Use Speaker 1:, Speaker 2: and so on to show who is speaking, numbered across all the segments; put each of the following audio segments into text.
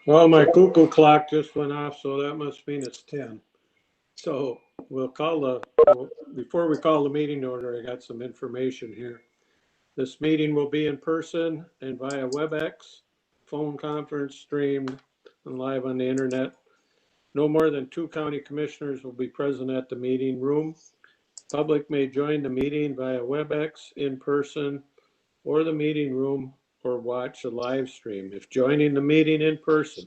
Speaker 1: Well, my cuckoo clock just went off, so that must mean it's 10. So before we call the meeting to order, I got some information here. This meeting will be in person and via WebEx, phone conference streamed and live on the internet. No more than 2 county commissioners will be present at the meeting room. Public may join the meeting via WebEx, in person, or the meeting room, or watch a live stream. If joining the meeting in person,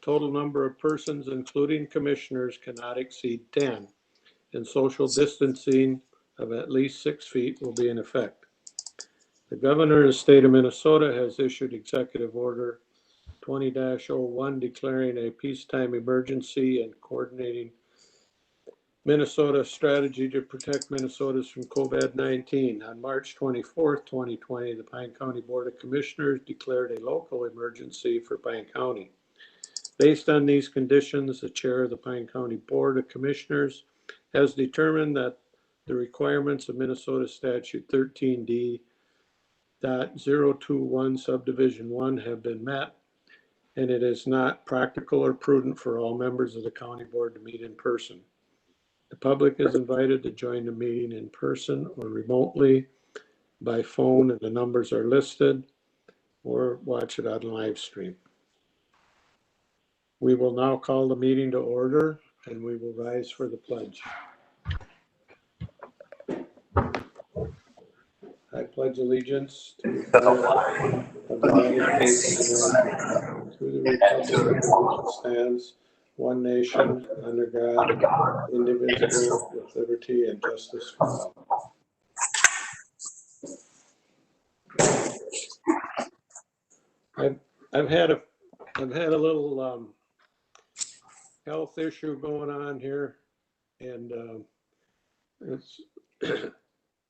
Speaker 1: total number of persons, including commissioners, cannot exceed 10, and social distancing of at least 6 feet will be in effect. The governor of the state of Minnesota has issued Executive Order 20-01 declaring a peacetime emergency and coordinating Minnesota's strategy to protect Minnesotans from COVID-19. On March 24th, 2020, the Pine County Board of Commissioners declared a local emergency for Pine County. Based on these conditions, the chair of the Pine County Board of Commissioners has determined that the requirements of Minnesota Statute 13D.021 Subdivision 1 have been met, and it is not practical or prudent for all members of the county board to meet in person. The public is invited to join the meeting in person or remotely by phone, and the numbers are listed, or watch it on live stream. We will now call the meeting to order, and we will rise for the pledge. I pledge allegiance to the flag of the United States of America, to the republic for which it stands, one nation, under God, indivisible, with liberty and justice for all. I've had a little health issue going on here, and it's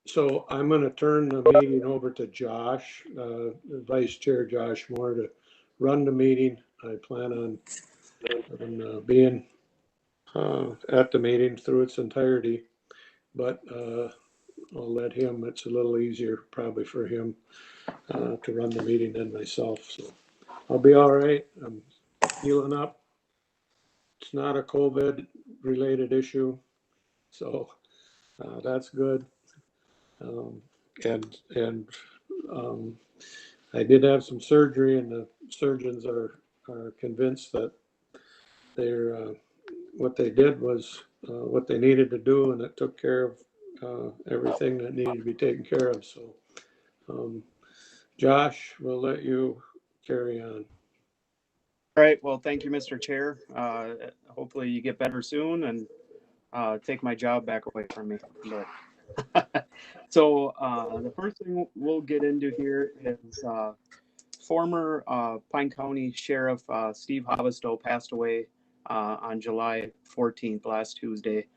Speaker 1: so I'm going to turn the meeting over to Josh, Vice Chair Josh Moore, to run the meeting. I plan on being at the meeting through its entirety, but I'll let him. It's a little easier probably for him to run the meeting than myself. So I'll be all right. I'm healing up. It's not a COVID related issue, so that's good. I did have some surgery, and the surgeons are convinced that they're what they did was what they needed to do, and it took care of everything that needed to be taken care of. So, Josh, we'll let you carry on.
Speaker 2: All right. Well, thank you, Mr. Chair. Hopefully you get better soon and take my job back away from me. But so the first thing we'll get into here is former Pine County Sheriff Steve Haavisto passed away on July 14th, last Tuesday.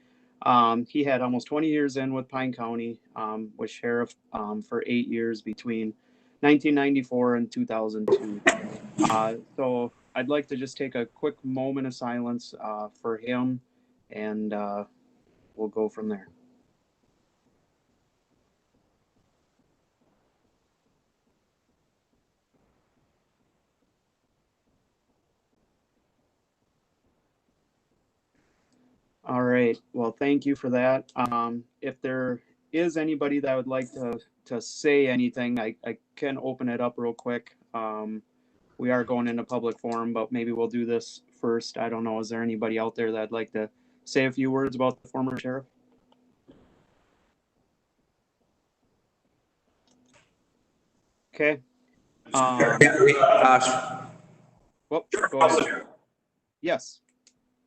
Speaker 2: He had almost 20 years in with Pine County, was sheriff for 8 years between 1994 and 2002. So I'd like to just take a quick moment of silence for him, and we'll go from there. All right. Well, thank you for that. If there is anybody that would like to say anything, I can open it up real quick. We are going into public forum, but maybe we'll do this first. I don't know. Is there anybody out there that'd like to say a few words about the former sheriff? Okay. Well, go ahead. Yes.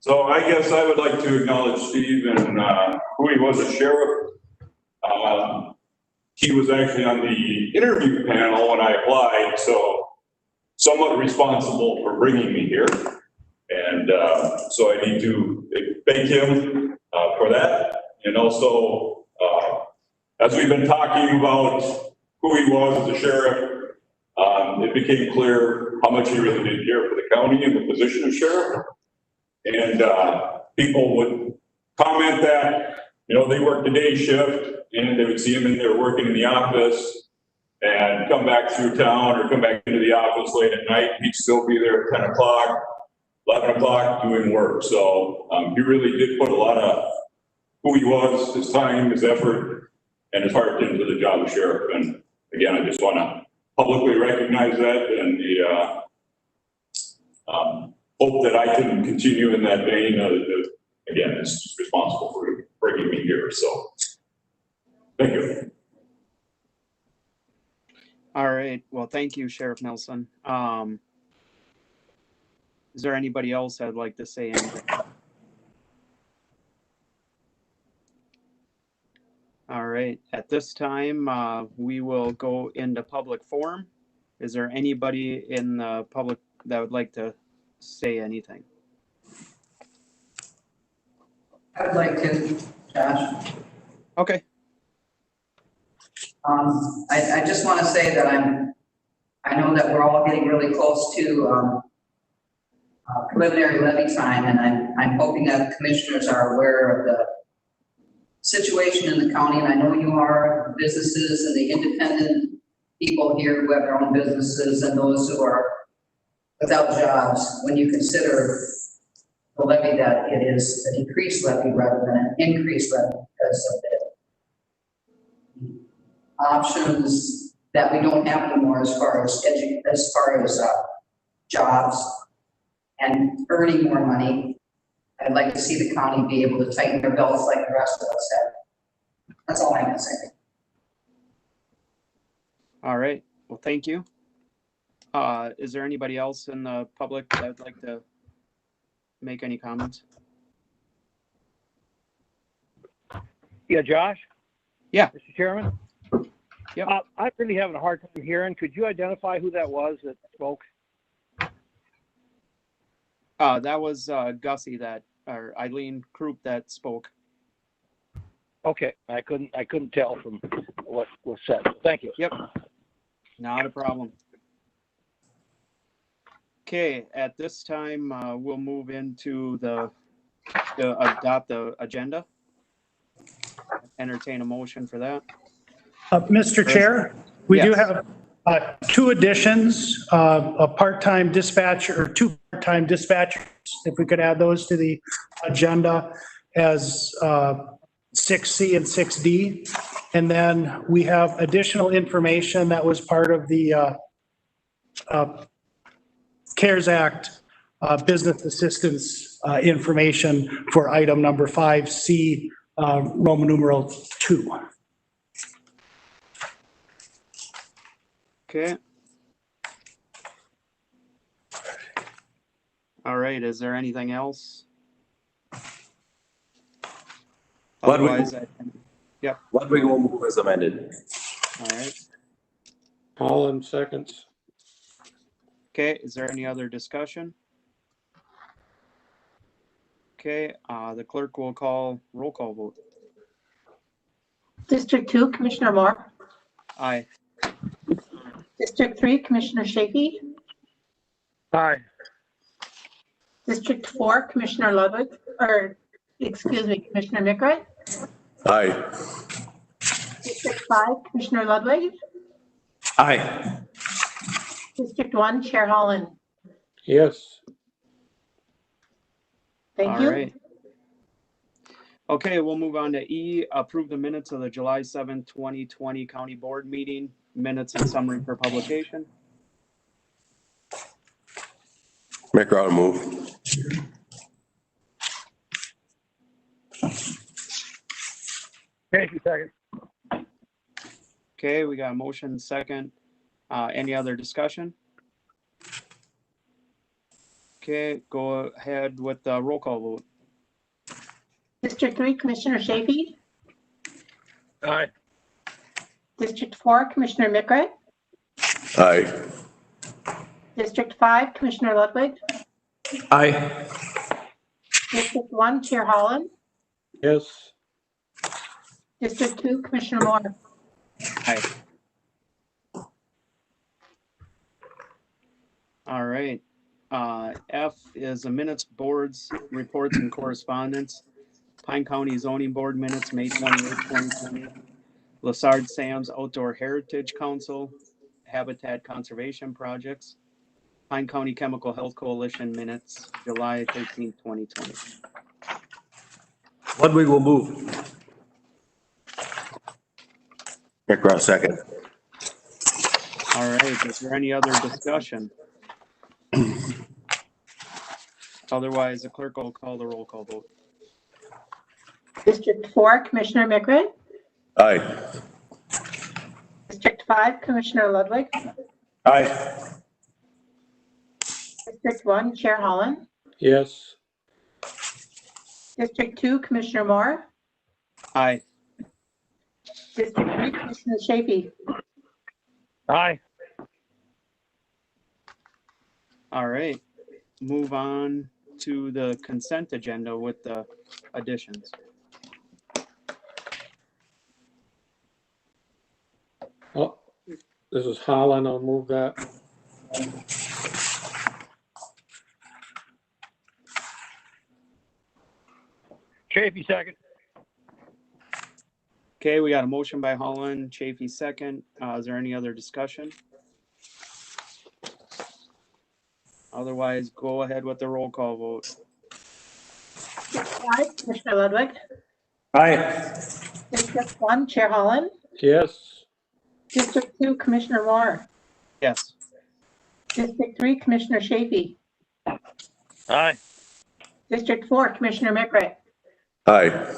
Speaker 3: So I guess I would like to acknowledge Steve and who he was as sheriff. He was actually on the interview panel when I applied, so somewhat responsible for bringing me here. And so I need to thank him for that. And also, as we've been talking about who he was as a sheriff, it became clear how much he really did care for the county and the position of sheriff. And people would comment that, you know, they worked a day shift and they would see him in there working in the office and come back through town or come back into the office late at night. He'd still be there at 10 o'clock. 11 o'clock doing work. So he really did put a lot of who he was, his time, his effort, and his heart into the job of sheriff. And again, I just want to publicly recognize that, and hope that I can continue in that vein. Again, is responsible for bringing me here. So thank you.
Speaker 2: All right. Well, thank you, Sheriff Nelson. Is there anybody else that'd like to say anything? All right. At this time, we will go into public forum. Is there anybody in the public that would like to say anything?
Speaker 4: I would like to, Josh.
Speaker 2: Okay.
Speaker 4: I just want to say that I know that we're all getting really close to preliminary levy time, and I'm hoping that the commissioners are aware of the situation in the county, and I know you are, the businesses and the independent people here who have their own businesses and those who are without jobs, when you consider the levy that it is a decreased levy rather than an increased levy because of the options that we don't have anymore as far as jobs and earning more money. I'd like to see the county be able to tighten their belts like the rest of us have. That's all I can say.
Speaker 2: All right. Well, thank you. Is there anybody else in the public that would like to make any comments?
Speaker 5: Yeah, Josh?
Speaker 2: Yeah.
Speaker 5: Mr. Chairman?
Speaker 2: Yep.
Speaker 5: I'm really having a hard time hearing. Could you identify who that was that spoke?
Speaker 2: That was Gussie or Eileen Krupp that spoke.
Speaker 5: Okay, I couldn't tell from what was said. Thank you.
Speaker 2: Yep. Not a problem. Okay, at this time, we'll move into to adopt the agenda. Entertain a motion for that.
Speaker 6: Mr. Chair, we do
Speaker 2: Yes.
Speaker 6: have two additions, a part-time dispatcher or two part-time dispatchers, if we could add those to the agenda as 6C and 6D. And then we have additional information that was part of the CARES Act business assistance information for item number 5C, Roman numeral 2.
Speaker 2: Okay. All right, is there anything else?
Speaker 7: Ludwig.
Speaker 2: Otherwise,
Speaker 7: Ludwig will move as amended.
Speaker 2: all right.
Speaker 1: Holland seconds.
Speaker 2: Okay, is there any other discussion? Okay, the clerk will call roll call vote.
Speaker 8: District 2, Commissioner Moore.
Speaker 2: Aye.
Speaker 8: District 3, Commissioner Shafee.
Speaker 5: Aye.
Speaker 8: District 4, Commissioner Ludwig, Commissioner Mickright.
Speaker 7: Aye.
Speaker 8: District 5, Commissioner Ludwig.
Speaker 7: Aye.
Speaker 8: District 1, Chair Holland.
Speaker 1: Yes.
Speaker 8: Thank
Speaker 2: All
Speaker 8: you.
Speaker 2: right. Okay, we'll move on to E, approve the minutes of the July 7th, 2020 County Board meeting, minutes and summary for publication.
Speaker 7: McRow move.
Speaker 5: Thank you, second.
Speaker 2: Okay, we got a motion second. Any other discussion? Okay, go ahead with the roll call vote.
Speaker 8: District 3, Commissioner Shafee.
Speaker 5: Aye.
Speaker 8: District 4, Commissioner Mickright.
Speaker 7: Aye.
Speaker 8: District 5, Commissioner Ludwig.
Speaker 7: Aye.
Speaker 8: District 1, Chair Holland.
Speaker 1: Yes.
Speaker 8: District 2, Commissioner Moore.
Speaker 2: Aye. All right. F is the minutes, boards, reports, and correspondence. Pine County Zoning Board minutes, May 28, 2020. Lassard Sam's Outdoor Heritage Council, Habitat Conservation Projects. Pine County Chemical Health Coalition minutes, July 13th, 2020.
Speaker 7: Ludwig will move. McGraw second.
Speaker 2: All right, is there any other discussion? Otherwise, the clerk will call the roll call vote.
Speaker 8: District 4, Commissioner Mickert.
Speaker 7: Aye.
Speaker 8: District 5, Commissioner Ludwig.
Speaker 7: Aye.
Speaker 8: District 1, Chair Holland.
Speaker 1: Yes.
Speaker 8: District 2, Commissioner Moore.
Speaker 2: Aye.
Speaker 8: District 3, Commissioner Shafi.
Speaker 5: Aye.
Speaker 2: All right, move on to the consent agenda with the additions.
Speaker 1: Oh, this is Holland. I'll move that.
Speaker 5: Chafee second.
Speaker 2: Okay, we got a motion by Holland, Chafee second. Is there any other discussion? Otherwise, go ahead with the roll call vote.
Speaker 8: District 5, Commissioner Ludwig.
Speaker 7: Aye.
Speaker 8: District 1, Chair Holland.
Speaker 1: Yes.
Speaker 8: District 2, Commissioner Moore.
Speaker 2: Yes.
Speaker 8: District 3, Commissioner Shafi.
Speaker 5: Aye.
Speaker 8: District 4, Commissioner Mickert.
Speaker 7: Aye.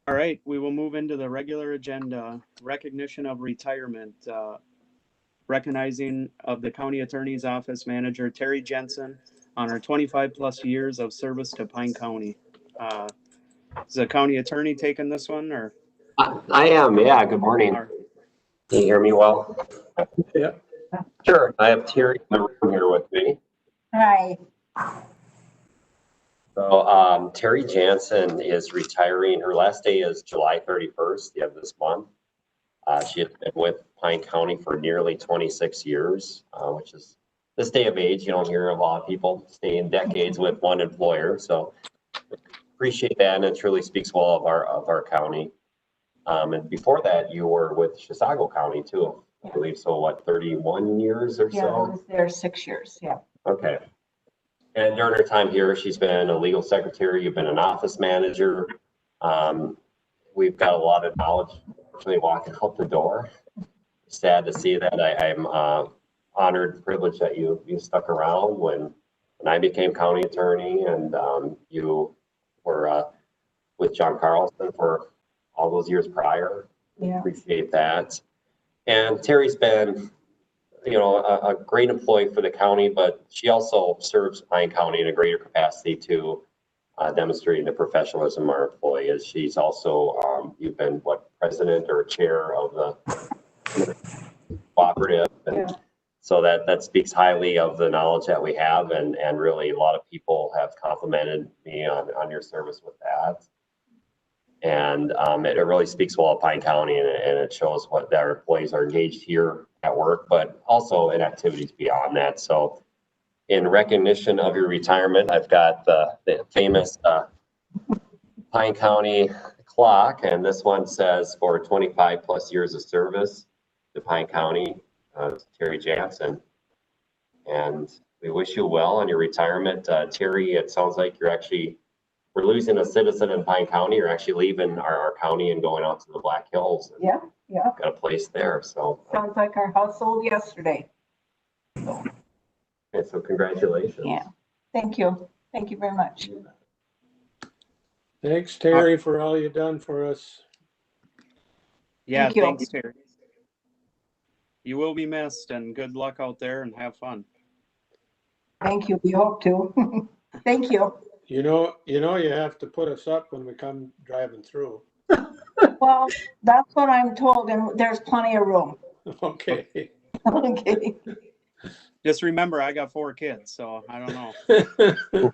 Speaker 2: All right, we will move into the regular agenda. Recognition of retirement. Recognizing of the County Attorney's Office Manager Terry Jensen on her 25+ years of service to Pine County. Is the county attorney taking this one, or?
Speaker 9: I am, yeah. Good morning.
Speaker 2: or-
Speaker 9: Can you hear me well?
Speaker 1: Yeah.
Speaker 9: Sure. I have Terry in the room here with me.
Speaker 8: Hi.
Speaker 9: So Terry Jansen is retiring. Her last day is July 31st of this month. She has been with Pine County for nearly 26 years, which is this day of age. You don't hear a lot of people staying decades with one employer. So appreciate that, and it truly speaks well of our county. And before that, you were with Chisago County too, I believe. So what, 31 years or so?
Speaker 10: Yeah, I was there 6 years, yeah.
Speaker 9: Okay. And during her time here, she's been a legal secretary, you've been an office manager. We've got a lot of knowledge actually walking out the door. Sad to see that. I'm honored and privileged that you stuck around when I became county attorney, and you were with John Carlson for all those years prior.
Speaker 10: Yeah.
Speaker 9: Appreciate that. And Terry's been, a great employee for the county, but she also serves Pine County in a greater capacity to demonstrating the professionalism of our employee. As she's also, you've been president or chair of the cooperative. And
Speaker 10: Yeah.
Speaker 9: so that speaks highly of the knowledge that we have, and really a lot of people have complimented me on your service with that. And it really speaks well of Pine County, and it shows what our employees are engaged here at work, but also in activities beyond that. So in recognition of your retirement, I've got the famous Pine County clock, and this one says for 25+ years of service to Pine County, Terry Jansen. And we wish you well on your retirement. Terry, it sounds like we're losing a citizen in Pine County. You're actually leaving our county and going out to the Black Hills. And
Speaker 10: Yeah, yeah.
Speaker 9: got a place there, so.
Speaker 10: Sounds like our house sold yesterday.
Speaker 9: Okay, so congratulations.
Speaker 10: Yeah. Thank you. Thank you very much.
Speaker 1: Thanks, Terry, for all you've done for us.
Speaker 2: Yeah,
Speaker 10: Thank you.
Speaker 2: thanks, Terry. You will be missed, and good luck out there, and have fun.
Speaker 10: Thank you. We hope to. Thank you.
Speaker 1: You know, you have to put us up when we come driving through.
Speaker 10: Well, that's what I'm told, and there's plenty of room.
Speaker 1: Okay.
Speaker 10: Okay.
Speaker 2: Just remember, I got 4 kids, so I don't know.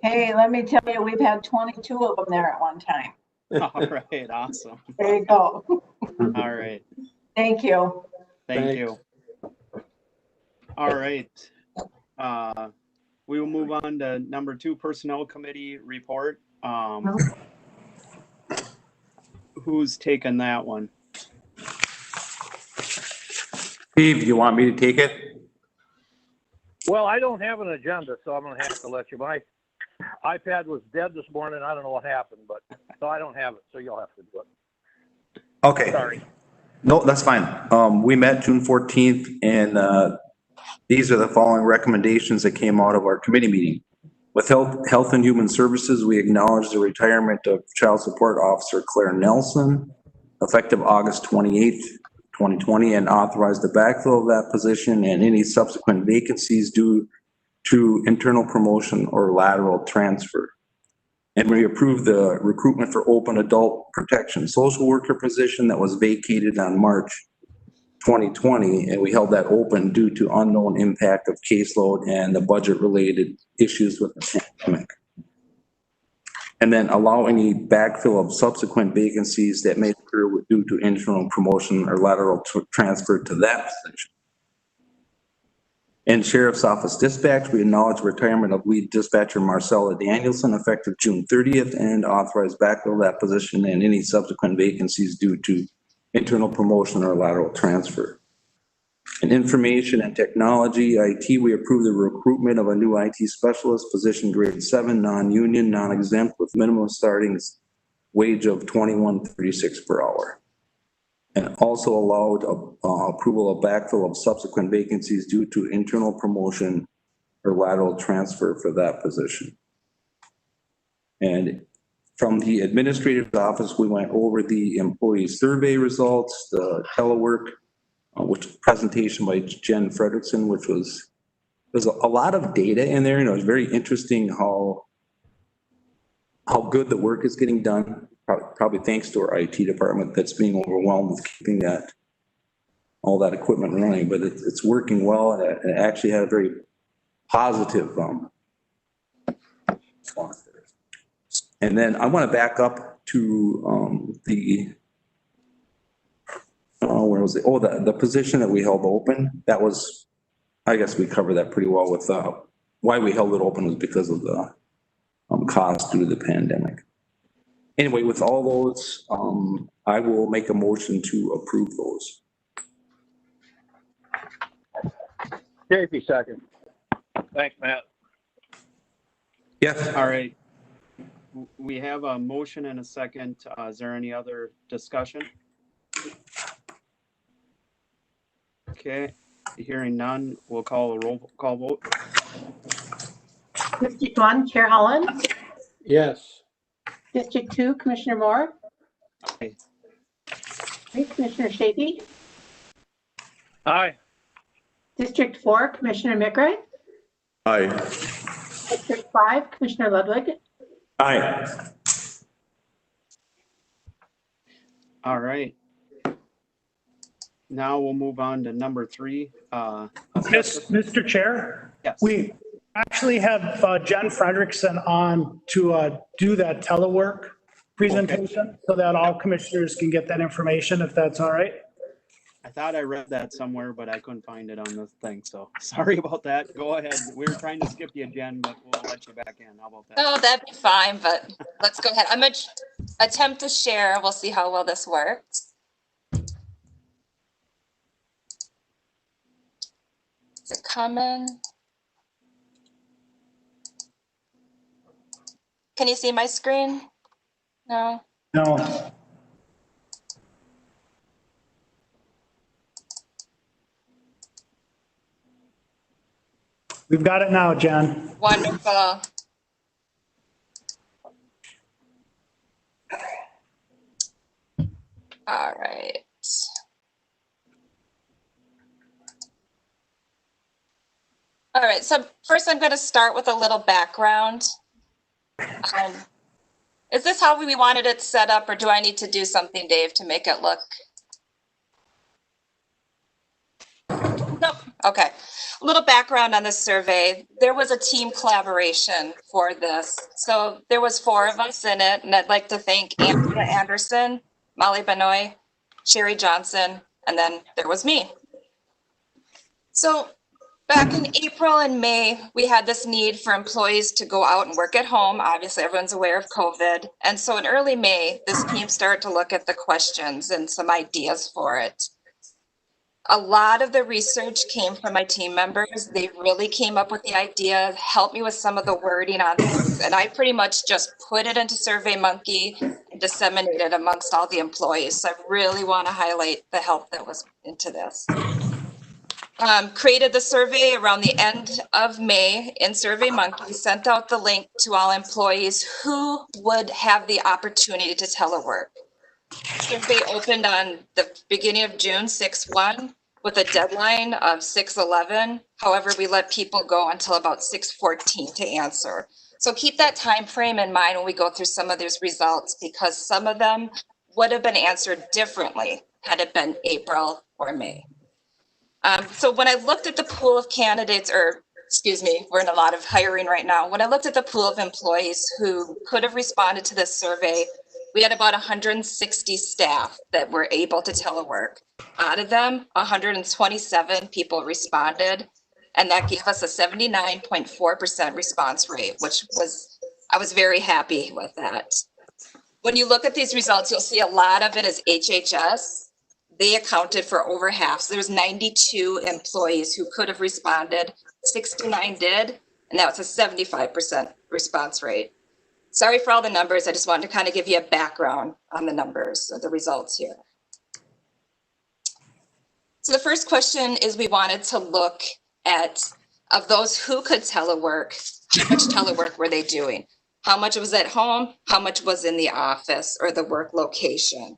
Speaker 10: Hey, let me tell you, we've had 22 of them there at one time.
Speaker 2: All right, awesome.
Speaker 10: There you go.
Speaker 2: All right,
Speaker 10: Thank you.
Speaker 2: thank you. All right. We will move on to number 2, Personnel Committee report. Who's taken that one?
Speaker 11: Steve, you want me to take it?
Speaker 5: Well, I don't have an agenda, so I'm gonna have to let you. My iPad was dead this morning. I don't know what happened, but so I don't have it, so you'll have to do it.
Speaker 11: Okay.
Speaker 5: Sorry.
Speaker 11: No, that's fine. We met June 14th and, these are the following recommendations that came out of our committee meeting. With Health and Human Services, we acknowledge the retirement of Child Support Officer Claire Nelson, effective August 28th, 2020, and authorize the backfill of that position and any subsequent vacancies due to internal promotion or lateral transfer. And we approved the recruitment for open adult protection social worker position that was vacated on March 2020, and we held that open due to unknown impact of caseload and the budget-related issues with the pandemic. And then allow any backfill of subsequent vacancies that may occur due to internal promotion or lateral transfer to that position. In Sheriff's Office Dispatch, we acknowledge retirement of lead dispatcher Marcella Danielson effective June 30th and authorize backfill of that position and any subsequent vacancies due to internal promotion or lateral transfer. In Information and Technology, IT, we approve the recruitment of a new IT specialist, position grade 7, non-union, non-exempt, with minimum starting wage of $21.36 per hour. And also allowed approval of backfill of subsequent vacancies due to internal promotion or lateral transfer for that position. And from the administrative office, we went over the employee survey results, the telework, which presentation by Jen Fredrickson, which was, there's a lot of data in there. You know, it's very interesting how good the work is getting done. Probably thanks to our IT department that's being overwhelmed with keeping all that equipment running, but it's working well. And it actually had a very positive response there. And then I want to back up to where was it? Oh, the position that we held open. That was, I guess we covered that pretty well with why we held it open was because of the cost due to the pandemic. Anyway, with all those, I will make a motion to approve those.
Speaker 5: Chafee, second. Thanks, Matt.
Speaker 11: Yes.
Speaker 2: All right. We have a motion and a second. Is there any other discussion? Okay, hearing none, we'll call a roll call vote.
Speaker 8: District 1, Chair Holland.
Speaker 1: Yes.
Speaker 8: District 2, Commissioner Moore.
Speaker 2: Aye.
Speaker 8: Commissioner Chafee.
Speaker 5: Aye.
Speaker 8: District 4, Commissioner Mickert.
Speaker 7: Aye.
Speaker 8: District 5, Commissioner Ludwig.
Speaker 7: Aye.
Speaker 2: All right. Now we'll move on to number 3.
Speaker 6: Mr. Chair?
Speaker 2: Yes.
Speaker 6: We actually have Jen Fredrickson on to do that telework presentation so that all commissioners can get that information, if that's all right.
Speaker 2: I thought I read that somewhere, but I couldn't find it on the thing. So sorry about that. Go ahead. We were trying to skip you, Jen, but we'll let you back in. How about that?
Speaker 12: Oh, that'd be fine, but let's go ahead. I'm going to attempt to share. We'll see how well this works. Is it coming? Can you see my screen? No?
Speaker 6: No. We've got it now, Jen.
Speaker 12: Wonderful. All right. All right, so first I'm going to start with a little background. Is this how we wanted it set up, or do I need to do something, Dave, to make it look? Nope. Okay. A little background on this survey. There was a team collaboration for this. So there was 4 of us in it, and I'd like to thank Andrea Anderson, Molly Benoit, Sherry Johnson, and then there was me. So back in April and May, we had this need for employees to go out and work at home. Obviously, everyone's aware of COVID. And so in early May, this team started to look at the questions and some ideas for it. A lot of the research came from my team members. They really came up with the idea, helped me with some of the wording on things, and I pretty much just put it into SurveyMonkey and disseminated it amongst all the employees. So I really want to highlight the help that was into this. Created the survey around the end of May in SurveyMonkey, sent out the link to all employees who would have the opportunity to telework. Survey opened on the beginning of June, 6/1, with a deadline of 6/11. However, we let people go until about 6/14 to answer. So keep that time frame in mind when we go through some of these results, because some of them would have been answered differently had it been April or May. So when I looked at the pool of candidates, or excuse me, we're in a lot of hiring right now. When I looked at the pool of employees who could have responded to this survey, we had about 160 staff that were able to telework. Out of them, 127 people responded, and that gave us a 79.4% response rate, which was, I was very happy with that. When you look at these results, you'll see a lot of it is HHS. They accounted for over half. So there's 92 employees who could have responded, 69 did, and that was a 75% response rate. Sorry for all the numbers. I just wanted to kind of give you a background on the numbers of the results here. So the first question is we wanted to look at, of those who could telework, how much telework were they doing? How much was at home? How much was in the office or the work location?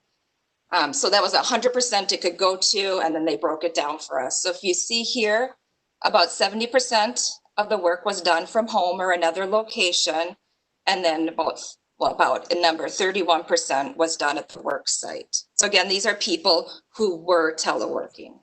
Speaker 12: So that was 100% it could go to, and then they broke it down for us. So if you see here, about 70% of the work was done from home or another location. And then about a number, 31% was done at the work site. So again, these are people who were teleworking.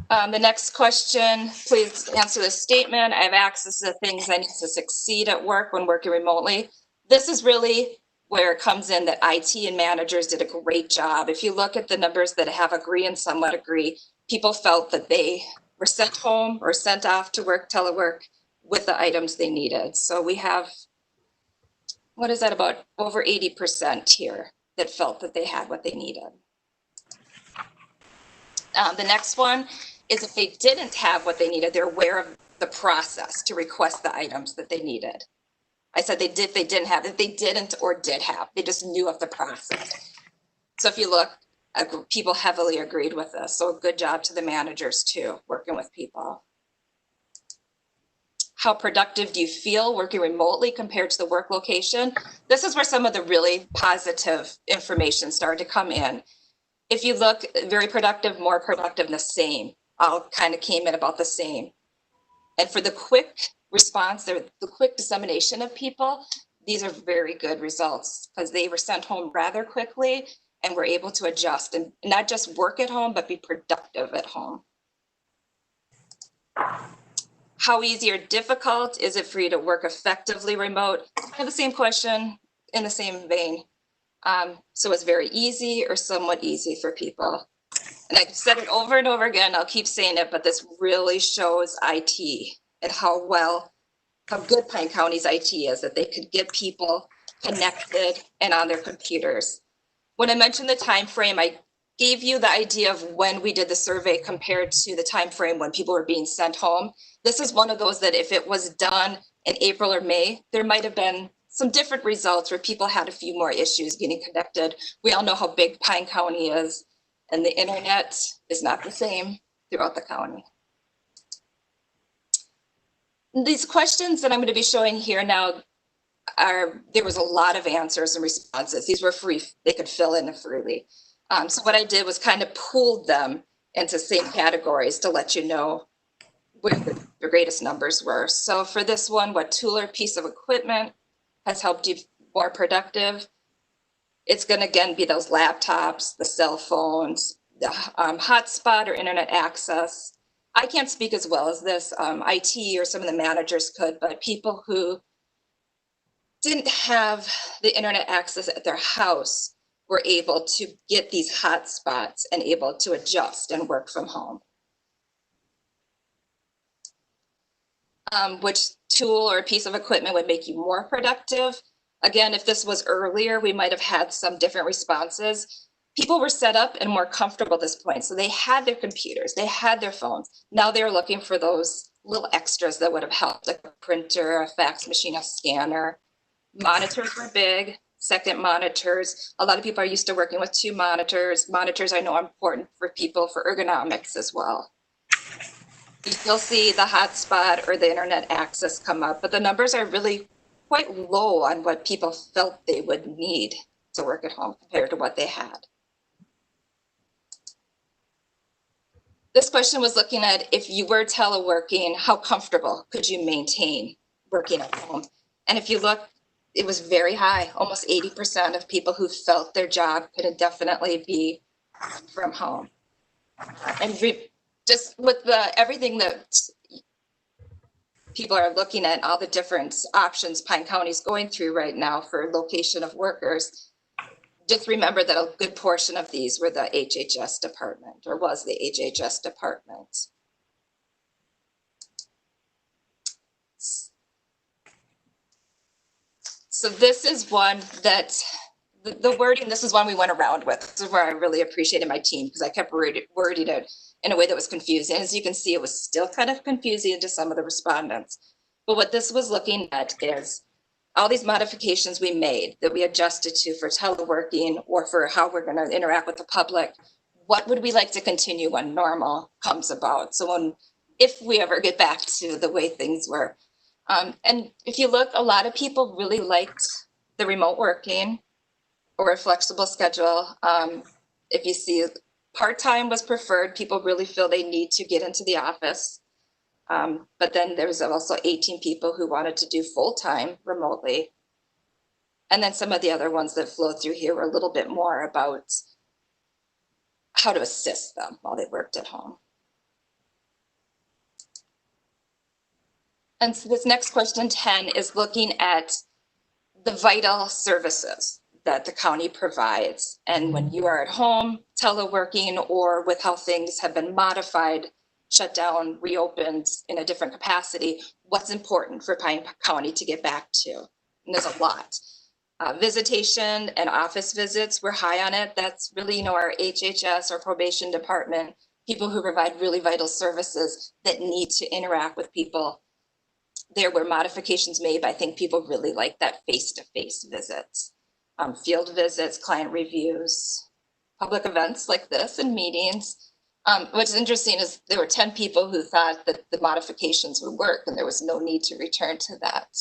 Speaker 12: The next question, please answer this statement. I have access to the things I need to succeed at work when working remotely. This is really where it comes in that IT and managers did a great job. If you look at the numbers that have agree and somewhat agree, people felt that they were sent home or sent off to work telework with the items they needed. So we have, what is that, about over 80% here that felt that they had what they needed. The next one is if they didn't have what they needed, they're aware of the process to request the items that they needed. I said they didn't have, if they didn't or did have, they just knew of the process. So if you look, people heavily agreed with this. So a good job to the managers too, working with people. How productive do you feel working remotely compared to the work location? This is where some of the really positive information started to come in. If you look, very productive, more productive, the same, all kind of came in about the same. And for the quick response, the quick dissemination of people, these are very good results because they were sent home rather quickly and were able to adjust and not just work at home, but be productive at home. How easy or difficult is it for you to work effectively remote? I have the same question in the same vein. So it's very easy or somewhat easy for people. And I've said it over and over again, I'll keep saying it, but this really shows IT and how good Pine County's IT is, that they could get people connected and on their computers. When I mentioned the time frame, I gave you the idea of when we did the survey compared to the time frame when people were being sent home. This is one of those that if it was done in April or May, there might have been some different results where people had a few more issues getting connected. We all know how big Pine County is, and the internet is not the same throughout the county. These questions that I'm going to be showing here now there was a lot of answers and responses. These were free, they could fill in freely. So what I did was kind of pooled them into same categories to let you know where the greatest numbers were. So for this one, what tool or piece of equipment has helped you more productive? It's going to again be those laptops, the cell phones, the hotspot or internet access. I can't speak as well as this. IT or some of the managers could, but people who didn't have the internet access at their house were able to get these hotspots and able to adjust and work from home. Which tool or piece of equipment would make you more productive? Again, if this was earlier, we might have had some different responses. people were set up and more comfortable at this point. So they had their computers, they had their phones. Now they're looking for those little extras that would have helped, like a printer, a fax machine, a scanner. Monitors were big, second monitors. A lot of people are used to working with 2 monitors. Monitors I know are important for people for ergonomics as well. You still see the hotspot or the internet access come up, but the numbers are really quite low on what people felt they would need to work at home compared to what they had. This question was looking at if you were teleworking, how comfortable could you maintain working at home? And if you look, it was very high, almost 80% of people who felt their job could indefinitely be from home. And just with everything that people are looking at, all the different options Pine County is going through right now for location of workers, just remember that a good portion of these were the HHS department, or was the HHS department. So this is one that, the wording, this is one we went around with. This is where I really appreciated my team, because I kept wording it in a way that was confusing. As you can see, it was still kind of confusing to some of the respondents. But what this was looking at is all these modifications we made that we adjusted to for teleworking or for how we're going to interact with the public. What would we like to continue when normal comes about? So if we ever get back to the way things were. And if you look, a lot of people really liked the remote working or a flexible schedule. If you see, part-time was preferred. People really feel they need to get into the office. But then there was also 18 people who wanted to do full-time remotely. And then some of the other ones that flowed through here were a little bit more about how to assist them while they worked at home. And so this next question, 10, is looking at the vital services that the county provides. And when you are at home, teleworking, or with how things have been modified, shut down, reopened in a different capacity, what's important for Pine County to get back to? And there's a lot. Visitation and office visits, we're high on it. That's really, our HHS or probation department, people who provide really vital services that need to interact with people. There were modifications made, but I think people really like that face-to-face visits, field visits, client reviews, public events like this and meetings. What's interesting is there were 10 people who thought that the modifications would work and there was no need to return to that.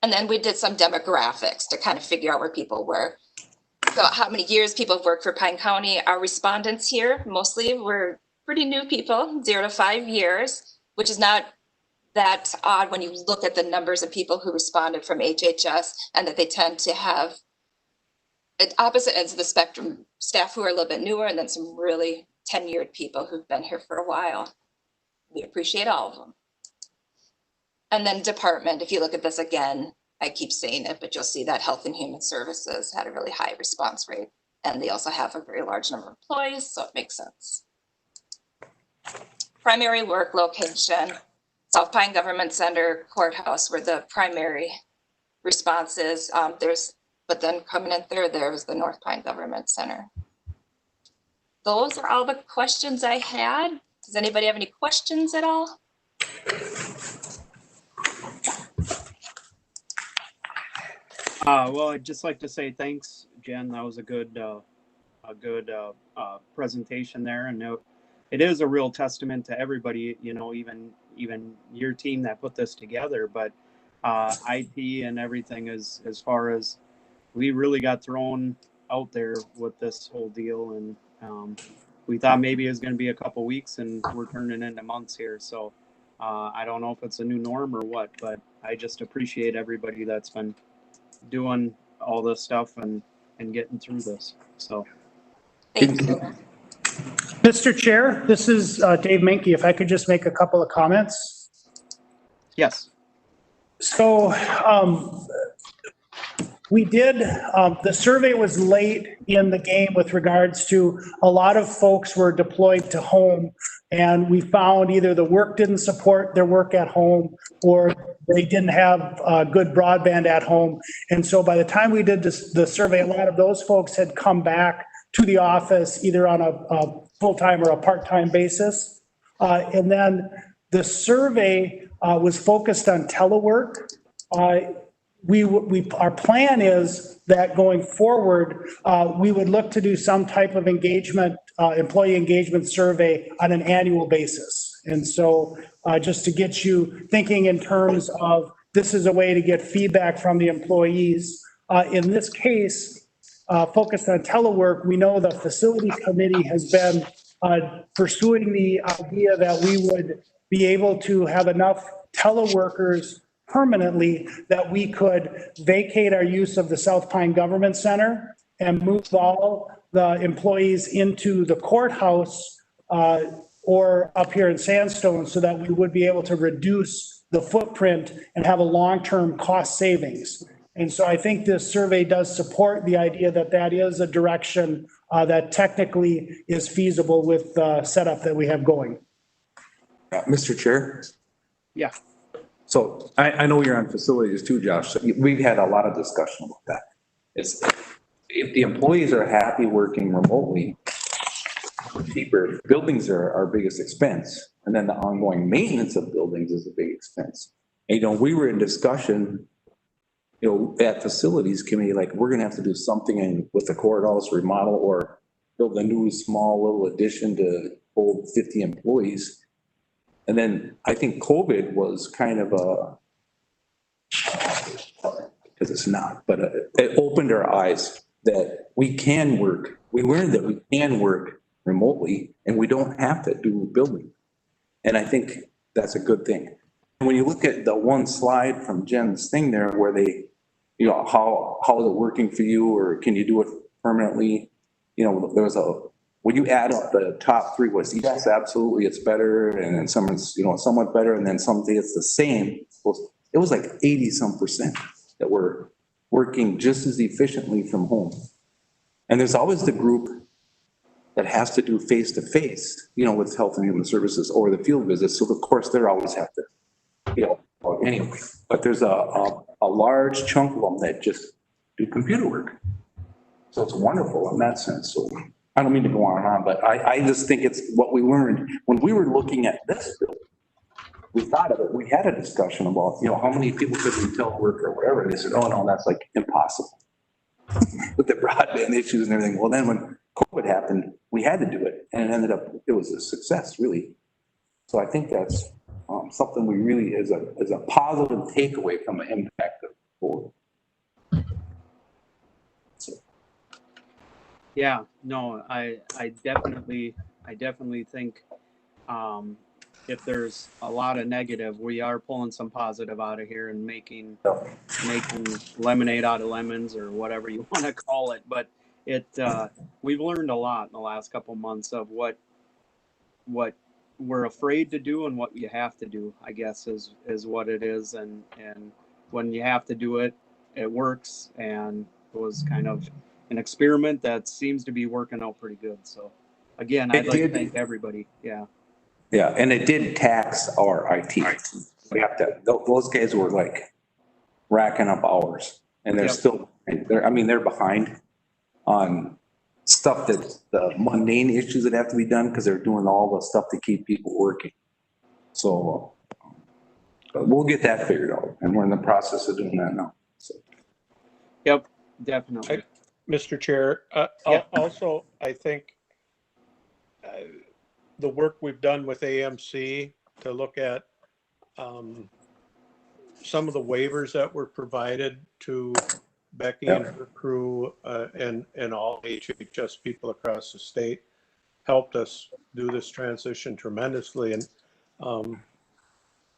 Speaker 12: And then we did some demographics to kind of figure out where people were. So how many years people have worked for Pine County. Our respondents here mostly were pretty new people, 0 to 5 years, which is not that odd when you look at the numbers of people who responded from HHS, and that they tend to have at opposite ends of the spectrum, staff who are a little bit newer, and then some really tenured people who've been here for a while. We appreciate all of them. And then department, if you look at this again, I keep saying it, but you'll see that Health and Human Services had a really high response rate. And they also have a very large number of employees, so it makes sense. Primary work location, South Pine Government Center, courthouse were the primary responses. But then coming in third, there was the North Pine Government Center. Those are all the questions I had. Does anybody have any questions at all?
Speaker 2: Well, I'd just like to say thanks, Jen. That was a good presentation there, and it is a real testament to everybody. Even your team that put this together, but IT and everything as far as we really got thrown out there with this whole deal, and we thought maybe it was going to be a couple weeks, and we're turning into months here. So I don't know if it's a new norm or what, but I just appreciate everybody that's been doing all this stuff and getting through this. So
Speaker 12: thank you.
Speaker 6: Mr. Chair, this is Dave Menke. If I could just make a couple of comments.
Speaker 2: Yes.
Speaker 6: So we did, the survey was late in the game with regards to a lot of folks were deployed to home And we found either the work didn't support their work at home, or they didn't have good broadband at home. And so by the time we did the survey, a lot of those folks had come back to the office either on a full-time or a part-time basis. And then the survey was focused on telework. Our plan is that going forward, we would look to do some type of engagement, employee engagement survey on an annual basis. And so just to get you thinking in terms of, this is a way to get feedback from the employees. In this case, focused on telework, we know the facility committee has been pursuing the idea that we would be able to have enough teleworkers permanently that we could vacate our use of the South Pine Government Center and move all the employees into the courthouse or up here in Sandstone, so that we would be able to reduce the footprint and have a long-term cost savings. And so I think this survey does support the idea that that is a direction that technically is feasible with the setup that we have going.
Speaker 11: Mr. Chair?
Speaker 2: Yeah.
Speaker 11: So I know you're on facilities too, Josh. So we've had a lot of discussion about that. It's, if the employees are happy working remotely, cheaper, buildings are our biggest expense. And then the ongoing maintenance of buildings is a big expense. And, we were in discussion, at facilities committee, like, we're gonna have to do something with the courthouse remodel or build a new small little addition to hold 50 employees. And then I think COVID was kind of because it's not, but it opened our eyes that we can work. We learned that we can work remotely and we don't have to do building. And I think that's a good thing. When you look at the one slide from Jen's thing there where they, how is it working for you, or can you do it permanently? There was when you add up the top three was, yes, absolutely, it's better. And then someone's, somewhat better. And then something it's the same. It was like 80% that were working just as efficiently from home. And there's always the group that has to do face-to-face, with Health and Human Services or the field visits. So of course, they always have to, anyway, but there's a large chunk of them that just do computer work. So it's wonderful in that sense. So I don't mean to go on and on, but I just think it's what we learned when we were looking at this bill. We thought of it, we had a discussion about, how many people could we telework or whatever. And they said, oh no, that's like impossible with the broadband issues and everything. Well, then when COVID happened, we had to do it, and it ended up, it was a success, really. So I think that's something we really is a positive takeaway from the impact of COVID.
Speaker 2: Yeah, no, I definitely think if there's a lot of negative, we are pulling some positive out of here and making lemonade out of lemons, or whatever you want to call it. But we've learned a lot in the last couple months of what we're afraid to do and what you have to do, I guess is what it is. And when you have to do it, it works. And it was kind of an experiment that seems to be working out pretty good. So again, I'd like to thank everybody. Yeah.
Speaker 11: Yeah. And it did tax our IT. We have to, those guys were like racking up hours, and they're still, they're behind on stuff that's the mundane issues that have to be done, because they're doing all the stuff to keep people working. So we'll get that figured out, and we're in the process of doing that now. So.
Speaker 2: Yep, definitely.
Speaker 1: Mr. Chair, also, I think the work we've done with AMC to look at some of the waivers that were provided to Becky and her crew and all HHS people across the state helped us do this transition tremendously. And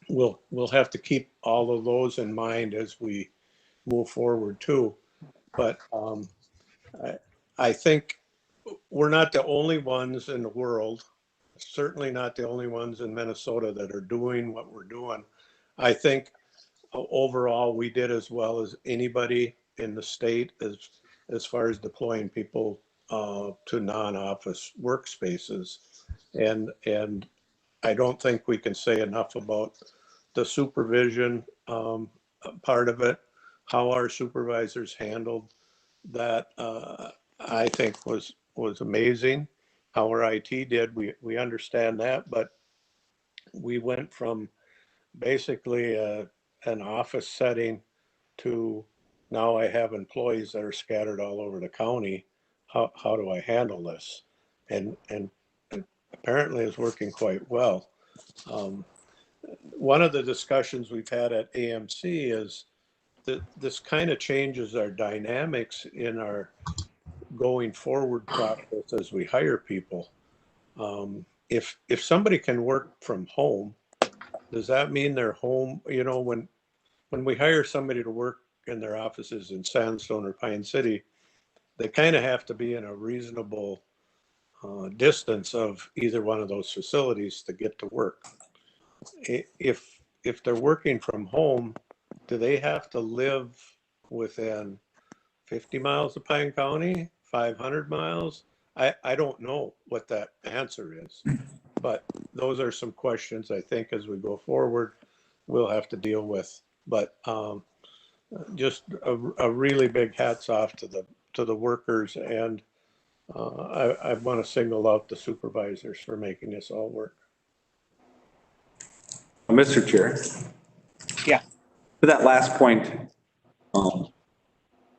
Speaker 1: we'll have to keep all of those in mind as we move forward too. But I think we're not the only ones in the world, certainly not the only ones in Minnesota that are doing what we're doing. I think overall we did as well as anybody in the state as far as deploying people to non-office workspaces. And I don't think we can say enough about the supervision part of it, how our supervisors handled that. I think was amazing. How our IT did, we understand that, but we went from basically an office setting to now I have employees that are scattered all over the county. How do I handle this? And apparently it's working quite well. One of the discussions we've had at AMC is that this kind of changes our dynamics in our going forward process as we hire people. If somebody can work from home, does that mean they're home? You know, when we hire somebody to work in their offices in Sandstone or Pine City, they kind of have to be in a reasonable distance of either one of those facilities to get to work. If they're working from home, do they have to live within 50 miles of Pine County, 500 miles? I don't know what that answer is, but those are some questions I think as we go forward, we'll have to deal with. But just a really big hats off to the workers, and I want to single out the supervisors for making this all work.
Speaker 11: Mr. Chair.
Speaker 2: Yeah.
Speaker 11: To that last point,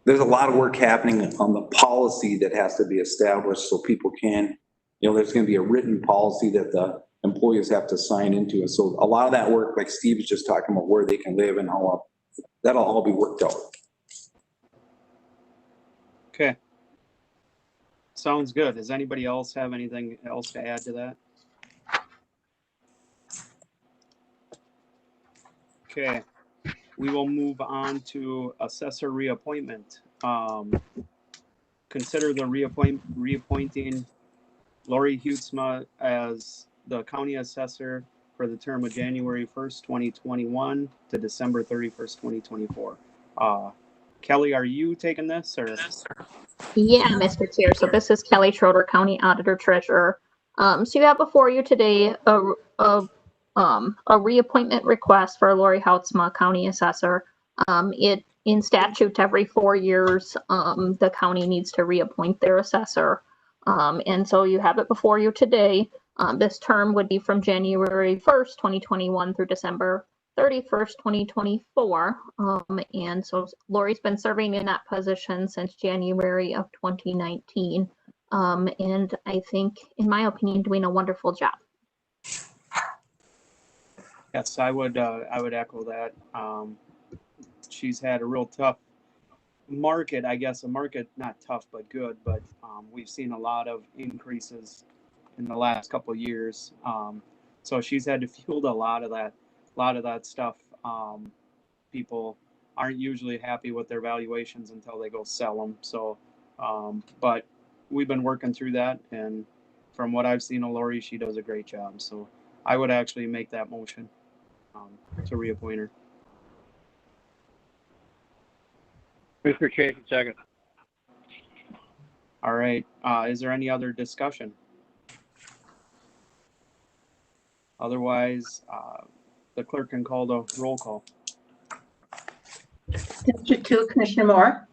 Speaker 11: there's a lot of work happening on the policy that has to be established so people can, there's going to be a written policy that the employees have to sign into. And so a lot of that work, like Steve was just talking about, where they can live and how, that'll all be worked out.
Speaker 2: Okay. Sounds good. Does anybody else have anything else to add to that? Okay, we will move on to assessor reappointment. Consider the reappointing Lori Hutzma as the county assessor for the term of January 1st, 2021 to December 31st, 2024. Kelly, are you taking this or?
Speaker 13: Yeah, Mr. Chair. So this is Kelly Schroeder, County Auditor Treasurer. So you have before you today a reappointment request for Lori Hutzma, County Assessor. It in statute every 4 years, the county needs to reappoint their assessor. And so you have it before you today. This term would be from January 1st, 2021 through December 31st, 2024. And so Lori's been serving in that position since January of 2019. And I think, in my opinion, doing a wonderful job.
Speaker 2: Yes, I would echo that. She's had a real tough market, I guess, a market, not tough, but good, but we've seen a lot of increases in the last couple of years. So she's had to field a lot of that stuff. People aren't usually happy with their valuations until they go sell them. So, but we've been working through that, and from what I've seen of Lori, she does a great job. So I would actually make that motion to reappoint her.
Speaker 5: Mr. Chafin, second.
Speaker 2: All right. Is there any other discussion? Otherwise, the clerk can call the roll call.
Speaker 8: District 2, Commissioner Moore.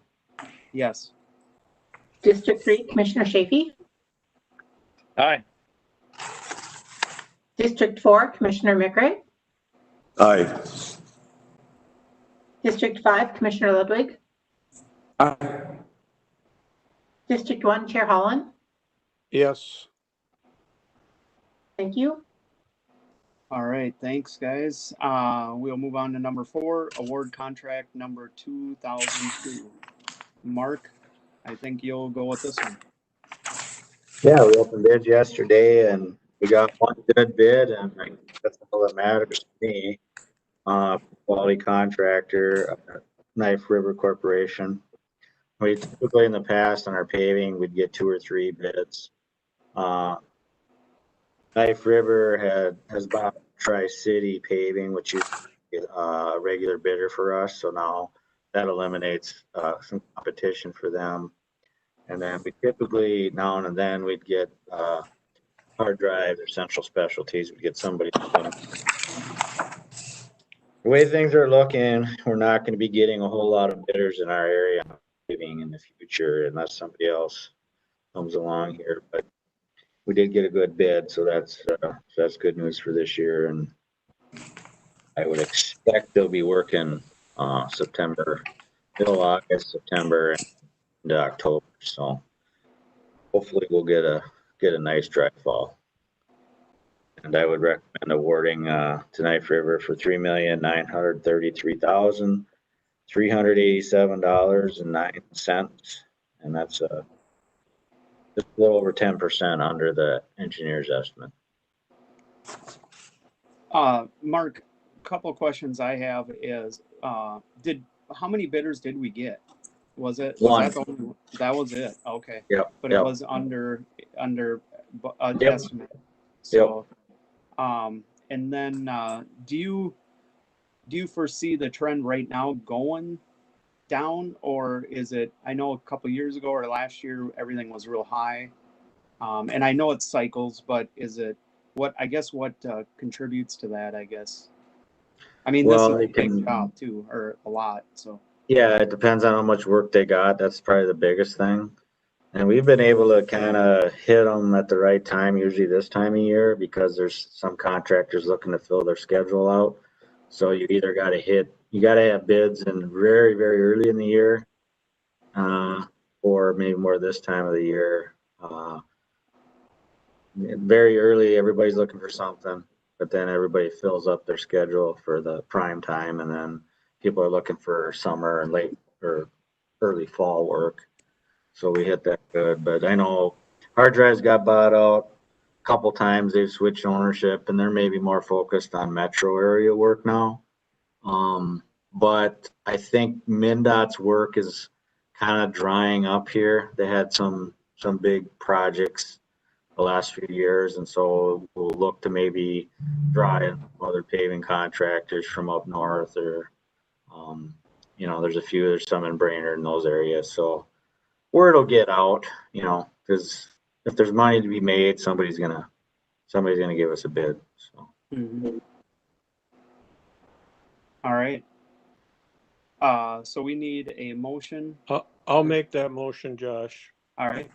Speaker 2: Yes.
Speaker 8: District 3, Commissioner Shafee.
Speaker 5: Aye.
Speaker 8: District 4, Commissioner McRae.
Speaker 7: Aye.
Speaker 8: District 5, Commissioner Ludwig.
Speaker 7: Aye.
Speaker 8: District 1, Chair Holland.
Speaker 1: Yes.
Speaker 8: Thank you.
Speaker 2: All right. Thanks, guys. We'll move on to number 4, award contract number 2002. Mark, I think you'll go with this one.
Speaker 14: Yeah, we opened bids yesterday and we got one good bid, and that's all that matters to me. Quality contractor, Knife River Corporation. We typically in the past on our paving, we'd get 2 or 3 bids. Knife River has bought Tri-City Paving, which is a regular bidder for us. So now that eliminates some competition for them. And then we typically, now and then, we'd get hard drive or Central Specialties would get somebody. The way things are looking, we're not going to be getting a whole lot of bidders in our area in the future unless somebody else comes along here. But we did get a good bid, so that's good news for this year. And I would expect they'll be working September, middle August, September, and October. So hopefully we'll get a nice dry fall. And I would recommend awarding to Knife River for $3,933,387.09. And that's just a little over 10% under the engineer's estimate.
Speaker 2: Mark, a couple of questions I have is, how many bidders did we get? Was that the only, that was it? Okay.
Speaker 14: Yep.
Speaker 2: But it was under estimate. So, and then, do you foresee the trend right now going down, or is it, I know a couple years ago or last year, everything was real high. And I know it's cycles, but is it, what contributes to that, I guess? I mean, this is a big job too, or a lot, so.
Speaker 14: Yeah, it depends on how much work they got. That's probably the biggest thing. And we've been able to kind of hit them at the right time, usually this time of year, because there's some contractors looking to fill their schedule out. So you either got to have bids in very, very early in the year, or maybe more this time of the year. Very early, everybody's looking for something, but then everybody fills up their schedule for the prime time, and then people are looking for summer and late or early fall work. So we hit that good, but I know hard drives got bought out a couple times. They've switched ownership, and they're maybe more focused on metro area work now. But I think MnDOT's work is kind of drying up here. They had some big projects the last few years, and so we'll look to maybe draw in other paving contractors from up north, or there's some in Brainerd in those areas. So word will get out, because if there's money to be made, somebody's gonna give us a bid. So.
Speaker 2: Mm-hmm. All right. So we need a motion.
Speaker 1: I'll make that motion, Josh.
Speaker 2: All right.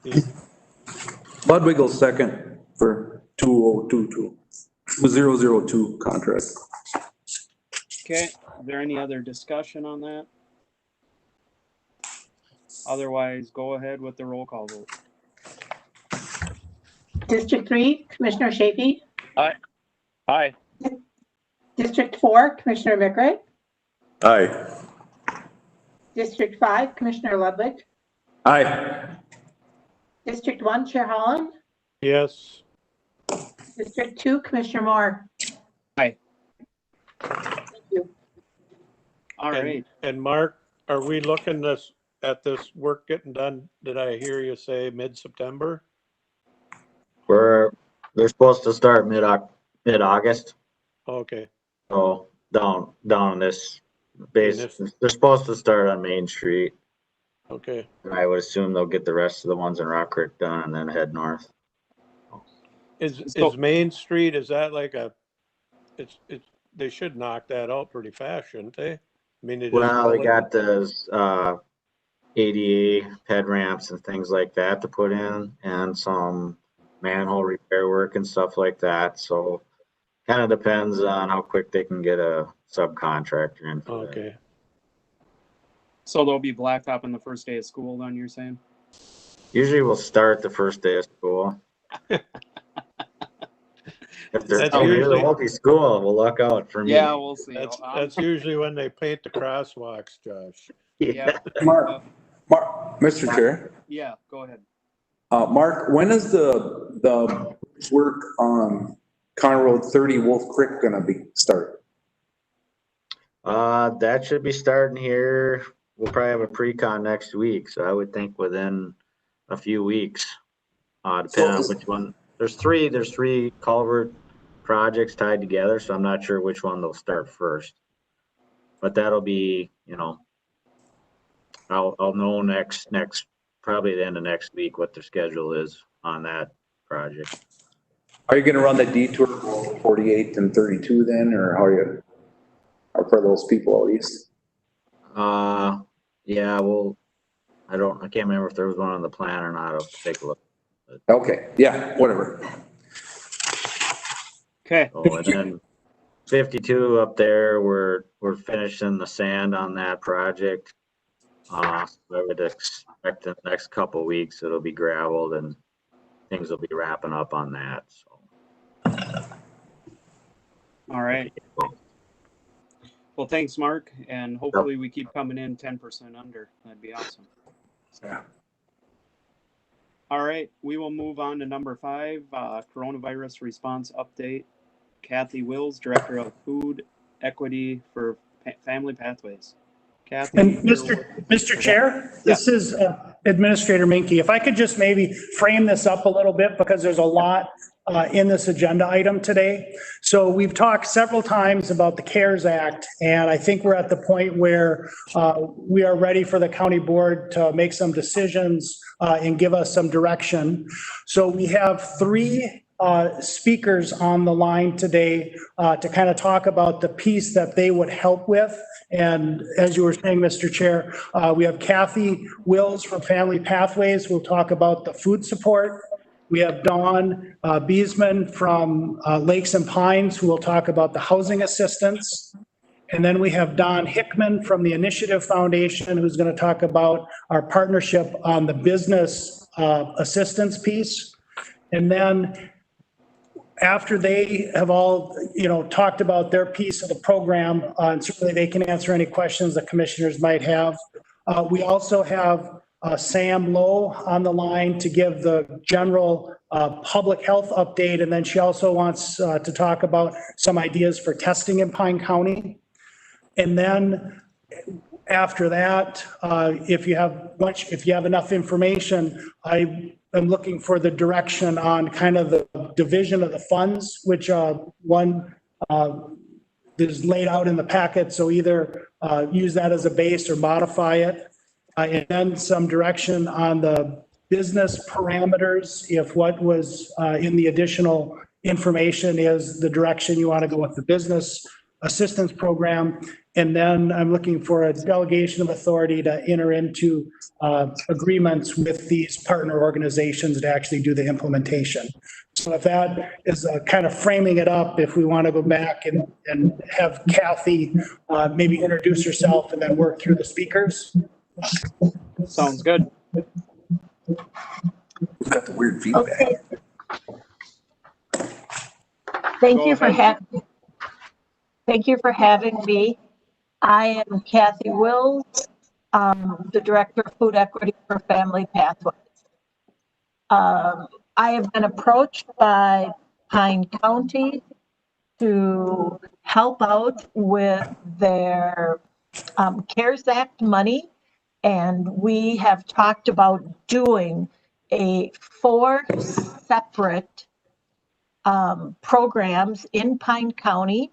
Speaker 11: Ludwig will second for 2002 contract.
Speaker 2: Okay. Is there any other discussion on that? Otherwise, go ahead with the roll call vote.
Speaker 8: District 3, Commissioner Shafee.
Speaker 5: Aye. Aye.
Speaker 8: District 4, Commissioner McRae.
Speaker 7: Aye.
Speaker 8: District 5, Commissioner Ludwig.
Speaker 11: Aye.
Speaker 8: District 1, Chair Holland.
Speaker 1: Yes.
Speaker 8: District 2, Commissioner Moore.
Speaker 2: Aye.
Speaker 8: Thank you.
Speaker 2: All right.
Speaker 1: And Mark, are we looking at this work getting done? Did I hear you say mid-September?
Speaker 14: They're supposed to start mid-August.
Speaker 1: Okay.
Speaker 14: So down in this base, they're supposed to start on Main Street.
Speaker 1: Okay.
Speaker 14: And I would assume they'll get the rest of the ones in Rock Creek done and then head north.
Speaker 1: Is Main Street, is that like they should knock that out pretty fast, shouldn't they? I mean,
Speaker 14: they got those ADA ped ramps and things like that to put in, and some manhole repair work and stuff like that. So kind of depends on how quick they can get a subcontractor in.
Speaker 1: Okay.
Speaker 2: So they'll be blacktop on the first day of school, then, you're saying?
Speaker 14: Usually we'll start the first day of school. If there won't be school, we'll luck out for me.
Speaker 2: Yeah, we'll see.
Speaker 1: That's usually when they paint the crosswalks, Josh.
Speaker 2: Yeah.
Speaker 11: Mark, Mr. Chair.
Speaker 2: Yeah, go ahead.
Speaker 11: Mark, when is the work on County Road 30 Wolf Creek gonna start?
Speaker 14: That should be starting here. We'll probably have a pre-con next week, so I would think within a few weeks, depending on which one. There's three culvert projects tied together, so I'm not sure which one they'll start first. But that'll be, I'll know next probably the end of next week what their schedule is on that project.
Speaker 11: Are you gonna run the detour 48 and 32 then, or how are you? Or for those people at least?
Speaker 14: Yeah, well, I can't remember if there was one on the plan or not. I'll have to take a look.
Speaker 11: Okay, yeah, whatever.
Speaker 2: Okay.
Speaker 14: Oh, and then 52 up there, we're finishing the sand on that project. So I would expect in the next couple of weeks, it'll be gravelled and things will be wrapping up on that, so.
Speaker 2: All right. Well, thanks, Mark, and hopefully we keep coming in 10% under. That'd be awesome.
Speaker 11: Yeah.
Speaker 2: All right, we will move on to number 5, coronavirus response update. Kathy Wills, Director of Food Equity for Family Pathways. Kathy.
Speaker 6: And Mr. Chair, this is Administrator Minke. If I could just maybe frame this up a little bit, because there's a lot in this agenda item today. So we've talked several times about the CARES Act, and I think we're at the point where we are ready for the county board to make some decisions and give us some direction. So we have 3 speakers on the line today to kind of talk about the piece that they would help with. And as you were saying, Mr. Chair, we have Kathy Wills from Family Pathways, who will talk about the food support. We have Dawn Beesman from Lakes and Pines, who will talk about the housing assistance. And then we have Don Hickman from the Initiative Foundation, who's going to talk about our partnership on the business assistance piece. And then after they have all, talked about their piece of the program, and certainly they can answer any questions the commissioners might have. We also have Sam Lowe on the line to give the general public health update. And then she also wants to talk about some ideas for testing in Pine County. And then after that, if you have enough information, I'm looking for the direction on kind of the division of the funds, which one is laid out in the packet. So either use that as a base or modify it. And then some direction on the business parameters, if what was in the additional information is the direction you want to go with the business assistance program. And then I'm looking for a delegation of authority to enter into agreements with these partner organizations to actually do the implementation. So if that is kind of framing it up, if we want to go back and have Kathy maybe introduce herself and then work through the speakers.
Speaker 2: Sounds good.
Speaker 11: We've got the weird feedback.
Speaker 10: Okay. Thank you for having me. I am Kathy Wills, the Director of Food Equity for Family Pathways. I have been approached by Pine County to help out with their CARES Act money, and we have talked about doing 4 separate programs in Pine County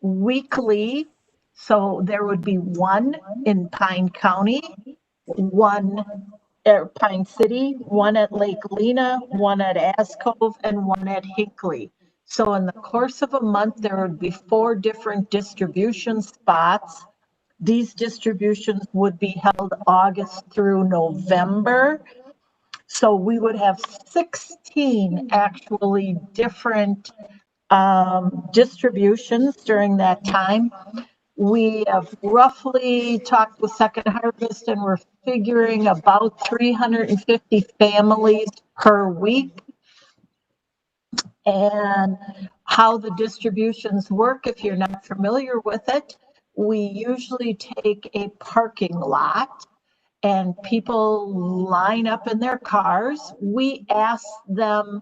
Speaker 10: weekly. So there would be one in Pine County, one at Pine City, one at Lake Lena, one at Ascove, and one at Hinckley. So in the course of a month, there would be 4 different distribution spots. These distributions would be held August through November. So we would have 16 actually different distributions during that time. We have roughly talked with Second Harvest, and we're figuring about 350 families per week. And how the distributions work, if you're not familiar with it, we usually take a parking lot and people line up in their cars. We ask them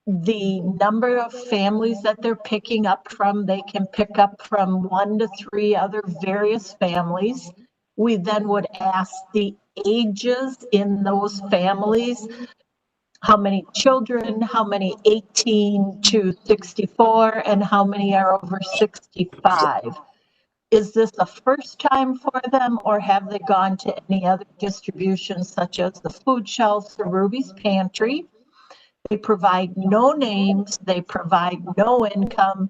Speaker 10: the number of families that they're picking up from. They can pick up from 1 to 3 other various families. We then would ask the ages in those families, how many children, how many 18 to 64, and how many are over 65. Is this the first time for them, or have they gone to any other distributions such as the food shelves or Ruby's Pantry? They provide no names, they provide no income.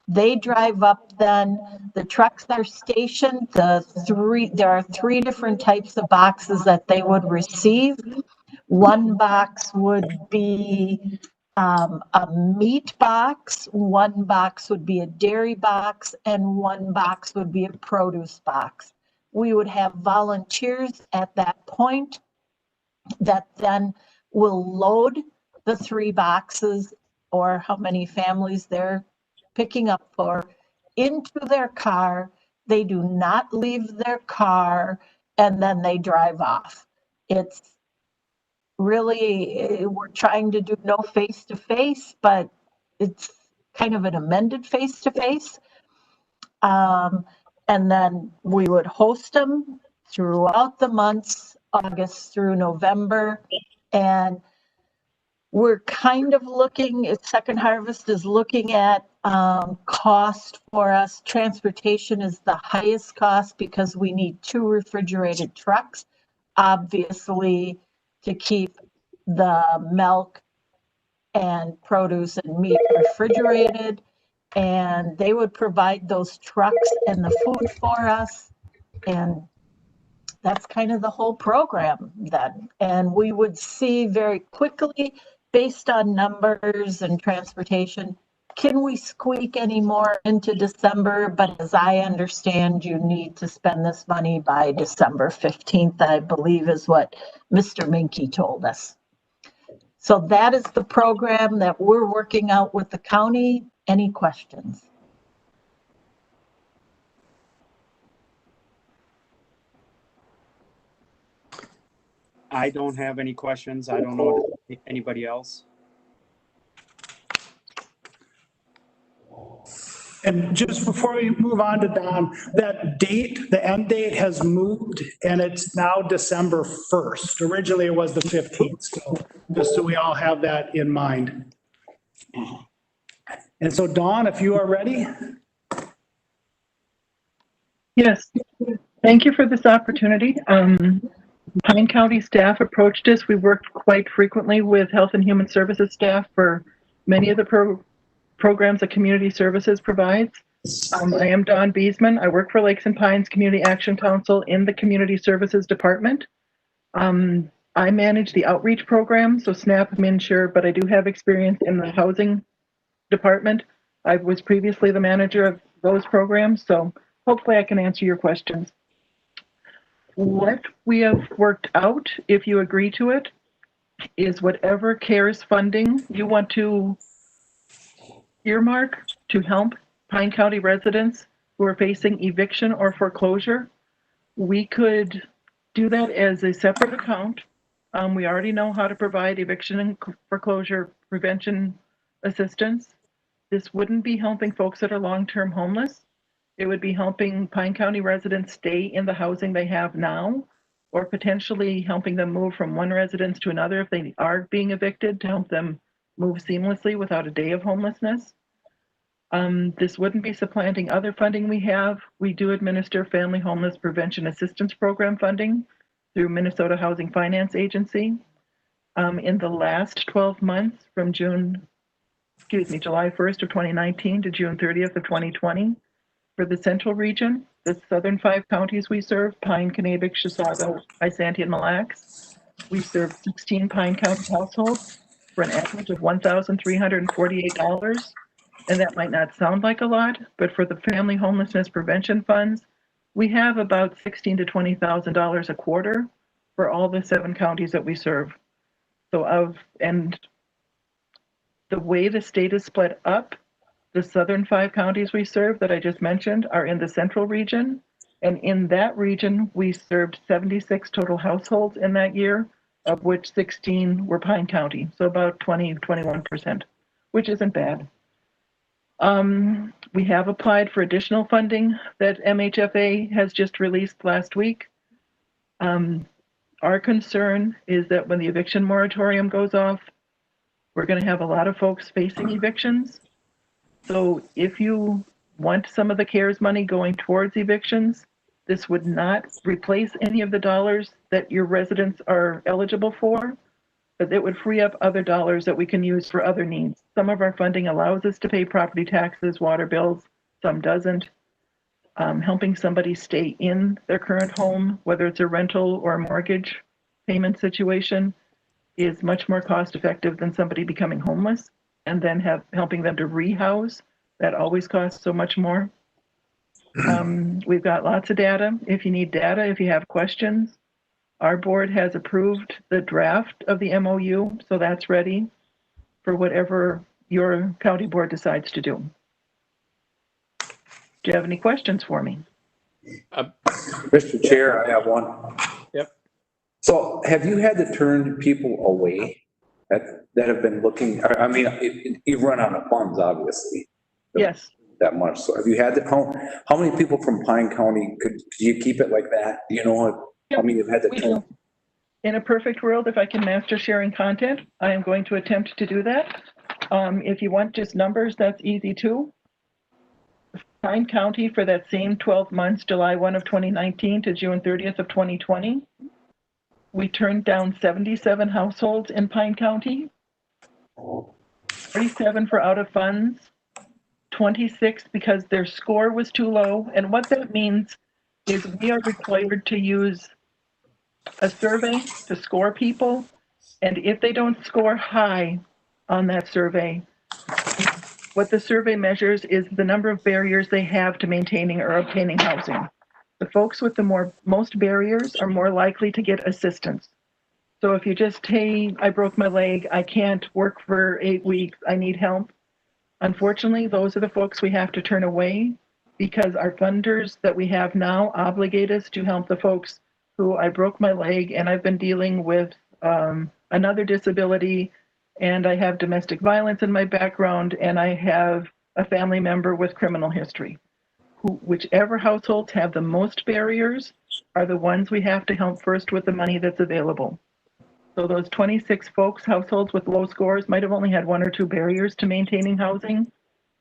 Speaker 10: They drive up then, the trucks are stationed, there are 3 different types of boxes that they would receive. One box would be a meat box, one box would be a dairy box, and one box would be a produce box. We would have volunteers at that point that then will load the 3 boxes, or how many families they're picking up for, into their car. They do not leave their car, and then they drive off. It's really, we're trying to do no face-to-face, but it's kind of an amended face-to-face. And then we would host them throughout the months, August through November. And we're kind of looking, Second Harvest is looking at cost for us. Transportation is the highest cost because we need 2 refrigerated trucks, obviously, to keep the milk and produce and meat refrigerated. And they would provide those trucks and the food for us. And that's kind of the whole program then. And we would see very quickly, based on numbers and transportation, can we squeak any more into December? But as I understand, you need to spend this money by December 15th, I believe is what Mr. Minke told us. So that is the program that we're working out with the county. Any questions?
Speaker 2: I don't have any questions. I don't know if anybody else.
Speaker 6: And just before we move on to Don, that date, the end date has moved and it's now December 1st. Originally it was the 15th, so just so we all have that in mind. And so Dawn, if you are ready.
Speaker 15: Yes, thank you for this opportunity. Pine County staff approached us. We worked quite frequently with Health and Human Services staff for many of the programs that Community Services provides. I am Dawn Beesman. I work for Lakes and Pines Community Action Council in the Community Services Department. I manage the outreach program, so SNAP, MNsure, but I do have experience in the housing department. I was previously the manager of those programs, so hopefully I can answer your questions. What we have worked out, if you agree to it, is whatever CARES funding you want to earmark to help Pine County residents who are facing eviction or foreclosure, we could do that as a separate account. We already know how to provide eviction and foreclosure prevention assistance. This wouldn't be helping folks that are long-term homeless. It would be helping Pine County residents stay in the housing they have now, or potentially helping them move from one residence to another if they are being evicted, to help them move seamlessly without a day of homelessness. This wouldn't be supplanting other funding we have. We do administer Family Homeless Prevention Assistance Program funding through Minnesota Housing Finance Agency. In the last 12 months, from July 1st of 2019 to June 30th of 2020, for the central region, the southern 5 counties we serve, Pine, Kanabec, Chisago, Isanti, and Mille Lacs, we serve 16 Pine County households for an average of $1,348. And that might not sound like a lot, but for the Family Homelessness Prevention Funds, we have about $16,000 to $20,000 a quarter for all the 7 counties that we serve. And the way the state is split up, the southern 5 counties we serve that I just mentioned are in the central region. And in that region, we served 76 total households in that year, of which 16 were Pine County. So about 21%, which isn't bad. We have applied for additional funding that MHFA has just released last week. Our concern is that when the eviction moratorium goes off, we're going to have a lot of folks facing evictions. So if you want some of the CARES money going towards evictions, this would not replace any of the dollars that your residents are eligible for. but it would free up other dollars that we can use for other needs. Some of our funding allows us to pay property taxes, water bills, some doesn't. Helping somebody stay in their current home, whether it's a rental or a mortgage payment situation, is much more cost effective than somebody becoming homeless and then helping them to rehouse. That always costs so much more. We've got lots of data. If you need data, if you have questions, our board has approved the draft of the MOU, so that's ready for whatever your county board decides to do. Do you have any questions for me?
Speaker 11: Mr. Chair, I have one.
Speaker 1: Yep.
Speaker 11: So have you had to turn people away that have been looking, I mean, you run out of funds, obviously.
Speaker 15: Yes.
Speaker 11: That much. So have you had to, how many people from Pine County could you keep it like that? Do you know how many have had to turn?
Speaker 15: In a perfect world, if I can master sharing content, I am going to attempt to do that. If you want just numbers, that's easy too. Pine County for that same 12 months, July 1 of 2019 to June 30th of 2020, we turned down 77 households in Pine County, 37 for out of funds, 26 because their score was too low. And what that means is we are required to use a survey to score people. And if they don't score high on that survey, what the survey measures is the number of barriers they have to maintaining or obtaining housing. The folks with the most barriers are more likely to get assistance. So if you just, hey, I broke my leg, I can't work for 8 weeks, I need help. Unfortunately, those are the folks we have to turn away because our funders that we have now obligate us to help the folks who I broke my leg and I've been dealing with another disability and I have domestic violence in my background and I have a family member with criminal history. Whichever households have the most barriers are the ones we have to help first with the money that's available. So those 26 folks, households with low scores, might have only had 1 or 2 barriers to maintaining housing.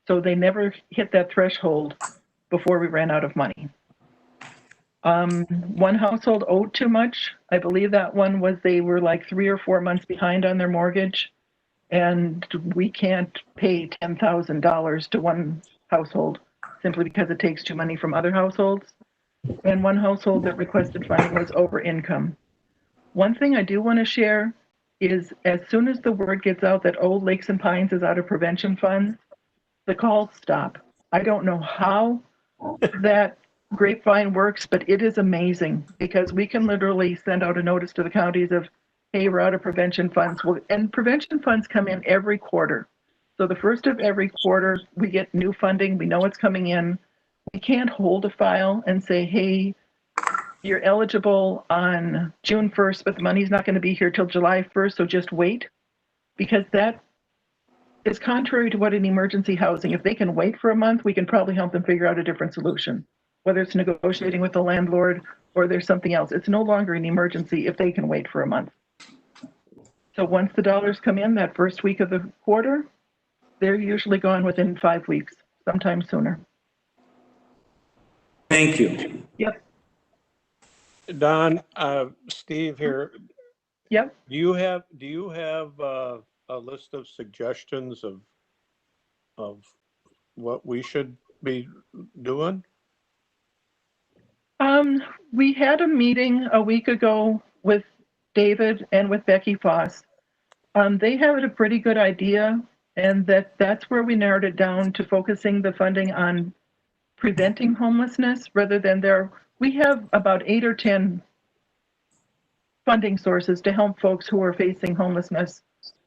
Speaker 15: So they never hit that threshold before we ran out of money. One household owed too much. I believe that one was they were like 3 or 4 months behind on their mortgage. And we can't pay $10,000 to one household simply because it takes too money from other households. And one household that requested funding was over income. One thing I do want to share is as soon as the word gets out that Old Lakes and Pines is out of prevention funds, the calls stop. I don't know how that grapevine works, but it is amazing because we can literally send out a notice to the counties of, hey, we're out of prevention funds. Well, and prevention funds come in every quarter. So the first of every quarter, we get new funding. We know it's coming in. We can't hold a file and say, hey, you're eligible on June 1st, but the money's not going to be here till July 1st, so just wait. Because that is contrary to what an emergency housing, if they can wait for a month, we can probably help them figure out a different solution. Whether it's negotiating with the landlord or there's something else. It's no longer an emergency if they can wait for a month. So once the dollars come in that first week of the quarter, they're usually gone within 5 weeks, sometimes sooner.
Speaker 11: Thank you.
Speaker 15: Yep.
Speaker 1: Don, Steve here.
Speaker 15: Yep.
Speaker 1: Do you have a list of suggestions of what we should be doing?
Speaker 15: We had a meeting a week ago with David and with Becky Foss. They have a pretty good idea, and that's where we narrowed it down to focusing the funding on preventing homelessness rather than we have about 8 or 10 funding sources to help folks who are facing homelessness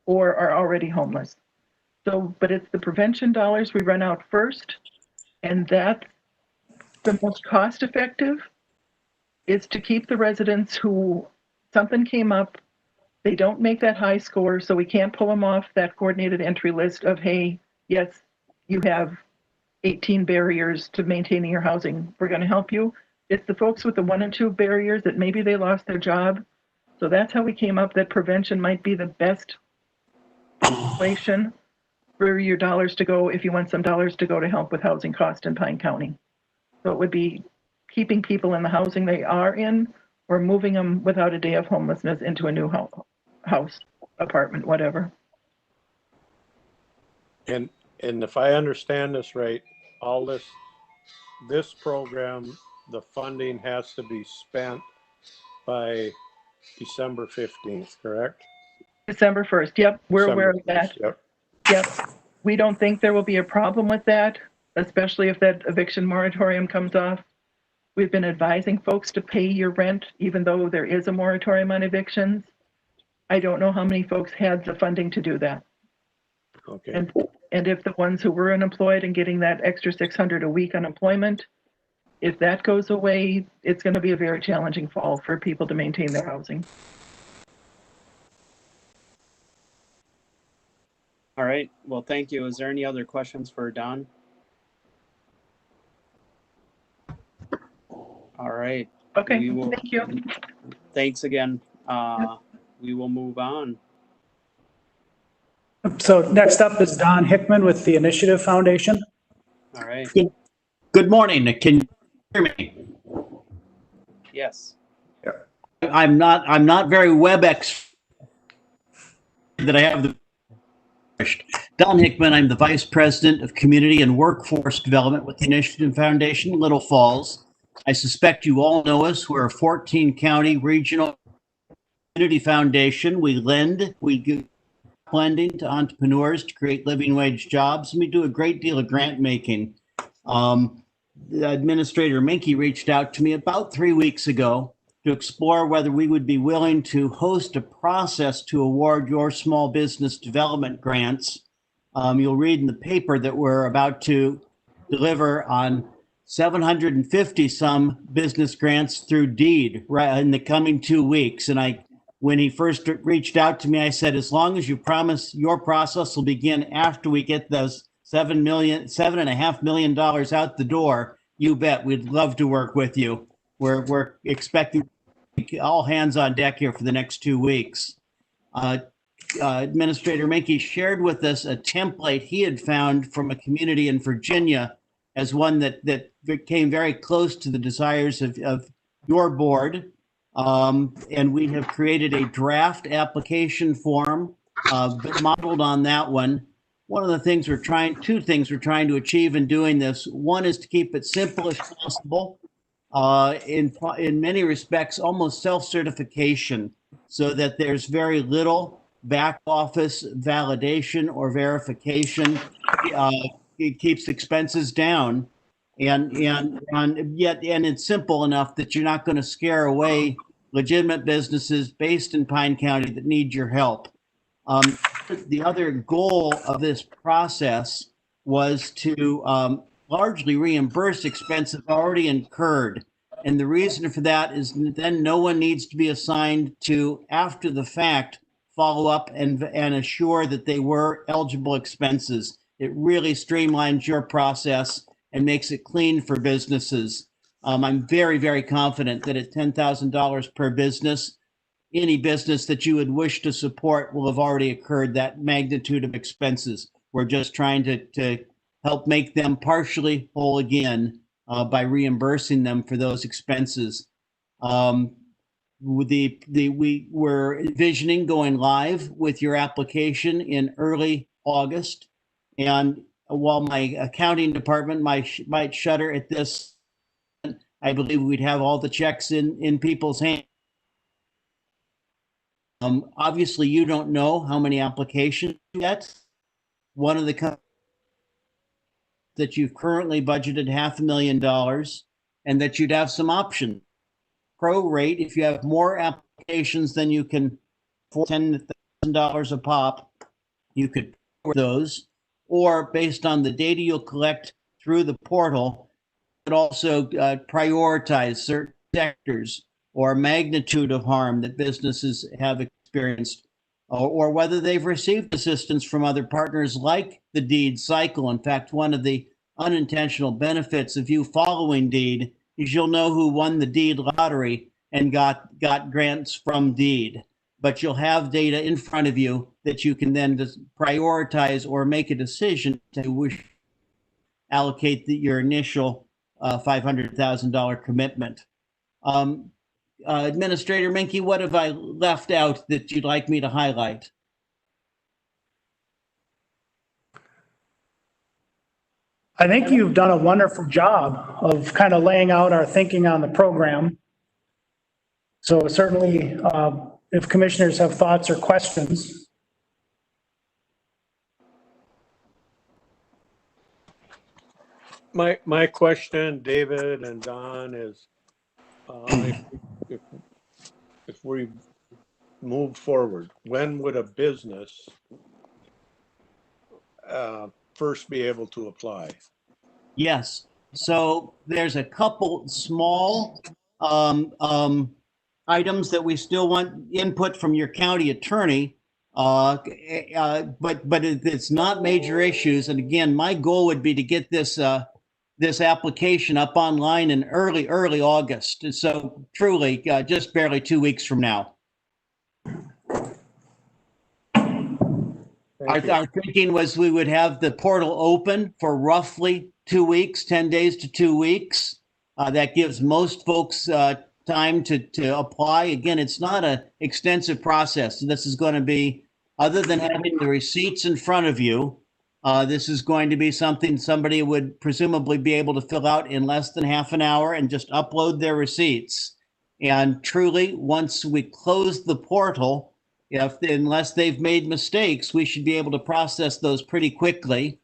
Speaker 15: or are already homeless. So, but it's the prevention dollars we run out first, and that's the most cost effective is to keep the residents who something came up, they don't make that high score, so we can't pull them off that coordinated entry list of, hey, yes, you have 18 barriers to maintaining your housing. We're going to help you. It's the folks with the 1 and 2 barriers that maybe they lost their job. So that's how we came up that prevention might be the best inflation for your dollars to go if you want some dollars to go to help with housing cost in Pine County. So it would be keeping people in the housing they are in or moving them without a day of homelessness into a new house apartment, whatever.
Speaker 1: And if I understand this right, all this program, the funding has to be spent by December 15th, correct?
Speaker 15: December 1st, yep, we're aware of
Speaker 1: December 1st,
Speaker 15: that.
Speaker 1: Yep.
Speaker 15: Yep. We don't think there will be a problem with that, especially if that eviction moratorium comes off. We've been advising folks to pay your rent, even though there is a moratorium on evictions. I don't know how many folks had the funding to do that.
Speaker 1: Okay.
Speaker 15: And if the ones who were unemployed and getting that extra 600 a week unemployment, if that goes away, it's going to be a very challenging fall for people to maintain their housing.
Speaker 2: All right, well, thank you. Is there any other questions for Don? All right.
Speaker 15: Okay,
Speaker 2: We will-
Speaker 15: thank you.
Speaker 2: Thanks again. We will move on.
Speaker 6: So next up is Don Hickman with the Initiative Foundation.
Speaker 2: All right,
Speaker 16: Good morning. Can you hear me?
Speaker 2: yes.
Speaker 16: I'm not very WebEx that I have the. Don Hickman, I'm the Vice President of Community and Workforce Development with the Initiative Foundation, Little Falls. I suspect you all know us. We're a 14-county regional community foundation. We do lending to entrepreneurs to create living wage jobs, and we do a great deal of grant making. Administrator Minke reached out to me about 3 weeks ago to explore whether we would be willing to host a process to award your small business development grants. You'll read in the paper that we're about to deliver on 750 some business grants through deed right in the coming 2 weeks. And when he first reached out to me, I said, as long as you promise your process will begin after we get those $7.5 million out the door, you bet we'd love to work with you. We're expecting all hands on deck here for the next 2 weeks. Administrator Minke shared with us a template he had found from a community in Virginia as one that came very close to the desires of your board. And we have created a draft application form modeled on that one. One of the things two things we're trying to achieve in doing this. One is to keep it simple as possible. In many respects, almost self-certification, so that there's very little back office validation or verification. It keeps expenses down, and it's simple enough that you're not going to scare away legitimate businesses based in Pine County that need your help. The other goal of this process was to largely reimburse expenses already incurred. And the reason for that is then no one needs to be assigned to, after the fact, follow up and assure that they were eligible expenses. It really streamlines your process and makes it clean for businesses. I'm very, very confident that at $10,000 per business, any business that you would wish to support will have already incurred that magnitude of expenses. We're just trying to help make them partially whole again by reimbursing them for those expenses. We were envisioning going live with your application in early August. And while my accounting department might shudder at this, I believe we'd have all the checks in people's hands. Obviously, you don't know how many applications yet. One of the that you've currently budgeted $500,000 and that you'd have some options. Prorate, if you have more applications than you can, for $10,000 a pop, you could for those, or based on the data you'll collect through the portal, but also prioritize certain sectors or magnitude of harm that businesses have experienced, or whether they've received assistance from other partners like the deed cycle. In fact, one of the unintentional benefits of you following deed is you'll know who won the deed lottery and got grants from deed. But you'll have data in front of you that you can then just prioritize or make a decision to allocate your initial $500,000 commitment. Administrator Minke, what have I left out that you'd like me to highlight?
Speaker 6: I think you've done a wonderful job of kind of laying out our thinking on the program. So certainly, if commissioners have thoughts or questions.
Speaker 1: My question, David and Don, is if we move forward, when would a business first be able to apply?
Speaker 16: Yes. So there's a couple small items that we still want input from your county attorney. But it's not major issues. And again, my goal would be to get this this application up online in early August. So truly, just barely 2 weeks from now. Our thinking was we would have the portal open for roughly 2 weeks, 10 days to 2 weeks. That gives most folks time to apply. Again, it's not an extensive process. This is going to be, other than having the receipts in front of you, this is going to be something somebody would presumably be able to fill out in less than half an hour and just upload their receipts. And truly, once we close the portal, unless they've made mistakes, we should be able to process those pretty quickly.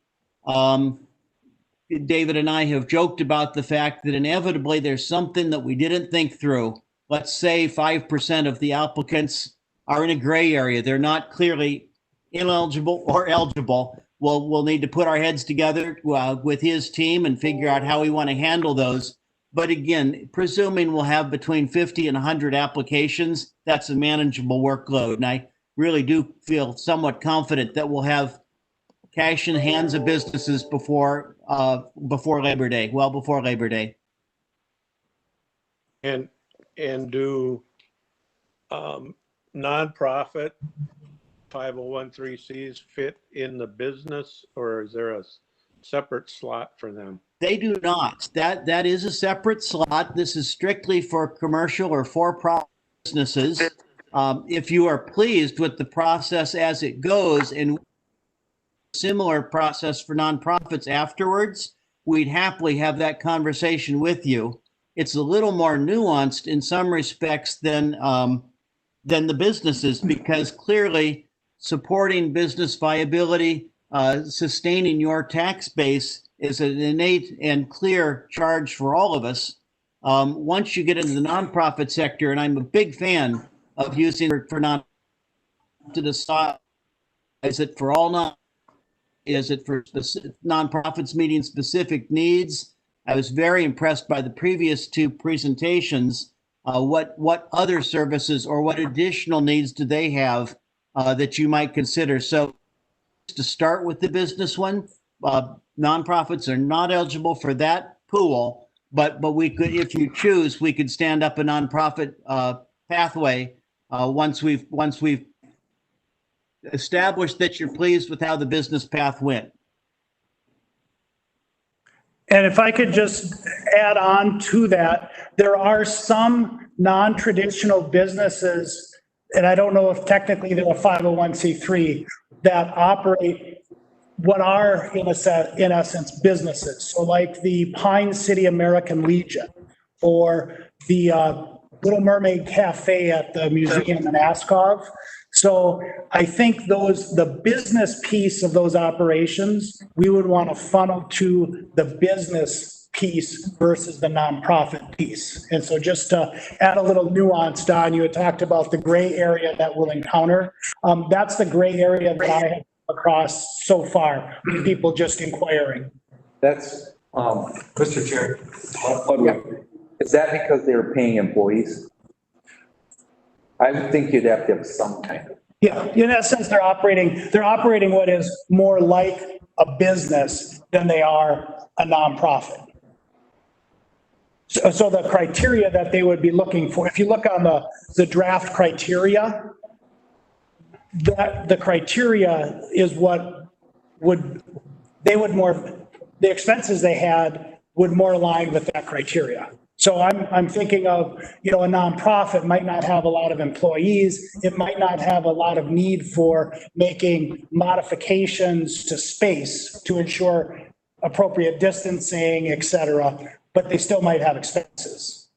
Speaker 16: David and I have joked about the fact that inevitably there's something that we didn't think through. Let's say 5% of the applicants are in a gray area. They're not clearly ineligible or eligible. We'll need to put our heads together with his team and figure out how we want to handle those. But again, presuming we'll have between 50 and 100 applications, that's a manageable workload. And I really do feel somewhat confident that we'll have cash in the hands of businesses before Labor Day, well before Labor Day.
Speaker 1: And do nonprofit 501(c)(3)s fit in the business, or is there a separate slot for them?
Speaker 16: They do not. That is a separate slot. This is strictly for commercial or for-profit businesses. If you are pleased with the process as it goes and similar process for nonprofits afterwards, we'd happily have that conversation with you. It's a little more nuanced in some respects than the businesses, because clearly supporting business viability, sustaining your tax base is an innate and clear charge for all of us. Once you get into the nonprofit sector, and I'm a big fan of using for non to decide, is it for all non? Is it for nonprofits meeting specific needs? I was very impressed by the previous two presentations. What other services or what additional needs do they have that you might consider? So to start with the business one, nonprofits are not eligible for that pool, but we could, if you choose, we could stand up a nonprofit pathway once we've established that you're pleased with how the business path went.
Speaker 6: And if I could just add on to that, there are some non-traditional businesses, and I don't know if technically they're a 501(c)(3), that operate what are in essence businesses. So like the Pine City American Legion or the Little Mermaid Cafe at the museum in Askov. So I think the business piece of those operations, we would want to funnel to the business piece versus the nonprofit piece. And so just to add a little nuance, Don, you had talked about the gray area that we'll encounter. That's the gray area that I have come across so far, with people just inquiring.
Speaker 11: That's, Mr. Chair, is that because they're paying employees? I would think you'd have to have some kind of.
Speaker 6: Yeah, in essence, they're operating what is more like a business than they are a nonprofit. So the criteria that they would be looking for, if you look on the draft criteria, the criteria is what the expenses they had would more align with that criteria. So I'm thinking of, a nonprofit might not have a lot of employees. It might not have a lot of need for making modifications to space to ensure appropriate distancing, et cetera, but they still might have expenses.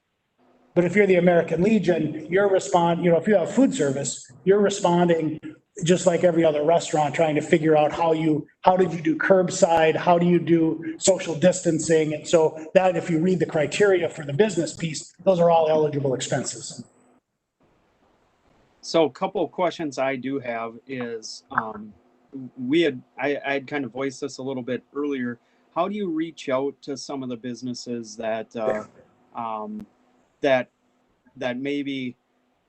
Speaker 6: But if you're the American Legion, if you have food service, you're responding just like every other restaurant, trying to figure out how did you do curbside? How do you do social distancing? And so that, if you read the criteria for the business piece, those are all eligible expenses.
Speaker 2: So a couple of questions I do have is, I had kind of voiced this a little bit earlier. How do you reach out to some of the businesses that maybe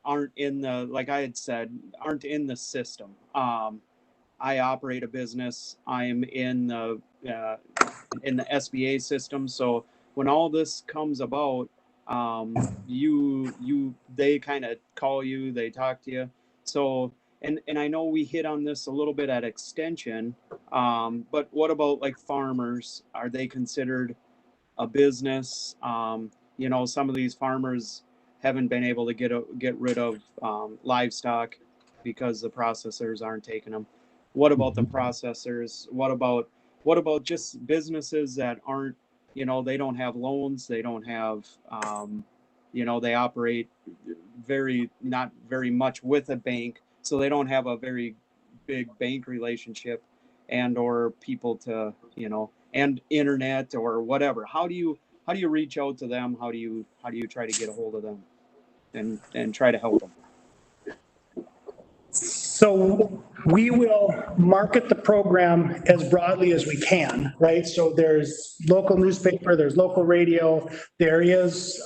Speaker 2: aren't in the, like I had said, aren't in the system? I operate a business. I'm in the SBA system. So when all this comes about, they kind of call you, they talk to you. So, and I know we hit on this a little bit at Extension, but what about like farmers? Are they considered a business? Some of these farmers haven't been able to get rid of livestock because the processors aren't taking them. What about the processors? What about just businesses that aren't, they don't have loans, they don't have, they operate not very much with a bank, so they don't have a very big bank relationship and or people to, and internet or whatever. How do you reach out to them? How do you try to get a hold of them and try to help them?
Speaker 6: So we will market the program as broadly as we can, right? So there's local newspaper, there's local radio, there is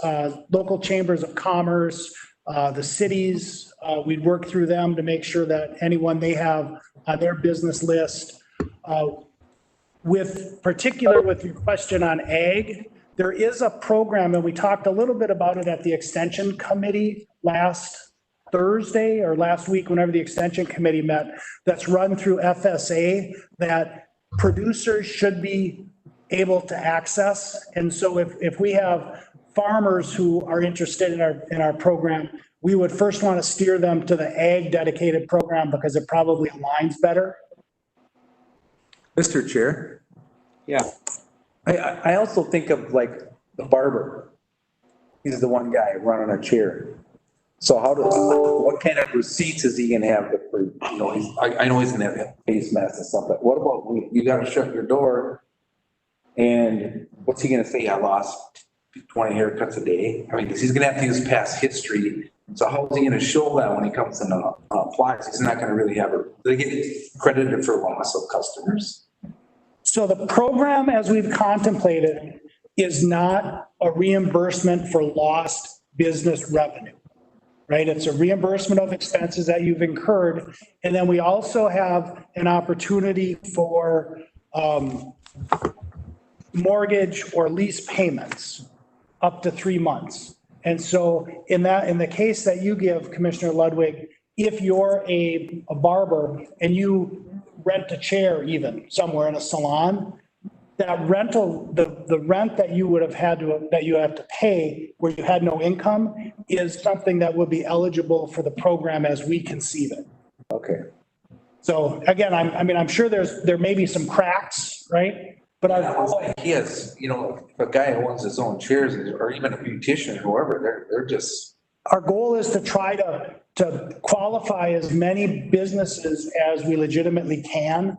Speaker 6: local chambers of commerce, the cities. We'd work through them to make sure that anyone they have on their business list. With your question on ag, there is a program, and we talked a little bit about it at the Extension Committee last Thursday or last week, whenever the Extension Committee met, that's run through FSA that producers should be able to access. And so if we have farmers who are interested in our program, we would first want to steer them to the ag dedicated program because it probably aligns better.
Speaker 11: Mr. Chair.
Speaker 2: Yeah.
Speaker 11: I also think of like the barber. He's the one guy running a chair. So what kind of receipts is he gonna have for, I know he's gonna have face masks and stuff, but what about when you gotta shut your door and what's he gonna say? I lost 20 haircuts a day. I mean, because he's gonna have to use past history. So how is he gonna show that when he comes in and applies? He's not gonna really have they get credited for loss of customers.
Speaker 6: So the program, as we've contemplated, is not a reimbursement for lost business revenue, right? It's a reimbursement of expenses that you've incurred. And then we also have an opportunity for mortgage or lease payments up to 3 months. And so in the case that you give, Commissioner Ludwig, if you're a barber and you rent a chair even somewhere in a salon, that rental, the rent that you would have that you have to pay where you had no income is something that would be eligible for the program as we conceive it.
Speaker 11: Okay.
Speaker 6: So again, I'm sure there may be some cracks, right? But
Speaker 11: he has, if a guy who owns his own chairs or even a beautician, whoever, they're just.
Speaker 6: Our goal is to try to qualify as many businesses as we legitimately can,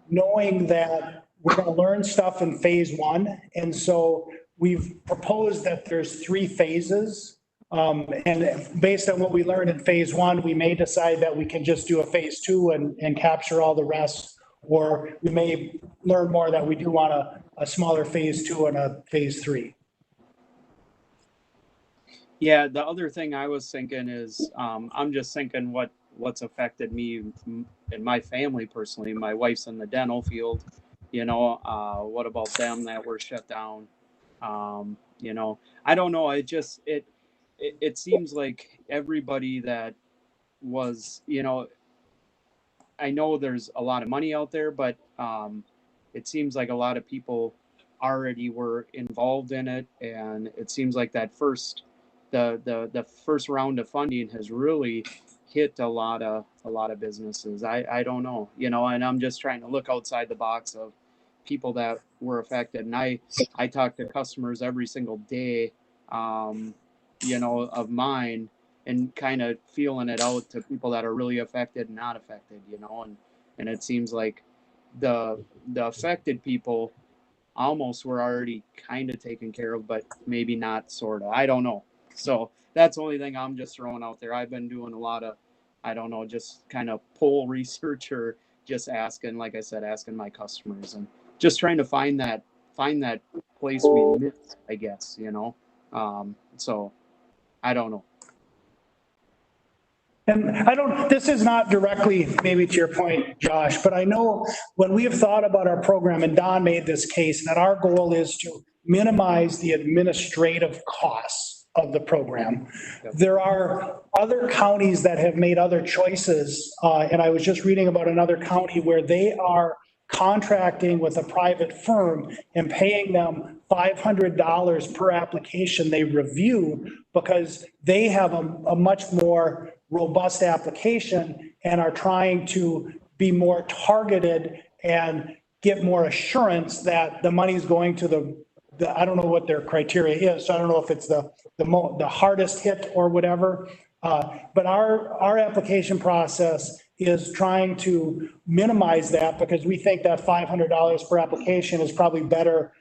Speaker 6: knowing that we're going to learn stuff in phase 1. And so we've proposed that there's 3 phases. And based on what we learned in phase 1, we may decide that we can just do a phase 2 and capture all the rest. Or we may learn more that we do want a smaller phase 2 and a phase 3.
Speaker 2: Yeah, the other thing I was thinking is, I'm just thinking what's affected me and my family personally. My wife's in the dental field, what about them that were shut down? I don't know. It seems like everybody that was, I know there's a lot of money out there, but it seems like a lot of people already were involved in it. And it seems like that the first round of funding has really hit a lot of businesses. I don't know, and I'm just trying to look outside the box of, people that were affected. And I talk to customers every single day, you know, of mine, and kind of feeling it out to people that are really affected and not affected, you know, and it seems like the affected people almost were already kind of taken care of, but maybe not sort of. I don't know. So that's the only thing I'm just throwing out there. I've been doing a lot of, I don't know, just kind of poll research, or just asking, like I said, asking my customers, and just trying to find that place we missed, I guess, you know. So I don't know.
Speaker 6: And this is not directly maybe to your point, Josh, but I know when we have thought about our program, and Don made this case, that our goal is to minimize the administrative costs of the program. There are other counties that have made other choices, and I was just reading about another county where they are contracting with a private firm and paying them $500 per application they review, because they have a much more robust application and are trying to be more targeted and get more assurance that the money's going to the I don't know what their criteria is, so I don't know if it's the hardest hit or whatever. But our application process is trying to minimize that, because we think that $500 per application is probably better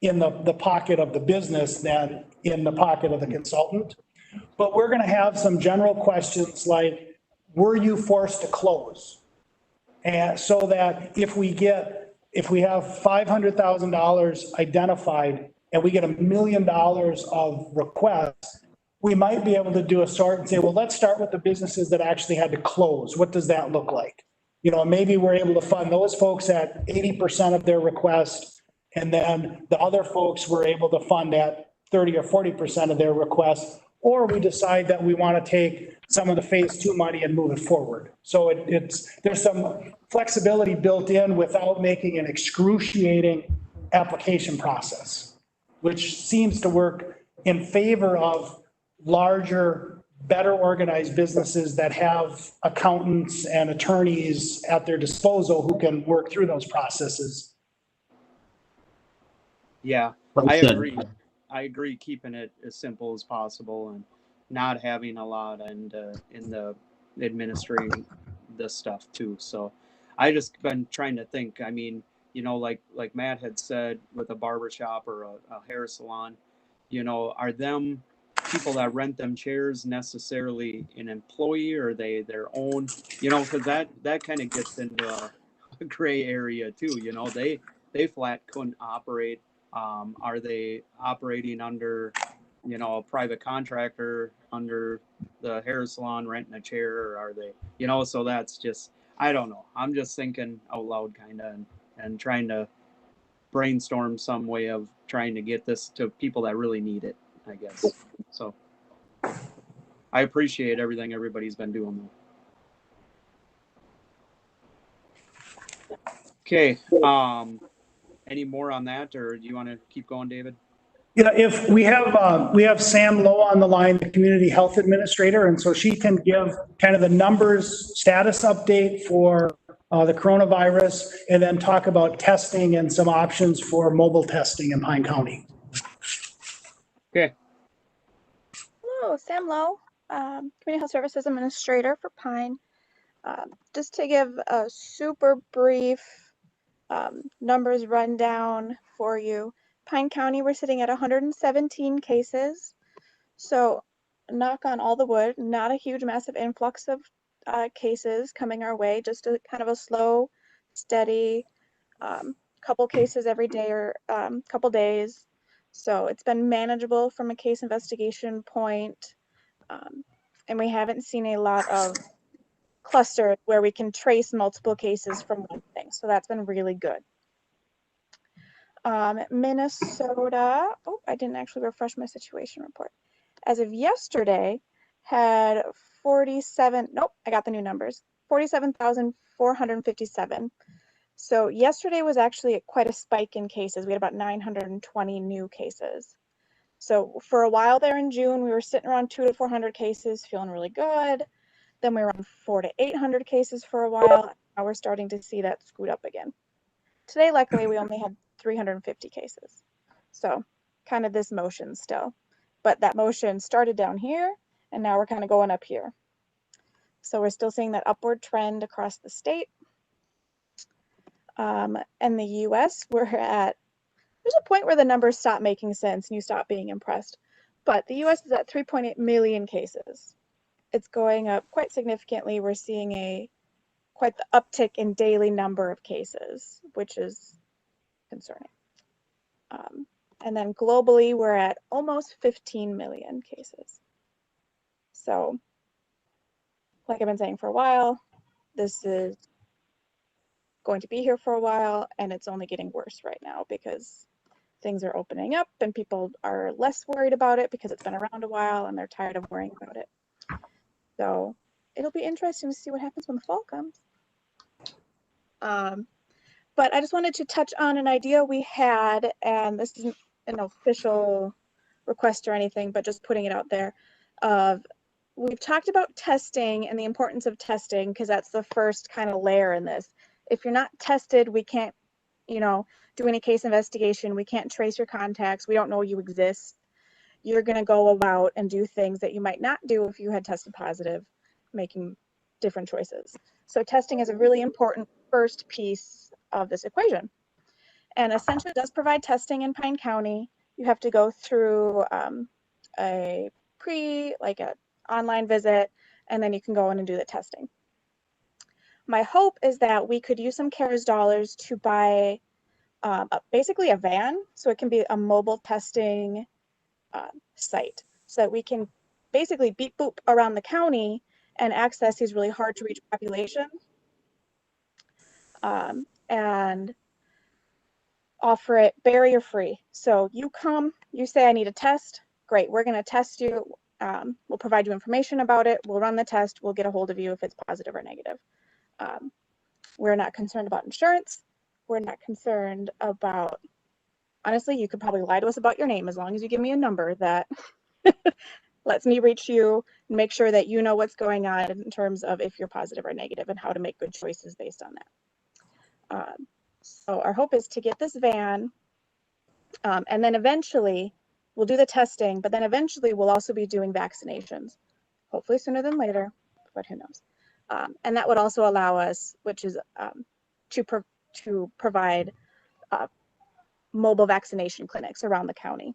Speaker 6: in the pocket of the business than in the pocket of the consultant. But we're going to have some general questions like, were you forced to close? And so that if we have $500,000 identified and we get $1 million of requests, we might be able to do a sort and say, well, let's start with the businesses that actually had to close. What does that look like? You know, maybe we're able to fund those folks at 80% of their request, and then the other folks we're able to fund at 30 or 40% of their request. Or we decide that we want to take some of the phase 2 money and move it forward. So there's some flexibility built in without making an excruciating application process, which seems to work in favor of larger, better organized businesses that have accountants and attorneys at their disposal who can work through those processes.
Speaker 2: Yeah, I agree. I agree keeping it as simple as possible and not having a lot and in the administrating this stuff too. So I just been trying to think. I mean, you know, like Matt had said, with a barber shop or a hair salon, you know, are them people that rent them chairs necessarily an employee, or are they their own? You know, because that kind of gets into a gray area too. You know, they flat couldn't operate. Are they operating under, you know, a private contractor under the hair salon renting a chair, or are they, you know, so that's just, I don't know. I'm just thinking out loud kind of and trying to brainstorm some way of trying to get this to people that really need it, I guess. So I appreciate everything everybody's been doing though. Okay. Any more on that, or do you want to keep going, David?
Speaker 6: Yeah, if we have Sam Lowe on the line, the community health administrator, and so she can give kind of the numbers status update for the coronavirus, and then talk about testing and some options for mobile testing in Pine County.
Speaker 2: Okay.
Speaker 17: Hello, Sam Lowe, Community Health Services Administrator for Pine. Just to give a super brief numbers rundown for you. Pine County, we're sitting at 117 cases. So knock on all the wood, not a huge massive influx of cases coming our way, just a kind of a slow, steady couple cases every day or couple days. So it's been manageable from a case investigation point. And we haven't seen a lot of cluster where we can trace multiple cases from one thing. So that's been really good. Minnesota, oh, I didn't actually refresh my situation report. As of yesterday, had 47, nope, I got the new numbers, 47,457. So yesterday was actually quite a spike in cases. We had about 920 new cases. So for a while there in June, we were sitting around 200 to 400 cases, feeling really good. Then we were on 400 to 800 cases for a while. Now we're starting to see that scoot up again. Today, luckily, we only had 350 cases. So kind of this motion still. But that motion started down here, and now we're kind of going up here. So we're still seeing that upward trend across the state. And the US, there's a point where the numbers stop making sense and you stop being impressed. But the US is at 3.8 million cases. It's going up quite significantly. We're seeing quite the uptick in daily number of cases, which is concerning. And then globally, we're at almost 15 million cases. So, like I've been saying for a while, this is going to be here for a while, and it's only getting worse right now because things are opening up and people are less worried about it because it's been around a while and they're tired of worrying about it. So it'll be interesting to see what happens when the fall comes. But I just wanted to touch on an idea we had, and this isn't an official request or anything, but just putting it out there. We've talked about testing and the importance of testing because that's the first kind of layer in this. If you're not tested, we can't, do any case investigation. We can't trace your contacts. We don't know you exist. You're going to go about and do things that you might not do if you had tested positive, making different choices. So testing is a really important first piece of this equation. And essentially it does provide testing in Pine County. You have to go through an online visit, and then you can go in and do the testing. My hope is that we could use some CARES dollars to buy basically a van, so it can be a mobile testing site, so that we can basically beep boop around the county and access these really hard to reach populations, and offer it barrier free. So you come, you say I need a test, great, we're going to test you. We'll provide you information about it. We'll run the test. We'll get a hold of you if it's positive or negative. We're not concerned about insurance. We're not concerned about, honestly, you could probably lie to us about your name as long as you give me a number that lets me reach you and make sure that you know what's going on in terms of if you're positive or negative and how to make good choices based on that. So our hope is to get this van, and then eventually we'll do the testing, but then eventually we'll also be doing vaccinations, hopefully sooner than later, but who knows. And that would also allow us, which is to provide mobile vaccination clinics around the county,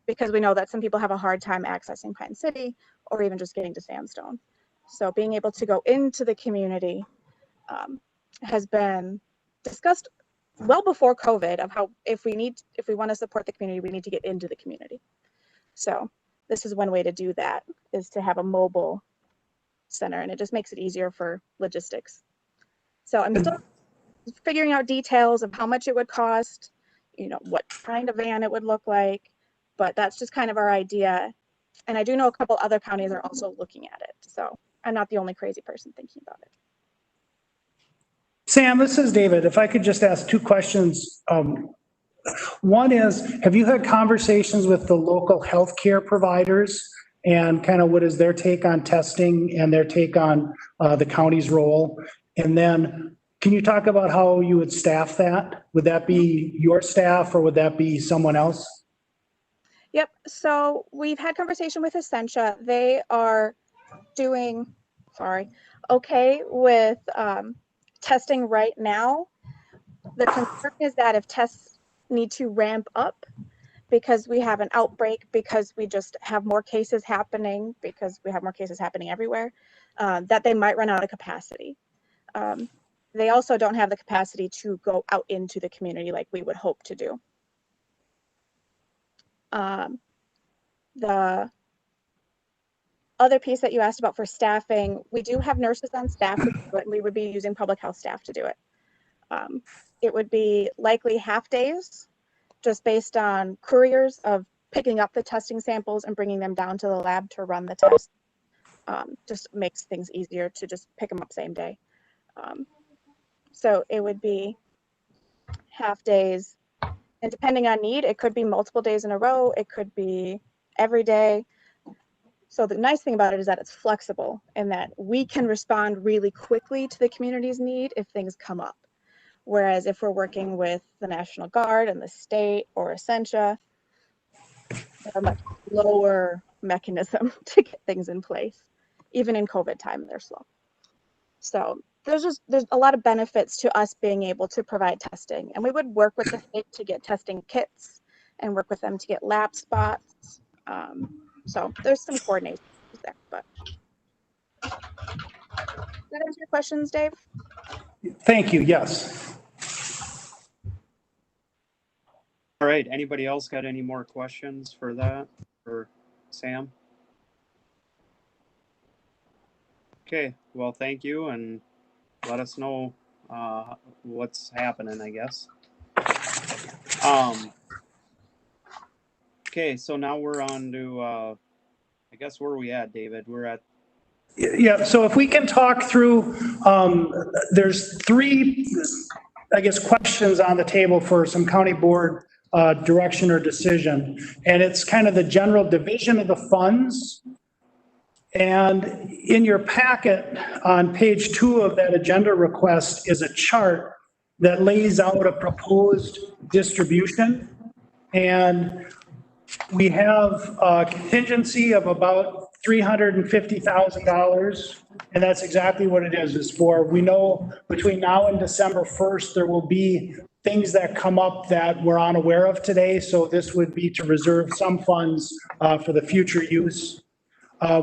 Speaker 17: because we know that some people have a hard time accessing Pine City or even just getting to Sandstone. So being able to go into the community has been discussed well before COVID, of how if we want to support the community, we need to get into the community. So this is one way to do that, is to have a mobile center, and it just makes it easier for logistics. So I'm still figuring out details of how much it would cost, what kind of van it would look like, but that's just kind of our idea. And I do know a couple other counties are also looking at it, so I'm not the only crazy person thinking about it.
Speaker 6: Sam, this is David. If I could just ask two questions. One is, have you had conversations with the local healthcare providers and kind of what is their take on testing and their take on the county's role? And then can you talk about how you would staff that? Would that be your staff or would that be someone else?
Speaker 17: Yep. So we've had conversation with Essentia. They are doing, okay with testing right now. The concern is that if tests need to ramp up because we have an outbreak, because we just have more cases happening, because we have more cases happening everywhere, that they might run out of capacity. They also don't have the capacity to go out into the community like we would hope to do. The other piece that you asked about for staffing, we do have nurses on staff, but we would be using public health staff to do it. It would be likely half days, just based on couriers of picking up the testing samples and bringing them down to the lab to run the test. Just makes things easier to just pick them up same day. So it would be half days, and depending on need, it could be multiple days in a row. It could be every day. So the nice thing about it is that it's flexible and that we can respond really quickly to the community's need if things come up. Whereas if we're working with the National Guard and the state or Essentia, they're a much lower mechanism to get things in place. Even in COVID time, they're slow. So there's a lot of benefits to us being able to provide testing, and we would work with the state to get testing kits and work with them to get lab spots. So there's some coordination there, but does that answer your questions, Dave?
Speaker 6: Thank you, yes.
Speaker 2: All right, anybody else got any more questions for that, for Sam? Okay, well, thank you, and let us know what's happening, I guess. Okay, so now we're on to, I guess, where are we at, David? We're at.
Speaker 6: Yeah, so if we can talk through, there's 3, I guess, questions on the table for some county board direction or decision. And it's kind of the general division of the funds. And in your packet on page 2 of that agenda request is a chart that lays out a proposed distribution. And we have a contingency of about $350,000. And that's exactly what it is for. We know between now and December 1st, there will be things that come up that we're unaware of today. So this would be to reserve some funds for the future use.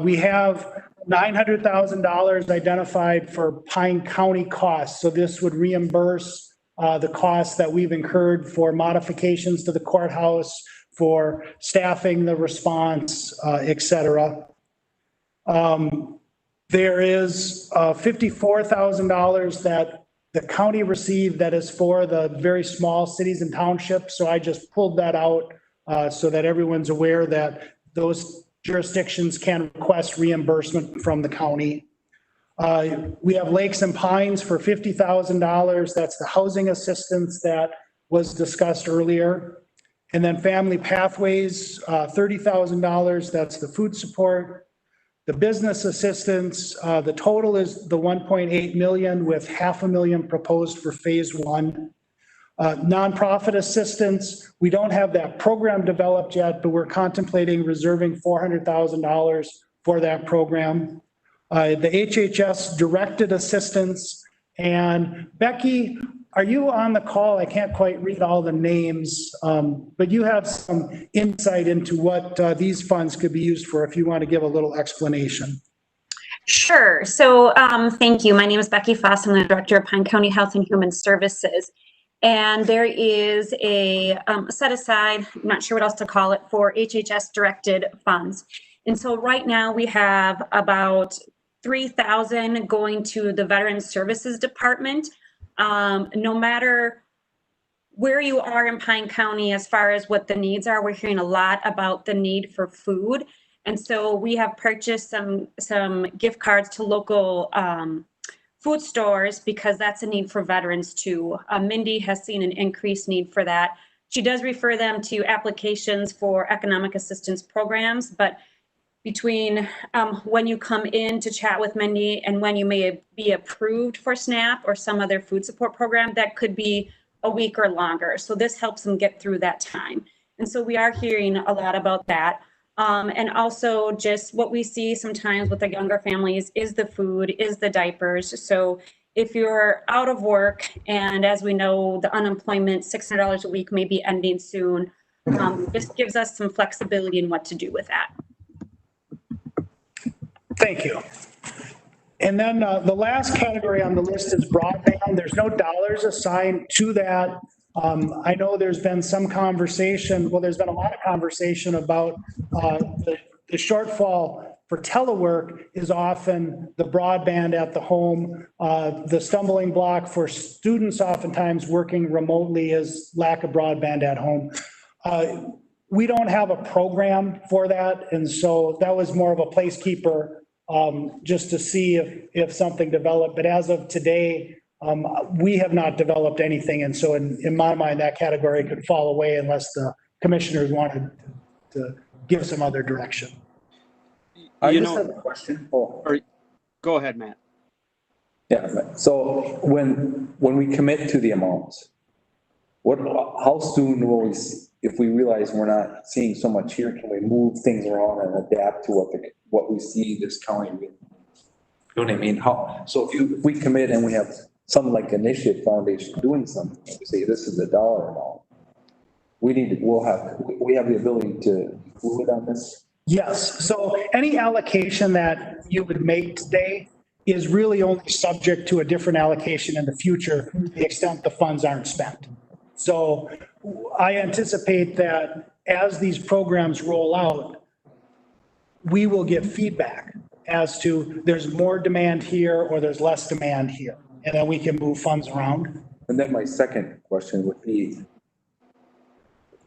Speaker 6: We have $900,000 identified for Pine County costs. So this would reimburse the costs that we've incurred for modifications to the courthouse, for staffing the response, et cetera. There is $54,000 that the county received that is for the very small cities and townships. So I just pulled that out so that everyone's aware that those jurisdictions can request reimbursement from the county. We have Lakes and Pines for $50,000. That's the housing assistance that was discussed earlier. And then Family Pathways, $30,000. That's the food support. The business assistance, the total is the 1.8 million with $500,000 proposed for phase 1. Nonprofit assistance, we don't have that program developed yet, but we're contemplating reserving $400,000 for that program. The HHS directed assistance, and Becky, are you on the call? I can't quite read all the names, but you have some insight into what these funds could be used for if you want to give a little explanation.
Speaker 18: Sure. So thank you. My name is Becky Foss. I'm the Director of Pine County Health and Human Services. And there is a set aside, I'm not sure what else to call it, for HHS directed funds. And so right now we have about $3,000 going to the Veterans Services Department. No matter where you are in Pine County, as far as what the needs are, we're hearing a lot about the need for food. And so we have purchased some gift cards to local food stores because that's a need for veterans too. Mindy has seen an increased need for that. She does refer them to applications for economic assistance programs, but between when you come in to chat with Mindy and when you may be approved for SNAP or some other food support program, that could be a week or longer. So this helps them get through that time. And so we are hearing a lot about that. And also just what we see sometimes with the younger families is the food, is the diapers. So if you're out of work, and as we know, the unemployment, $600 a week may be ending soon, this gives us some flexibility in what to do with that.
Speaker 6: Thank you. And then the last category on the list is broadband. There's no dollars assigned to that. I know there's been some conversation, well, there's been a lot of conversation about the shortfall for telework is often the broadband at the home. The stumbling block for students oftentimes working remotely is lack of broadband at home. We don't have a program for that. And so that was more of a placekeeper just to see if something developed. But as of today, we have not developed anything. And so in my mind, that category could fall away unless the commissioners wanted to give some other direction.
Speaker 2: I just have a question. Go ahead, Matt.
Speaker 11: Yeah, so when we commit to the amounts, how soon will we, if we realize we're not seeing so much here, can we move things around and adapt to what we see this county? You know what I mean? So if we commit and we have something like Initiative Foundation doing something, we say this is a dollar amount. We have the ability to move it on this.
Speaker 6: Yes, so any allocation that you would make today is really only subject to a different allocation in the future to the extent the funds aren't spent. So I anticipate that as these programs roll out, we will get feedback as to there's more demand here or there's less demand here, and then we can move funds around.
Speaker 11: And then my second question would be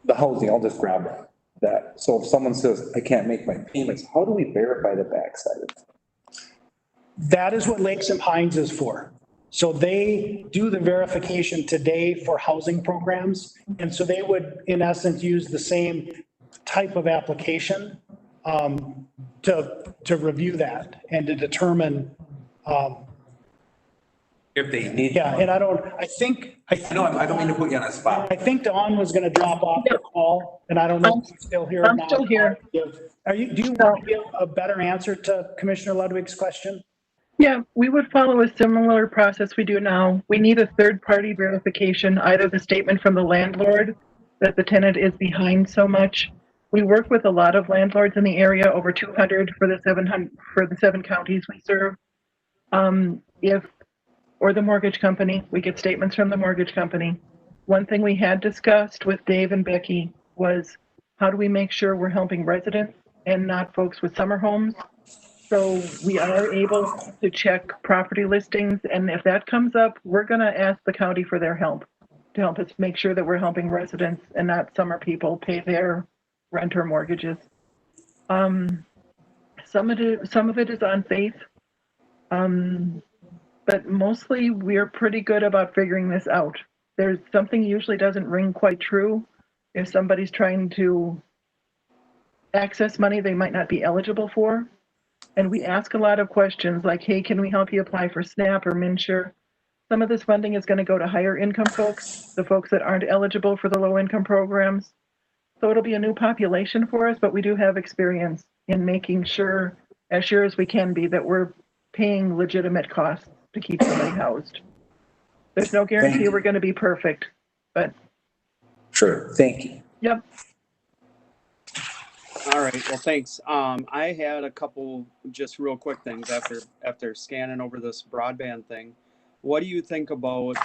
Speaker 11: the housing, I'll just grab that. So if someone says, I can't make my payments, how do we verify the backside of it?
Speaker 6: That is what Lakes and Pines is for. So they do the verification today for housing programs. And so they would, in essence, use the same type of application to review that and to determine.
Speaker 11: If they need.
Speaker 6: Yeah, and I don't mean to put you on a spot. I think Dawn was going to drop off the call, and I don't know if she's still here.
Speaker 15: I'm still here.
Speaker 6: Do you want to give a better answer to Commissioner Ludwig's question?
Speaker 15: Yeah, we would follow a similar process we do now. We need a third-party verification, either the statement from the landlord that the tenant is behind so much. We work with a lot of landlords in the area, over 200 for the 7 counties we serve. Or the mortgage company, we get statements from the mortgage company. One thing we had discussed with Dave and Becky was how do we make sure we're helping residents and not folks with summer homes? So we are able to check property listings, and if that comes up, we're gonna ask the county for their help to help us make sure that we're helping residents and not summer people pay their rent or mortgages. Some of it is on faith. But mostly we're pretty good about figuring this out. There's something usually doesn't ring quite true. If somebody's trying to access money they might not be eligible for. And we ask a lot of questions like, hey, can we help you apply for SNAP or MNsure? Some of this funding is going to go to higher income folks, the folks that aren't eligible for the low income programs. So it'll be a new population for us, but we do have experience in making sure, as sure as we can be, that we're paying legitimate costs to keep somebody housed. There's no guarantee we're going to be perfect, but.
Speaker 11: Sure, thank you.
Speaker 15: Yep.
Speaker 2: All right, well, thanks. I had a couple just real quick things after scanning over this broadband thing. What do you think about,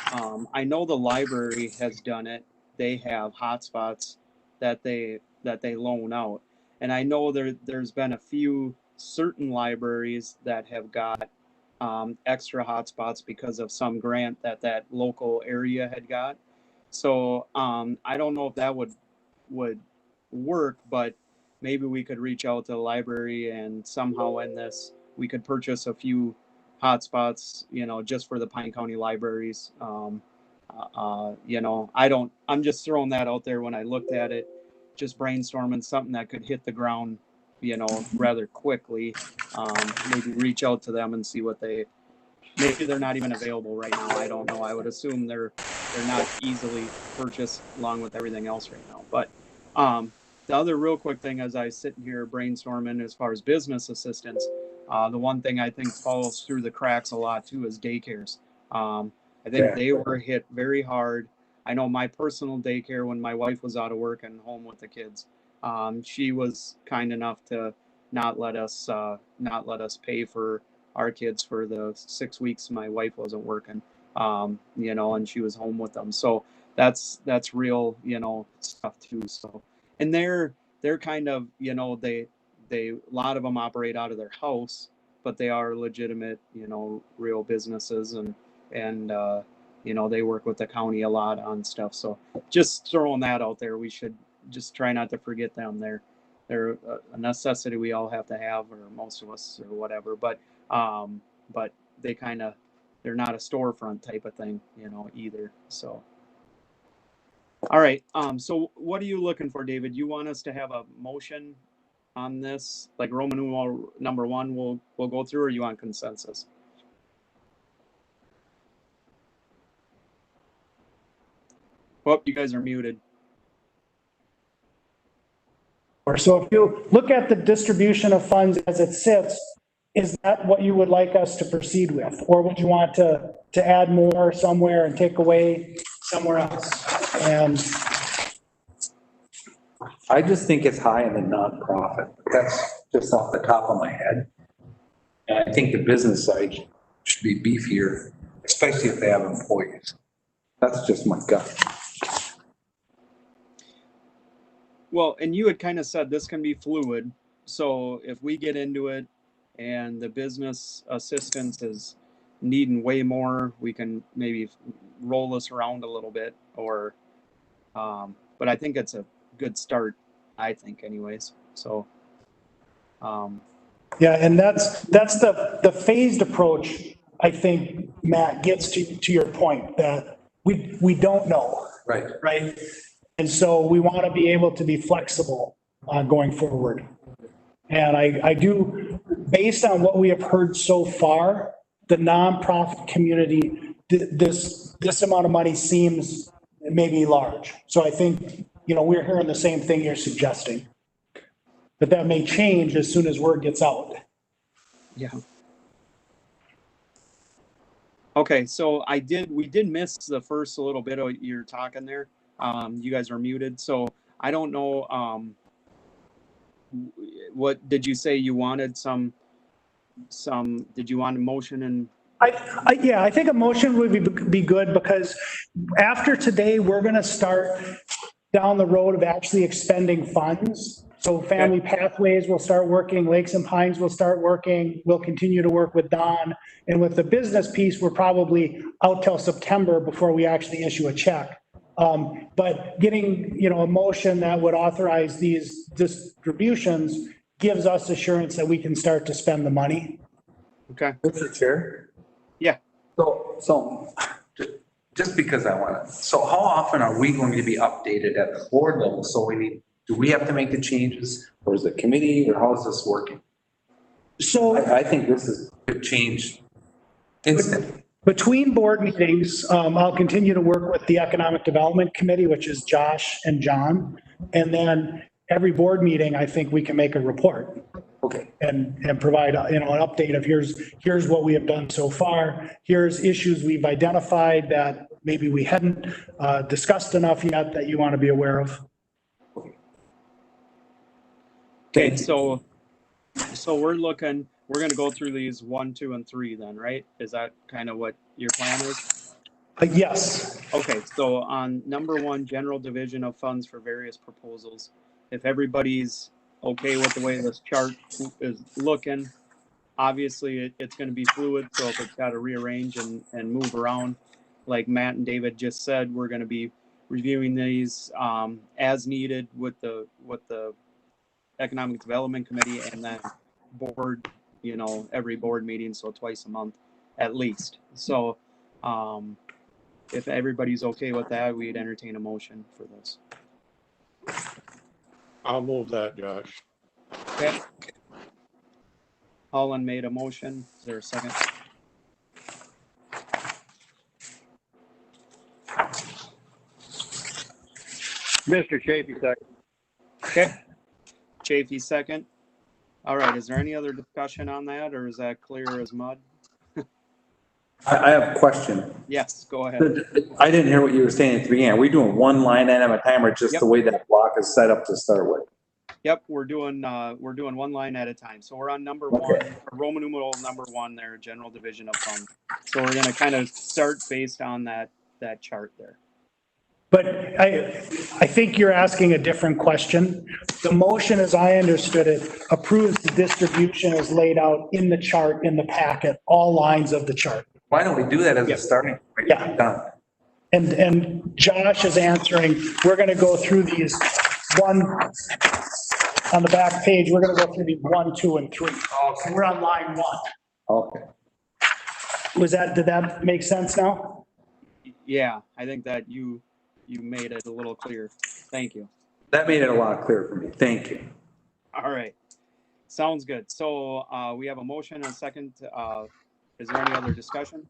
Speaker 2: I know the library has done it. They have hotspots that they loan out. And I know there's been a few certain libraries that have got extra hotspots because of some grant that local area had got. So I don't know if that would work, but maybe we could reach out to the library and somehow in this, we could purchase a few hotspots, just for the Pine County libraries. I'm just throwing that out there when I looked at it, just brainstorming something that could hit the ground, rather quickly. Maybe reach out to them and see what maybe they're not even available right now. I don't know. I would assume they're not easily purchased along with everything else right now. But the other real quick thing as I sit here brainstorming as far as business assistance, the one thing I think falls through the cracks a lot too is daycares. I think they were hit very hard. I know my personal daycare when my wife was out of work and home with the kids, she was kind enough to not let us pay for our kids for the 6 weeks my wife wasn't working, and she was home with them. So that's real, stuff too. So, and they're kind of, they a lot of them operate out of their house, but they are legitimate, real businesses and they work with the county a lot on stuff. So just throwing that out there, we should just try not to forget them. They're a necessity we all have to have, or most of us, or whatever. But they're not a storefront type of thing, either. So, all right. So what are you looking for, David? You want us to have a motion on this, like Roman numeral number 1 we'll go through, or you want consensus? Oh, you guys are muted.
Speaker 6: Or so if you look at the distribution of funds as it sits, is that what you would like us to proceed with? Or would you want to add more somewhere and take away somewhere else? And
Speaker 11: I just think it's high in the nonprofit. That's just off the top of my head. And I think the business side should be beefier, especially if they have employees. That's just my gut.
Speaker 2: Well, and you had kind of said this can be fluid. So if we get into it and the business assistance is needing way more, we can maybe roll this around a little bit or, but I think it's a good start, I think anyways. So,
Speaker 6: yeah, and that's the phased approach, I think, Matt, gets to your point that we don't know.
Speaker 11: Right.
Speaker 6: Right? And so we want to be able to be flexible going forward. And I do, based on what we have heard so far, the nonprofit community, this amount of money seems maybe large. So I think, we're hearing the same thing you're suggesting. But that may change as soon as word gets out.
Speaker 2: yeah. Okay, so we did miss the first little bit of your talking there. You guys are muted, so I don't know. What did you say you wanted? Did you want a motion and?
Speaker 6: I think a motion would be good because after today, we're going to start down the road of actually expending funds. So Family Pathways will start working, Lakes and Pines will start working, we'll continue to work with Don. And with the business piece, we're probably out till September before we actually issue a check. But getting, a motion that would authorize these distributions gives us assurance that we can start to spend the money.
Speaker 2: Okay.
Speaker 11: Mr. Chair?
Speaker 2: Yeah.
Speaker 11: So just because I want to, so how often are we going to be updated at the board level? So do we have to make the changes or is it committee or how is this working?
Speaker 6: So
Speaker 11: I think this is a change instantly.
Speaker 6: Between board meetings, I'll continue to work with the Economic Development Committee, which is Josh and John. And then every board meeting, I think we can make a report.
Speaker 11: Okay.
Speaker 6: And provide, an update of here's what we have done so far. Here's issues we've identified that maybe we hadn't discussed enough yet that you want to be aware of.
Speaker 2: Okay, so we're going to go through these 1, 2, and 3 then, right? Is that kind of what your plan is?
Speaker 6: Yes.
Speaker 2: Okay, so on number 1, general division of funds for various proposals. If everybody's okay with the way this chart is looking, obviously it's going to be fluid. So if it's got to rearrange and move around, like Matt and David just said, we're going to be reviewing these as needed with the Economic Development Committee and then board, every board meeting, so twice a month at least. So if everybody's okay with that, we'd entertain a motion for this.
Speaker 1: I'll move that, Josh.
Speaker 2: Okay. Holland made a motion. Is there a second?
Speaker 5: Mr. Chafee, second.
Speaker 2: Okay. Chafee, second. All right. Is there any other discussion on that, or is that clear as mud?
Speaker 11: I have a question.
Speaker 2: Yes, go ahead.
Speaker 11: I didn't hear what you were saying at the beginning. Are we doing one line item at a time or just the way that block is set up to start with?
Speaker 2: Yep, we're doing one line at a time. So we're on number 1, Roman numeral number 1 there, general division of funds. So we're going to kind of start based on that chart there.
Speaker 6: But I think you're asking a different question. The motion, as I understood it, approves the distribution as laid out in the chart, in the packet, all lines of the chart.
Speaker 11: Why don't we do that as a starting point?
Speaker 6: Yeah.
Speaker 11: Done.
Speaker 6: And Josh is answering, we're going to go through these on the back page, we're going to go through these 1, 2, and 3. So we're on line 1.
Speaker 11: Okay.
Speaker 6: Did that make sense now?
Speaker 2: Yeah, I think that you made it a little clear. Thank you.
Speaker 11: That made it a lot clearer for me. Thank you.
Speaker 2: All right. Sounds good. So we have a motion and a second. Is there any other discussion?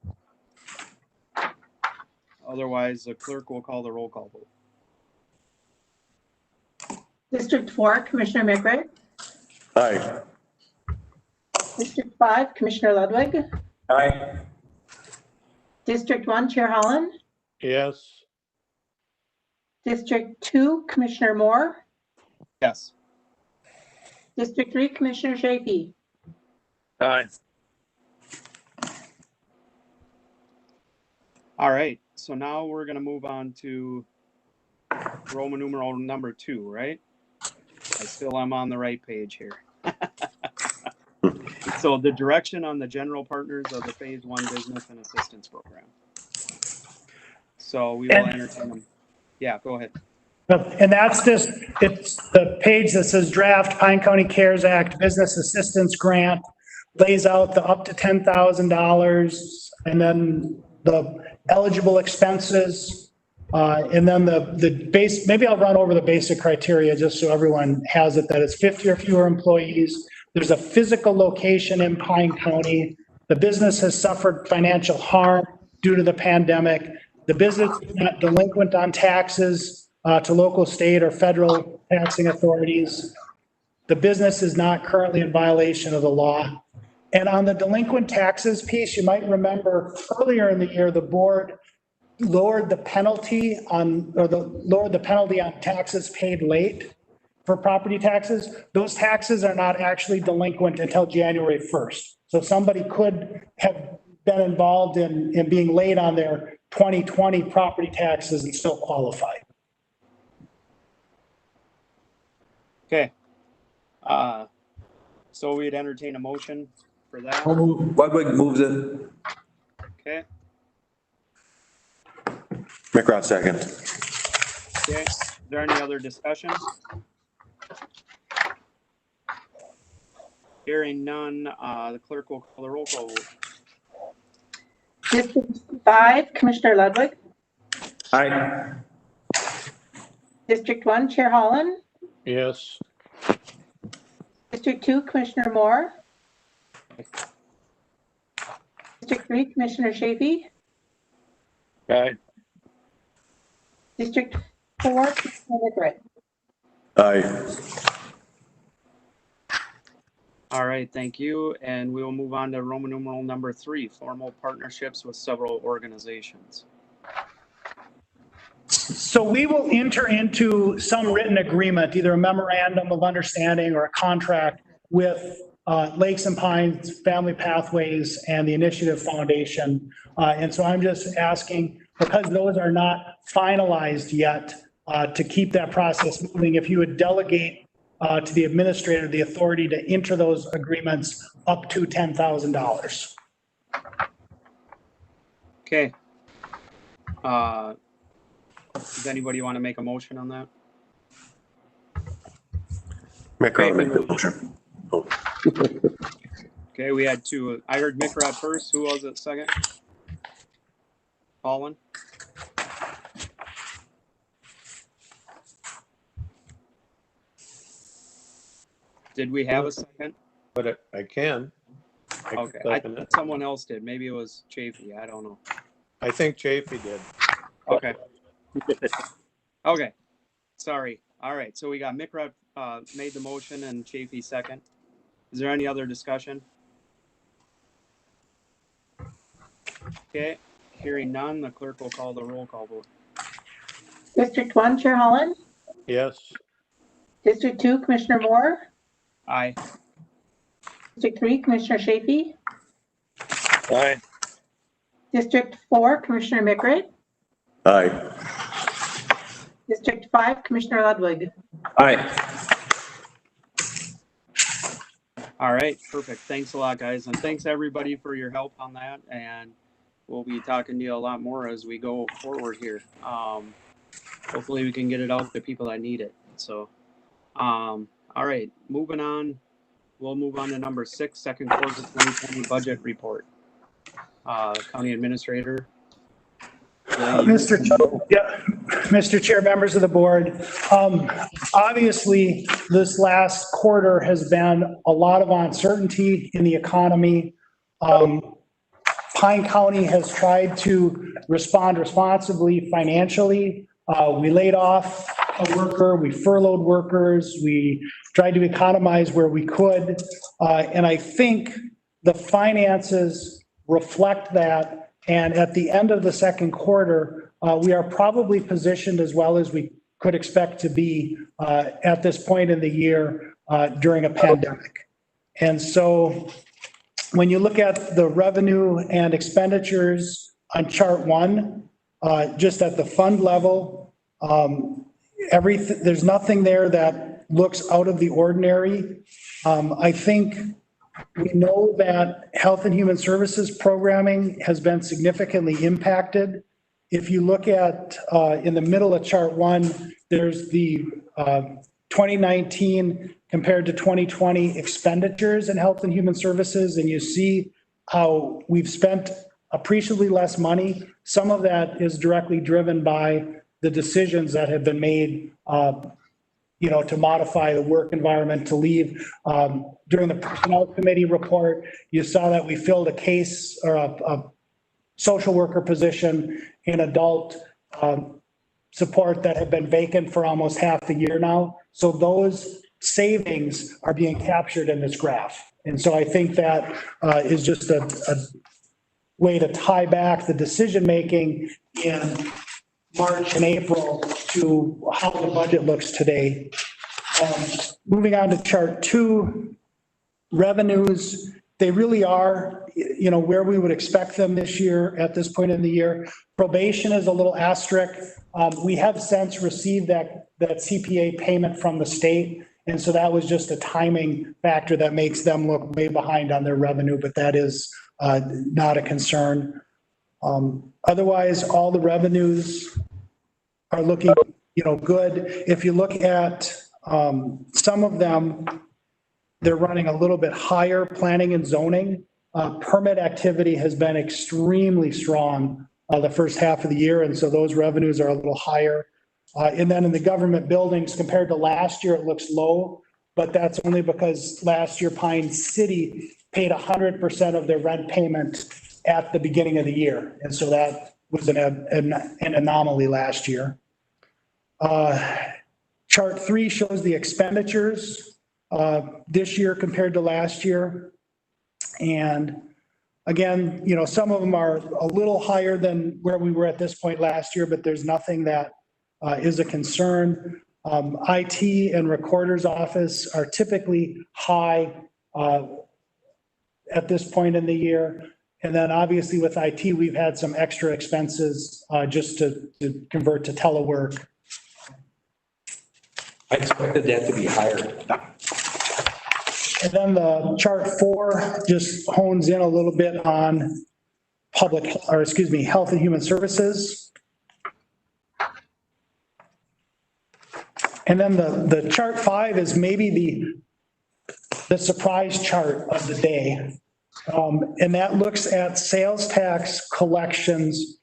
Speaker 2: Otherwise, the clerk will call the roll call vote.
Speaker 8: District 4, Commissioner McRae.
Speaker 7: Aye.
Speaker 8: District 5, Commissioner Ludwig.
Speaker 11: Aye.
Speaker 8: District 1, Chair Holland.
Speaker 1: Yes.
Speaker 8: District 2, Commissioner Moore.
Speaker 2: Yes.
Speaker 8: District 3, Commissioner Chafee.
Speaker 5: Aye.
Speaker 2: All right, so now we're gonna move on to Roman numeral number 2, right? I still am on the right page here. So the direction on the general partners of the Phase 1 Business and Assistance Program. So we will entertain them. Yeah, go ahead.
Speaker 6: And that's just, it's the page that says draft Pine County CARES Act Business Assistance Grant, lays out the up to $10,000 and then the eligible expenses. And then the base, maybe I'll run over the basic criteria just so everyone has it, that it's 50 or fewer employees. There's a physical location in Pine County. The business has suffered financial harm due to the pandemic. The business is not delinquent on taxes to local, state, or federal taxing authorities. The business is not currently in violation of the law. And on the delinquent taxes piece, you might remember earlier in the year, the board lowered the penalty on taxes paid late for property taxes. Those taxes are not actually delinquent until January 1st. So somebody could have been involved in being late on their 2020 property taxes and still qualify.
Speaker 2: Okay. So we'd entertain a motion for that.
Speaker 7: Ludwig moves it.
Speaker 2: Okay.
Speaker 7: McRae second.
Speaker 2: Okay. Is there any other discussion? Hearing none, the clerk will call the roll call vote.
Speaker 8: District 5, Commissioner Ludwig.
Speaker 11: Aye.
Speaker 8: District 1, Chair Holland.
Speaker 1: Yes.
Speaker 8: District 2, Commissioner Moore. District 3, Commissioner Chafee.
Speaker 5: Aye.
Speaker 8: District 4, Commissioner McRae.
Speaker 7: Aye.
Speaker 2: All right, thank you. And we will move on to Roman numeral number 3, formal partnerships with several organizations.
Speaker 6: So we will enter into some written agreement, either a memorandum of understanding or a contract with Lakes and Pines Family Pathways and the Initiative Foundation. And so I'm just asking, because those are not finalized yet, to keep that process moving, if you would delegate to the administrator the authority to enter those agreements up to $10,000.
Speaker 2: Okay. Does anybody want to make a motion on that?
Speaker 7: McRae make the motion. Oh.
Speaker 2: Okay, we had two. I heard McRae first. Who was it second? Colin? Did we have a second?
Speaker 1: But I can.
Speaker 2: Okay, I thought someone else did. Maybe it was Chafee. I don't know.
Speaker 1: I think Chafee did.
Speaker 2: Okay. Okay. Sorry. All right. So we got McRae made the motion and Chafee second. Is there any other discussion? Okay. Hearing none, the clerk will call the roll call vote.
Speaker 8: District 1, Chair Holland.
Speaker 1: Yes.
Speaker 8: District 2, Commissioner Moore.
Speaker 2: Aye.
Speaker 8: District 3, Commissioner Chafee.
Speaker 5: Aye.
Speaker 8: District 4, Commissioner McRae.
Speaker 7: Aye.
Speaker 8: District 5, Commissioner Ludwig.
Speaker 11: Aye.
Speaker 2: All right, perfect. Thanks a lot, guys. And thanks everybody for your help on that. And we'll be talking to you a lot more as we go forward here. Hopefully we can get it out to people that need it. So, all right, moving on. We'll move on to number 6, second quarter 2020 budget report. County Administrator.
Speaker 6: Mr. Chair, members of the board, obviously this last quarter has been a lot of uncertainty in the economy. Pine County has tried to respond responsibly financially. We laid off a worker, we furloughed workers, we tried to economize where we could. And I think the finances reflect that. And at the end of the second quarter, we are probably positioned as well as we could expect to be at this point in the year during a pandemic. And so when you look at the revenue and expenditures on chart 1, just at the fund level, there's nothing there that looks out of the ordinary. I think we know that Health and Human Services programming has been significantly impacted. If you look at in the middle of chart 1, there's the 2019 compared to 2020 expenditures in Health and Human Services, and you see how we've spent appreciably less money. Some of that is directly driven by the decisions that have been made, to modify the work environment, to leave. During the Personnel Committee report, you saw that we filled a case or a social worker position in adult support that had been vacant for almost half the year now. So those savings are being captured in this graph. And so I think that is just a way to tie back the decision-making in March and April to how the budget looks today. Moving on to chart 2, revenues, they really are, where we would expect them this year at this point in the year. Probation is a little asterisk. We have since received that CPA payment from the state. And so that was just a timing factor that makes them look way behind on their revenue, but that is not a concern. Otherwise, all the revenues are looking, good. If you look at some of them, they're running a little bit higher. Planning and zoning, permit activity has been extremely strong the first half of the year, and so those revenues are a little higher. And then in the government buildings, compared to last year, it looks low, but that's only because last year Pine City paid 100% of their rent payment at the beginning of the year, and so that was an anomaly last year. Chart 3 shows the expenditures this year compared to last year. And again, some of them are a little higher than where we were at this point last year, but there's nothing that is a concern. IT and recorder's office are typically high at this point in the year. And then obviously with IT, we've had some extra expenses just to convert to telework.
Speaker 19: I expected that to be higher.
Speaker 6: And then the chart 4 just hones in a little bit on Health and Human Services. And then the chart 5 is maybe the surprise chart of the day. And that looks at sales tax collections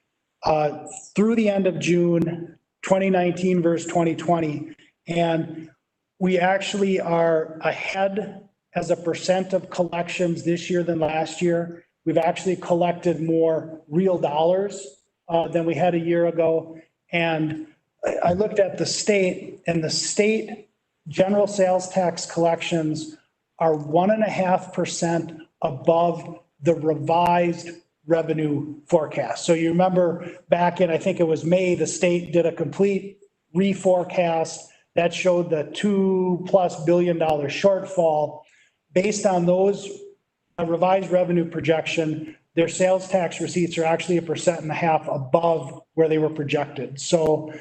Speaker 6: through the end of June 2019 versus 2020. And we actually are ahead as a percent of collections this year than last year. We've actually collected more real dollars than we had a year ago. And I looked at the state, and the state general sales tax collections are 1.5% above the revised revenue forecast. So you remember back in, I think it was May, the state did a complete reforecast that showed the $2+ billion shortfall. Based on those revised revenue projection, their sales tax receipts are actually 1.5% above where they were projected. So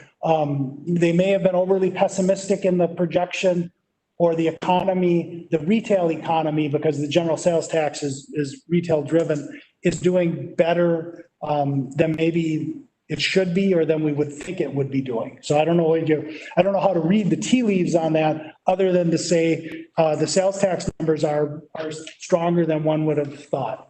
Speaker 6: they may have been overly pessimistic in the projection, or the economy, the retail economy, because the general sales tax is retail driven, is doing better than maybe it should be, or than we would think it would be doing. So I don't know how to read the tea leaves on that, other than to say the sales tax numbers are stronger than one would have thought.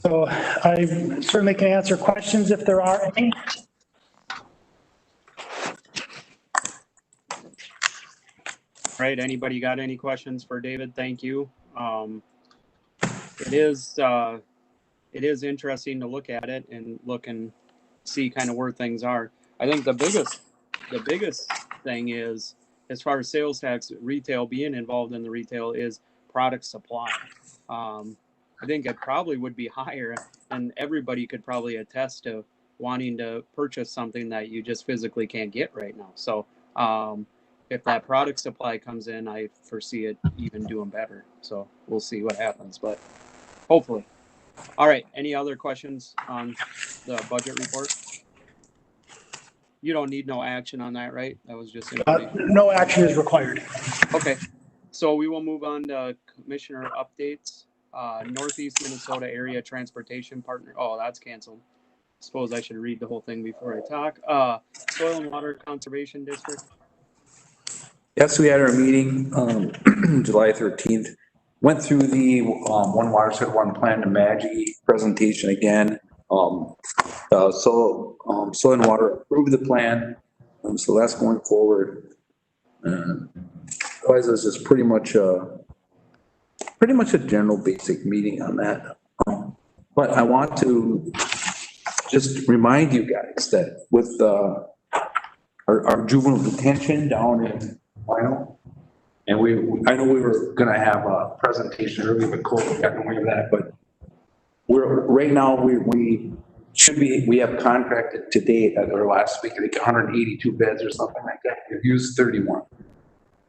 Speaker 6: So I certainly can answer questions if there are any.
Speaker 2: Right, anybody got any questions for David? Thank you. It is interesting to look at it and look and see kind of where things are. I think the biggest thing is, as far as sales tax, retail, being involved in the retail, is product supply. I think it probably would be higher, and everybody could probably attest to wanting to purchase something that you just physically can't get right now. So if that product supply comes in, I foresee it even doing better. So we'll see what happens, but hopefully. All right, any other questions on the budget report? You don't need no action on that, right? That was just information.
Speaker 6: No action is required.
Speaker 2: Okay, so we will move on to commissioner updates. Northeast Minnesota Area Transportation Partner. Oh, that's canceled. Suppose I should read the whole thing before I talk. Soil and Water Conservation District.
Speaker 11: Yes, we had our meeting, July 13th. Went through the, One Watershed, One Plan to Maggie presentation again. Soil and Water approved the plan. So that's going forward. Otherwise, this is pretty much a general basic meeting on that. But I want to just remind you guys that with our juvenile detention down in Wino, and I know we were gonna have a presentation earlier, but COVID got in the way of that, but right now, we have contracted to date at our last week, I think 182 beds or something like that. We've used 31.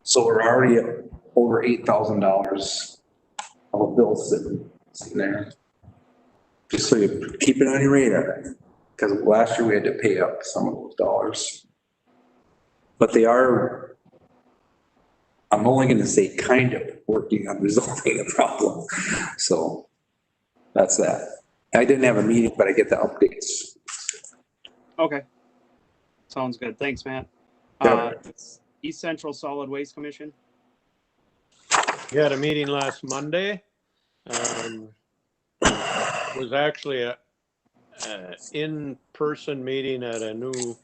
Speaker 11: So we're already at over $8,000 of a bill sitting there. Just so you keep it on your radar, because last year we had to pay up some of those dollars. But they are, I'm only gonna say kind of working on resolving the problem. So that's that. I didn't have a meeting, but I get the updates.
Speaker 2: Okay. Sounds good. Thanks, Matt. East Central Solid Waste Commission.
Speaker 1: We had a meeting last Monday. It was actually a in-person meeting at a new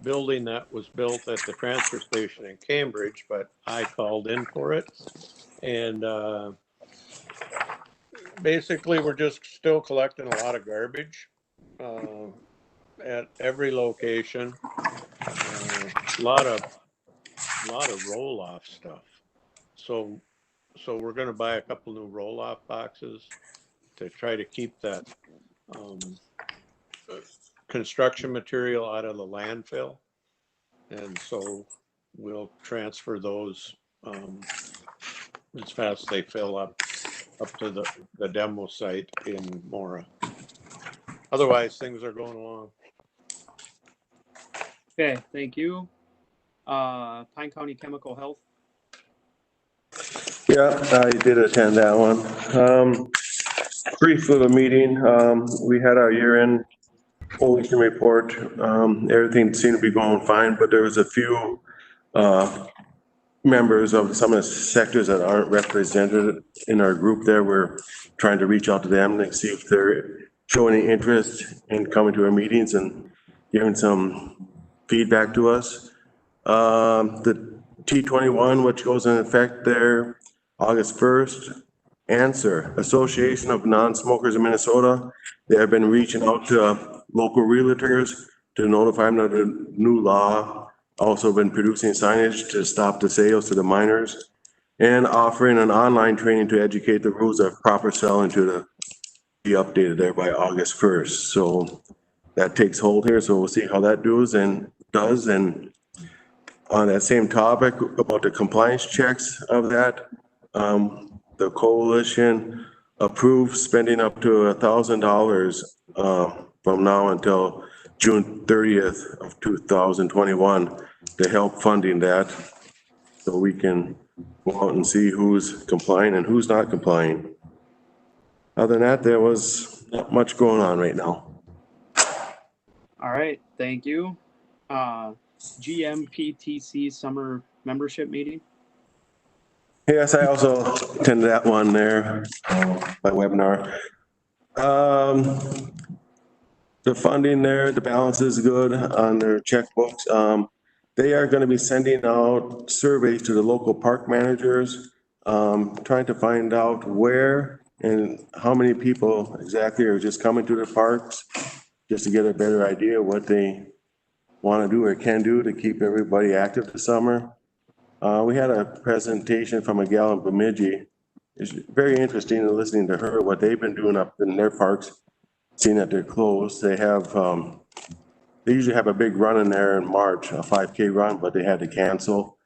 Speaker 1: building that was built at the transfer station in Cambridge, but I called in for it. And basically, we're just still collecting a lot of garbage at every location. A lot of roll-off stuff. So we're going to buy a couple new roll-off boxes to try to keep that construction material out of the landfill. And so we'll transfer those as fast as they fill up to the demo site in Mora. Otherwise, things are going along.
Speaker 2: Okay, thank you. Pine County Chemical Health.
Speaker 20: Yeah, I did attend that one. Brief little meeting. We had our year-end pollution report. Everything seemed to be going fine, but there was a few members of some of the sectors that aren't represented in our group there. We're trying to reach out to them and see if they're showing any interest in coming to our meetings and giving some feedback to us. The T21, which goes in effect there August 1st. Answer, Association of Non-Smokers in Minnesota. They have been reaching out to local realtors to notify them of the new law. Also been producing signage to stop the sales to the minors and offering an online training to educate the rules of proper selling to be updated there by August 1st. So that takes hold here. So we'll see how that does. And on that same topic about the compliance checks of that, the coalition approved spending up to $1,000 from now until June 30th of 2021 to help funding that, so we can go out and see who's complying and who's not complying. Other than that, there was not much going on right now.
Speaker 2: All right, thank you. GMPTC summer membership meeting.
Speaker 20: Yes, I also attended that one there by webinar. The funding there, the balance is good on their checkbooks. They are going to be sending out surveys to the local park managers trying to find out where and how many people exactly are just coming to the parks, just to get a better idea of what they want to do or can do to keep everybody active this summer. We had a presentation from a gal in Bemidji. It's very interesting listening to her, what they've been doing up in their parks, seeing that they're closed. They have, they usually have a big run in there in March, a 5K run, but they had to cancel.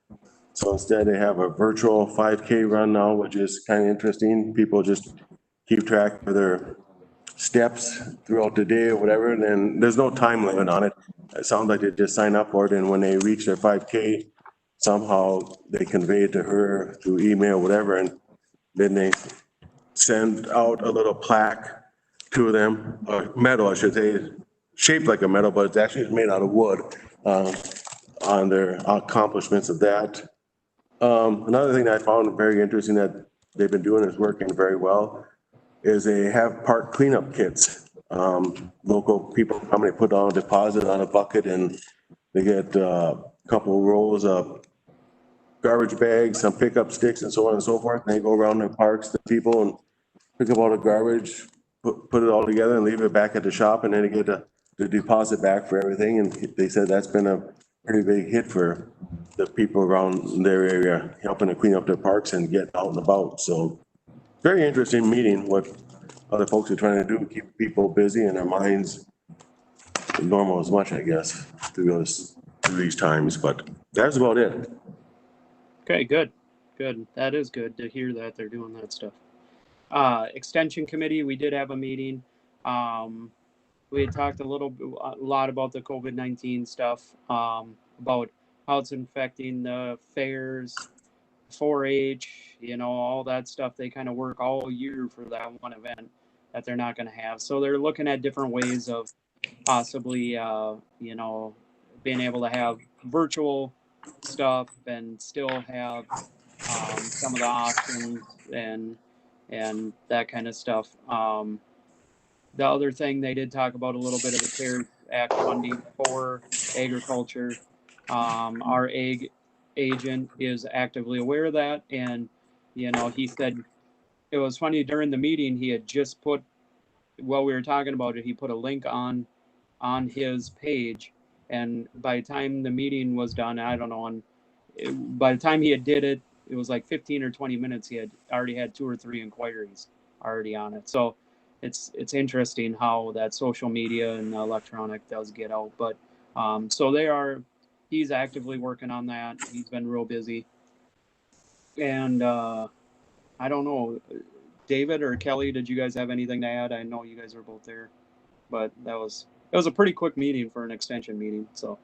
Speaker 20: So instead they have a virtual 5K run now, which is kind of interesting. People just keep track of their steps throughout the day or whatever, and then there's no time limit on it. It sounds like they just sign up for it, and when they reach their 5K, somehow they convey it to her through email, whatever, and then they send out a little plaque to them, a medal, I should say, shaped like a medal, but it's actually made out of wood, on their accomplishments of that. Another thing that I found very interesting that they've been doing is working very well is they have park cleanup kits. Local people come and put down a deposit on a bucket and they get a couple rolls of garbage bags, some pickup sticks and so on and so forth. And they go around the parks, the people, and pick up all the garbage, put it all together and leave it back at the shop, and then they get the deposit back for everything. And they said that's been a pretty big hit for the people around their area, helping to clean up their parks and get out and about. So very interesting meeting what other folks are trying to do, keep people busy and their minds normal as much, I guess, through these times, but that's about it.
Speaker 2: Okay, good. That is good to hear that they're doing that stuff. Extension committee, we did have a meeting. We had talked a lot about the COVID-19 stuff, about how it's infecting the fairs, 4-H, all that stuff. They kind of work all year for that one event that they're not going to have. So they're looking at different ways of possibly, being able to have virtual stuff and still have some of the options and that kind of stuff. The other thing they did talk about a little bit of the CARES Act funding for agriculture. Our ag agent is actively aware of that, and he said it was funny during the meeting. He had just put, while we were talking about it, he put a link on his page, and by the time the meeting was done, I don't know, by the time he had did it, it was like 15 or 20 minutes. He had already had 2 or 3 inquiries already on it. So it's interesting how that social media and electronic does get out. But so he's actively working on that. He's been real busy. And I don't know, David or Kelly, did you guys have anything to add? I know you guys were both there, but it was a pretty quick meeting for an extension meeting. So,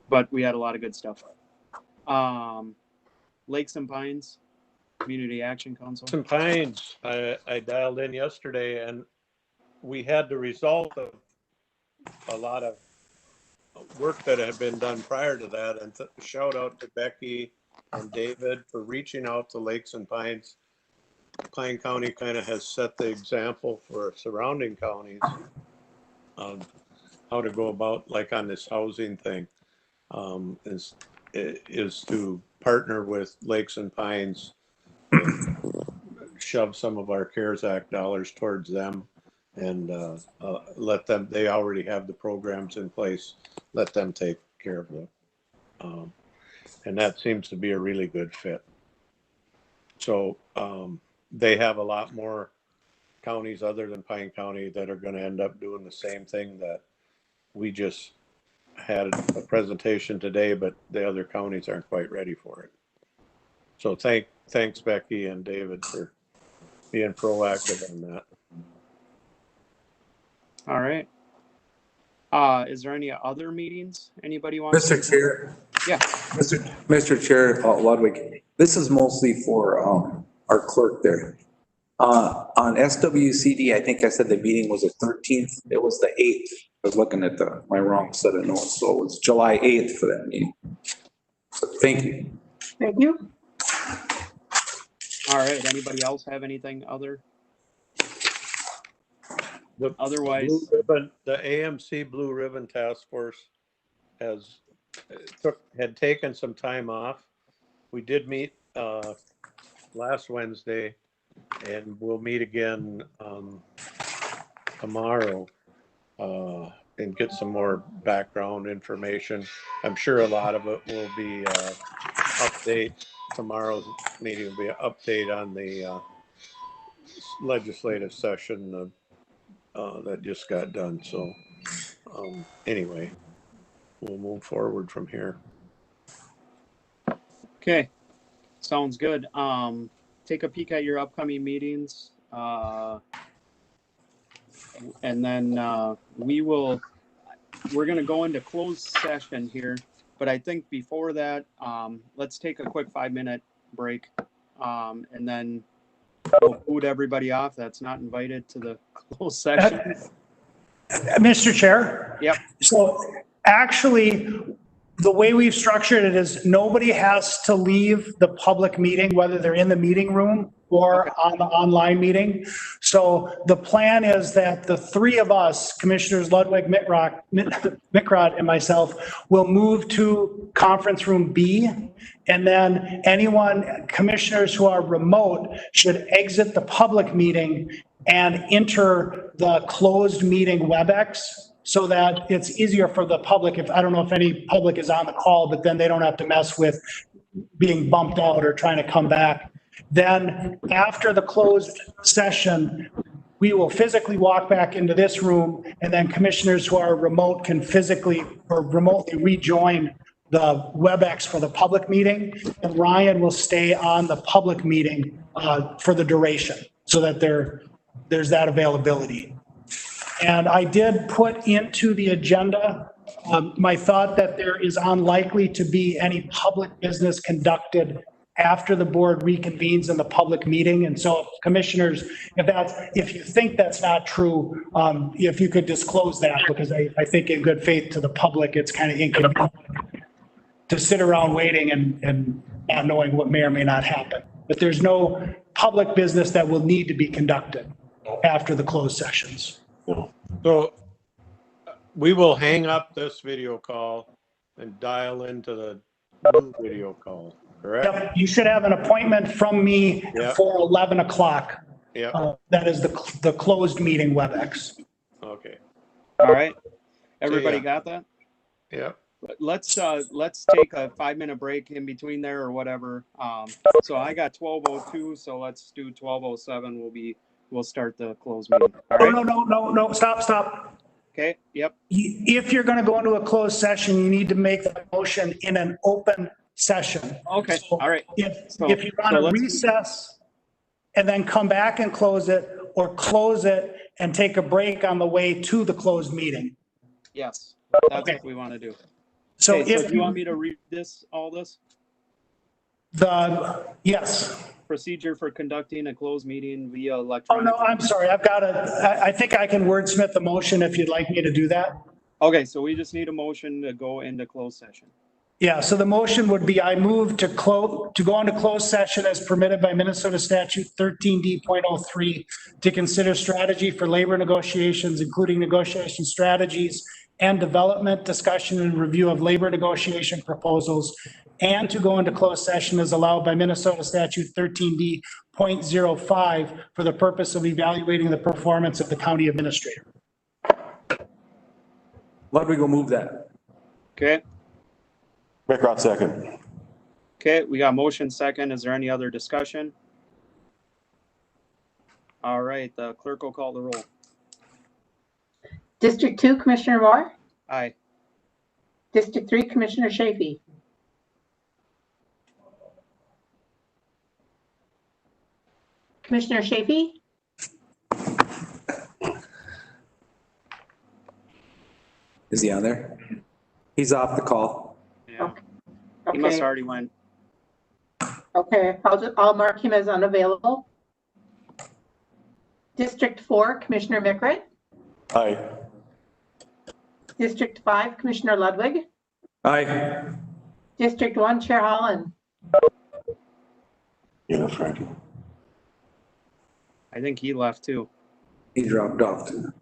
Speaker 2: but we had a lot of good stuff. Lakes and Pines Community Action Council.
Speaker 1: Some Pines, I dialed in yesterday and we had the result of a lot of work that had been done prior to that, and shout out to Becky and David for reaching out to Lakes and Pines. Pine County kind of has set the example for surrounding counties on how to go about, like on this housing thing, is to partner with Lakes and Pines and shove some of our CARES Act dollars towards them and let them, they already have the programs in place, let them take care of them. And that seems to be a really good fit. So they have a lot more counties other than Pine County that are going to end up doing the same thing that we just had a presentation today, but the other counties aren't quite ready for it. So thanks Becky and David for being proactive on that.
Speaker 2: All right. Is there any other meetings anybody wants?
Speaker 21: Mr. Chair.
Speaker 2: Yeah.
Speaker 21: Mr. Chair Ludwig, this is mostly for our clerk there. On SWCD, I think I said the meeting was the 13th. It was the 8th. I was looking at my wrong set of notes. So it was July 8th for that meeting. So thank you.
Speaker 8: Thank you.
Speaker 2: All right. Anybody else have anything other? Otherwise,
Speaker 1: the AMC Blue Ribbon Task Force had taken some time off. we did meet last Wednesday, and we'll meet again tomorrow and get some more background information. I'm sure a lot of it will be update. Tomorrow's meeting will be an update on the legislative session that just got done. So anyway, we'll move forward from here.
Speaker 2: Okay, sounds good. Take a peek at your upcoming meetings. And then we're gonna go into closed session here, but I think before that, let's take a quick 5-minute break. And then we'll boot everybody off that's not invited to the closed session.
Speaker 6: Mr. Chair?
Speaker 2: Yep.
Speaker 6: So actually, the way we've structured it is nobody has to leave the public meeting, whether they're in the meeting room or on the online meeting. So the plan is that the three of us, Commissioners Ludwig, Mickrot, and myself, will move to conference room B. And then commissioners who are remote should exit the public meeting and enter the closed meeting WebEx, so that it's easier for the public. I don't know if any public is on the call, but then they don't have to mess with being bumped out or trying to come back. Then after the closed session, we will physically walk back into this room, and then commissioners who are remote can physically or remotely rejoin the WebEx for the public meeting. And Ryan will stay on the public meeting for the duration, so that there's that availability. And I did put into the agenda my thought that there is unlikely to be any public business conducted after the board reconvenes in the public meeting. And so commissioners, if you think that's not true, if you could disclose that, because I think in good faith to the public, it's kind of inconvenient to sit around waiting and not knowing what may or may not happen. But there's no public business that will need to be conducted after the closed sessions.
Speaker 1: So we will hang up this video call and dial into the new video call, correct?
Speaker 6: Yep, you should have an appointment from me for 11 o'clock.
Speaker 1: Yeah.
Speaker 6: That is the closed meeting WebEx.
Speaker 1: Okay.
Speaker 2: All right. Everybody got that?
Speaker 1: Yeah.
Speaker 2: Let's take a 5-minute break in between there or whatever. So I got 12:02, so let's do 12:07. We'll start the closed meeting. All right?
Speaker 6: No, stop.
Speaker 2: Okay, yep.
Speaker 6: If you're going to go into a closed session, you need to make the motion in an open session.
Speaker 2: Okay,
Speaker 6: So
Speaker 2: all right.
Speaker 6: If you want to recess and then come back and close it, or close it and take a break on the way to the closed meeting.
Speaker 2: Yes, that's what we want to do.
Speaker 6: So
Speaker 2: Okay,
Speaker 6: if
Speaker 2: do you want me to read all this?
Speaker 6: Yes.
Speaker 2: Procedure for conducting a closed meeting via
Speaker 6: Oh,
Speaker 2: electronic.
Speaker 6: no, I'm sorry. I think I can wordsmith the motion if you'd like me to do that.
Speaker 2: Okay, so we just need a motion to go into closed session.
Speaker 6: Yeah, so the motion would be, I move to go into closed session as permitted by Minnesota statute 13D.03 to consider strategy for labor negotiations, including negotiation strategies and development, discussion and review of labor negotiation proposals, and to go into closed session as allowed by Minnesota statute 13D.05 for the purpose of evaluating the performance of the county administrator.
Speaker 21: Ludwig will move that.
Speaker 2: Okay.
Speaker 20: Mickrot second.
Speaker 2: Okay, we got motion second. Is there any other discussion? All right, the clerk will call the roll.
Speaker 8: District 2, Commissioner Moore.
Speaker 2: Aye.
Speaker 8: District 3, Commissioner Chafee. Commissioner Chafee?
Speaker 21: Is he on there? He's off the call.
Speaker 2: Yeah.
Speaker 8: Okay.
Speaker 2: He must already went.
Speaker 8: Okay, I'll mark him as unavailable. District 4, Commissioner Mickrot.
Speaker 20: Aye.
Speaker 8: District 5, Commissioner Ludwig.
Speaker 21: Aye.
Speaker 8: District 1, Chair Holland.
Speaker 20: Yeah, Frankie.
Speaker 2: I think he left too.
Speaker 21: He dropped off too.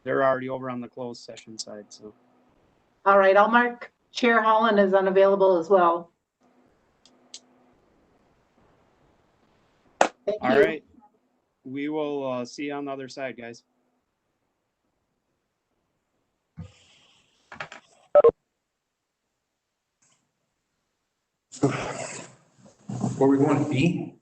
Speaker 2: They're already over on the closed session side, so.
Speaker 8: All right, I'll mark Chair Holland as unavailable as well. Thank
Speaker 2: All
Speaker 8: you.
Speaker 2: right. We will see you on the other side, guys.
Speaker 21: Where we going, B?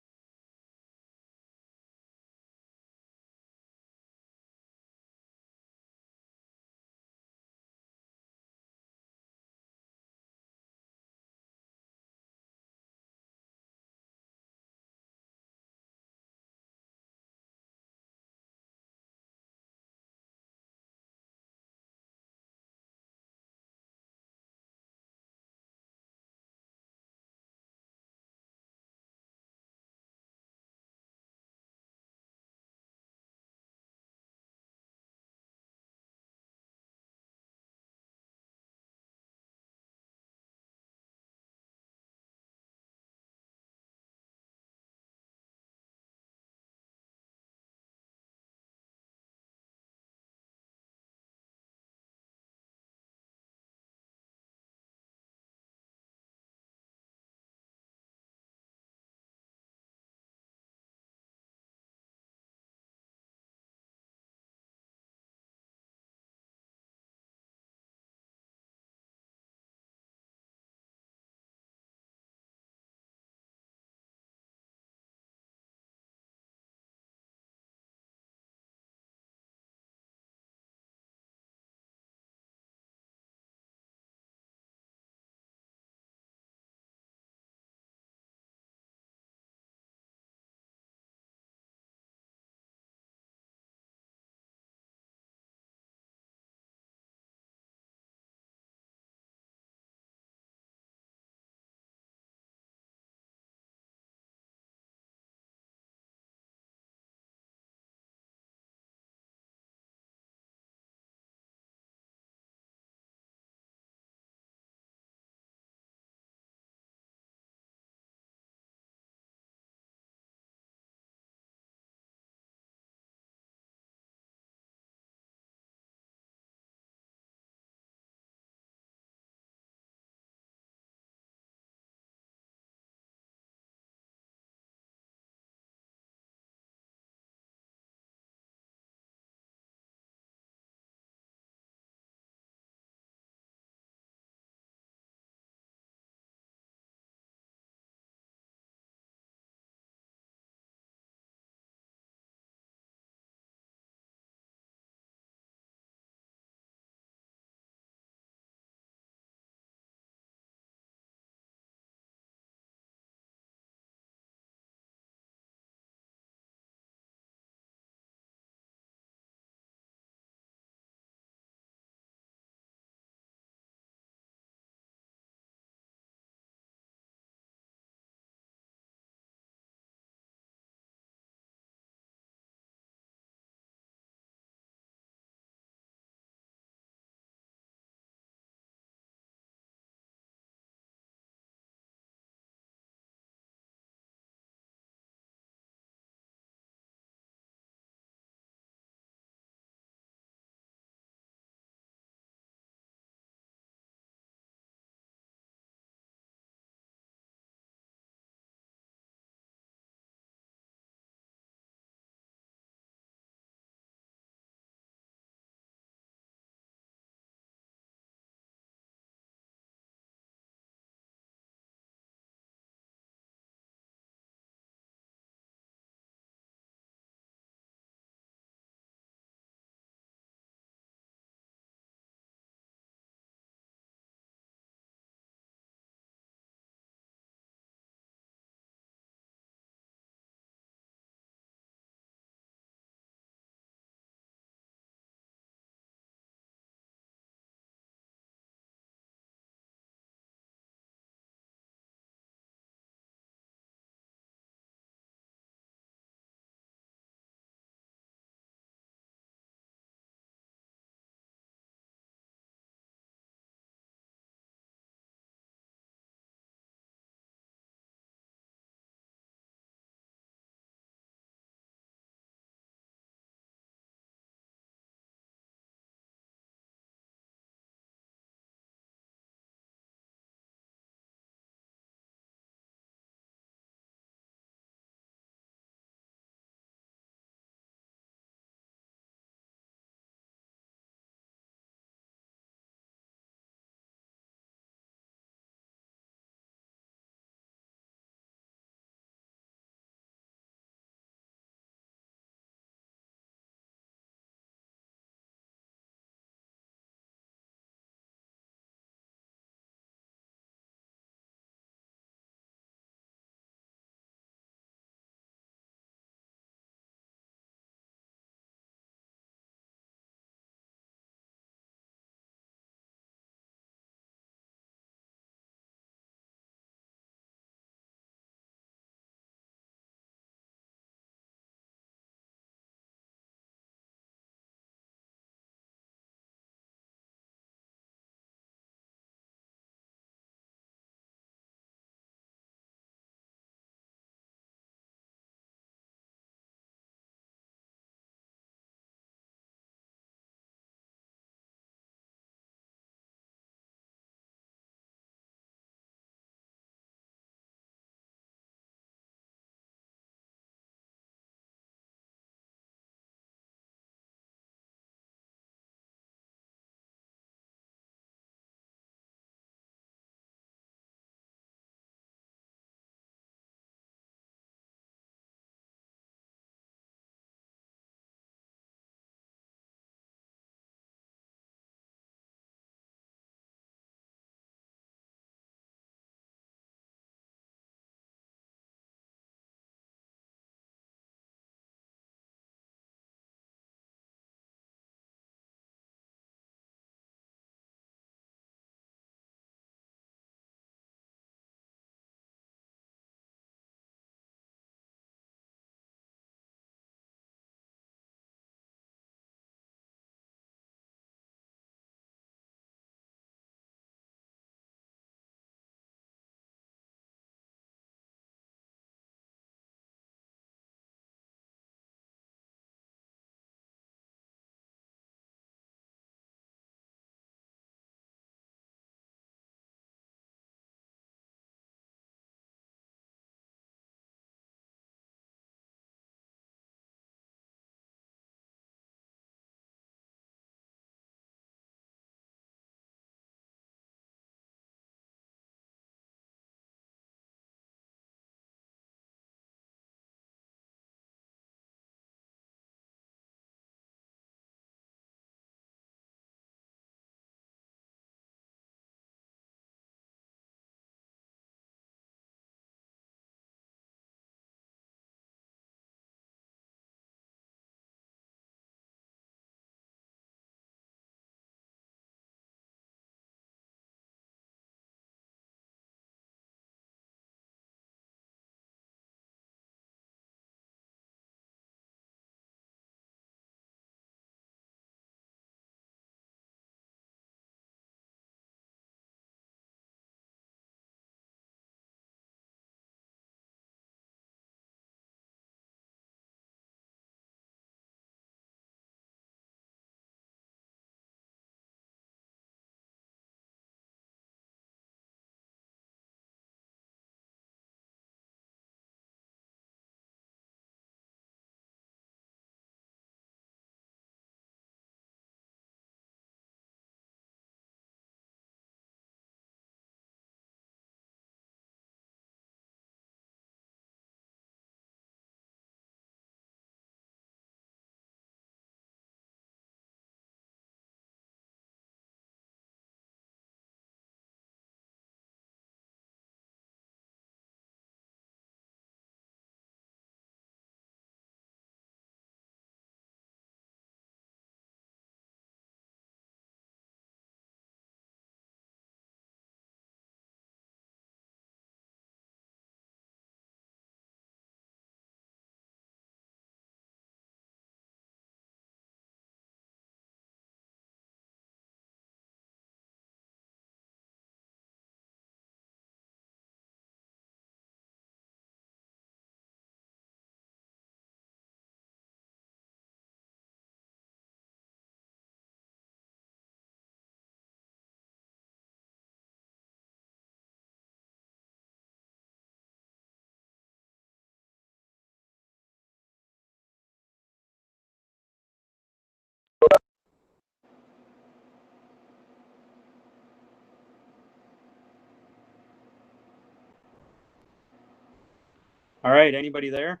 Speaker 2: All right, anybody there?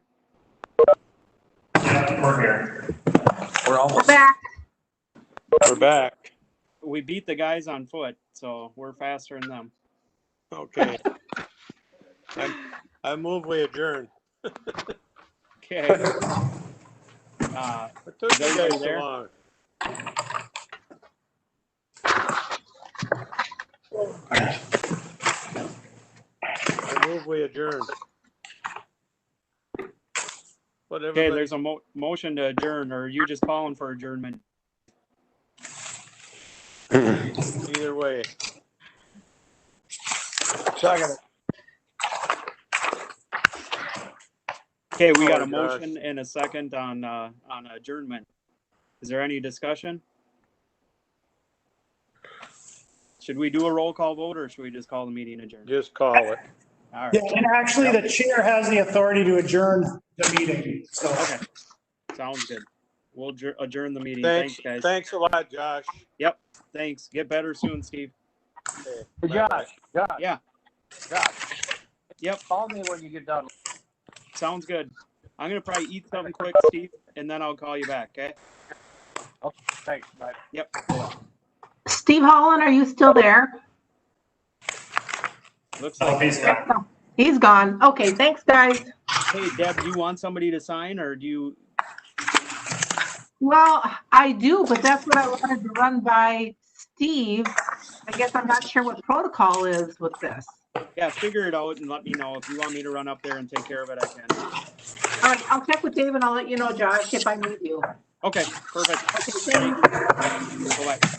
Speaker 21: We're here. We're almost.
Speaker 8: Back.
Speaker 1: We're back.
Speaker 2: We beat the guys on foot, so we're faster than them.
Speaker 1: Okay. I move we adjourn.
Speaker 2: Okay.
Speaker 1: What took
Speaker 2: Is
Speaker 1: you
Speaker 2: everybody
Speaker 1: guys so
Speaker 2: there?
Speaker 1: long? I move we adjourn. Whatever.
Speaker 2: Okay, there's a motion to adjourn, or are you just calling for adjournment?
Speaker 1: Either way.
Speaker 5: Second.
Speaker 2: Okay, we got a
Speaker 1: Oh, gosh.
Speaker 2: motion and a second on adjournment. Is there any discussion? Should we do a roll call vote, or should we just call the meeting adjourned?
Speaker 1: Just call it.
Speaker 2: All right.
Speaker 6: Yeah, and actually, the chair has the authority to adjourn the meeting, so.
Speaker 2: Okay, sounds good. We'll adjourn the meeting. Thanks, guys.
Speaker 1: Thanks a lot, Josh.
Speaker 2: Yep, thanks. Get better soon, Steve.
Speaker 1: Okay,
Speaker 5: Hey,
Speaker 1: bye-bye.
Speaker 5: Josh.
Speaker 2: Yeah,
Speaker 5: Josh.
Speaker 2: Yep.
Speaker 5: Call me when you get done.
Speaker 2: sounds good. I'm gonna probably eat something quick, Steve, and then I'll call you back, okay?
Speaker 5: Okay, thanks. Bye.
Speaker 2: Yep.
Speaker 8: Steve Holland, are you still there?
Speaker 2: Looks like
Speaker 8: He's gone. Okay, thanks, guys.
Speaker 2: Hey, Deb, do you want somebody to sign, or do you?
Speaker 8: Well, I do, but that's what I wanted to run by Steve. I guess I'm not sure what protocol is with this.
Speaker 2: Yeah, figure it out and let me know. If you want me to run up there and take care of it, I can.
Speaker 8: All right, I'll check with Dave and I'll let you know, Josh, if I need you.
Speaker 2: Okay, perfect.
Speaker 8: Okay, thanks.
Speaker 2: Bye-bye.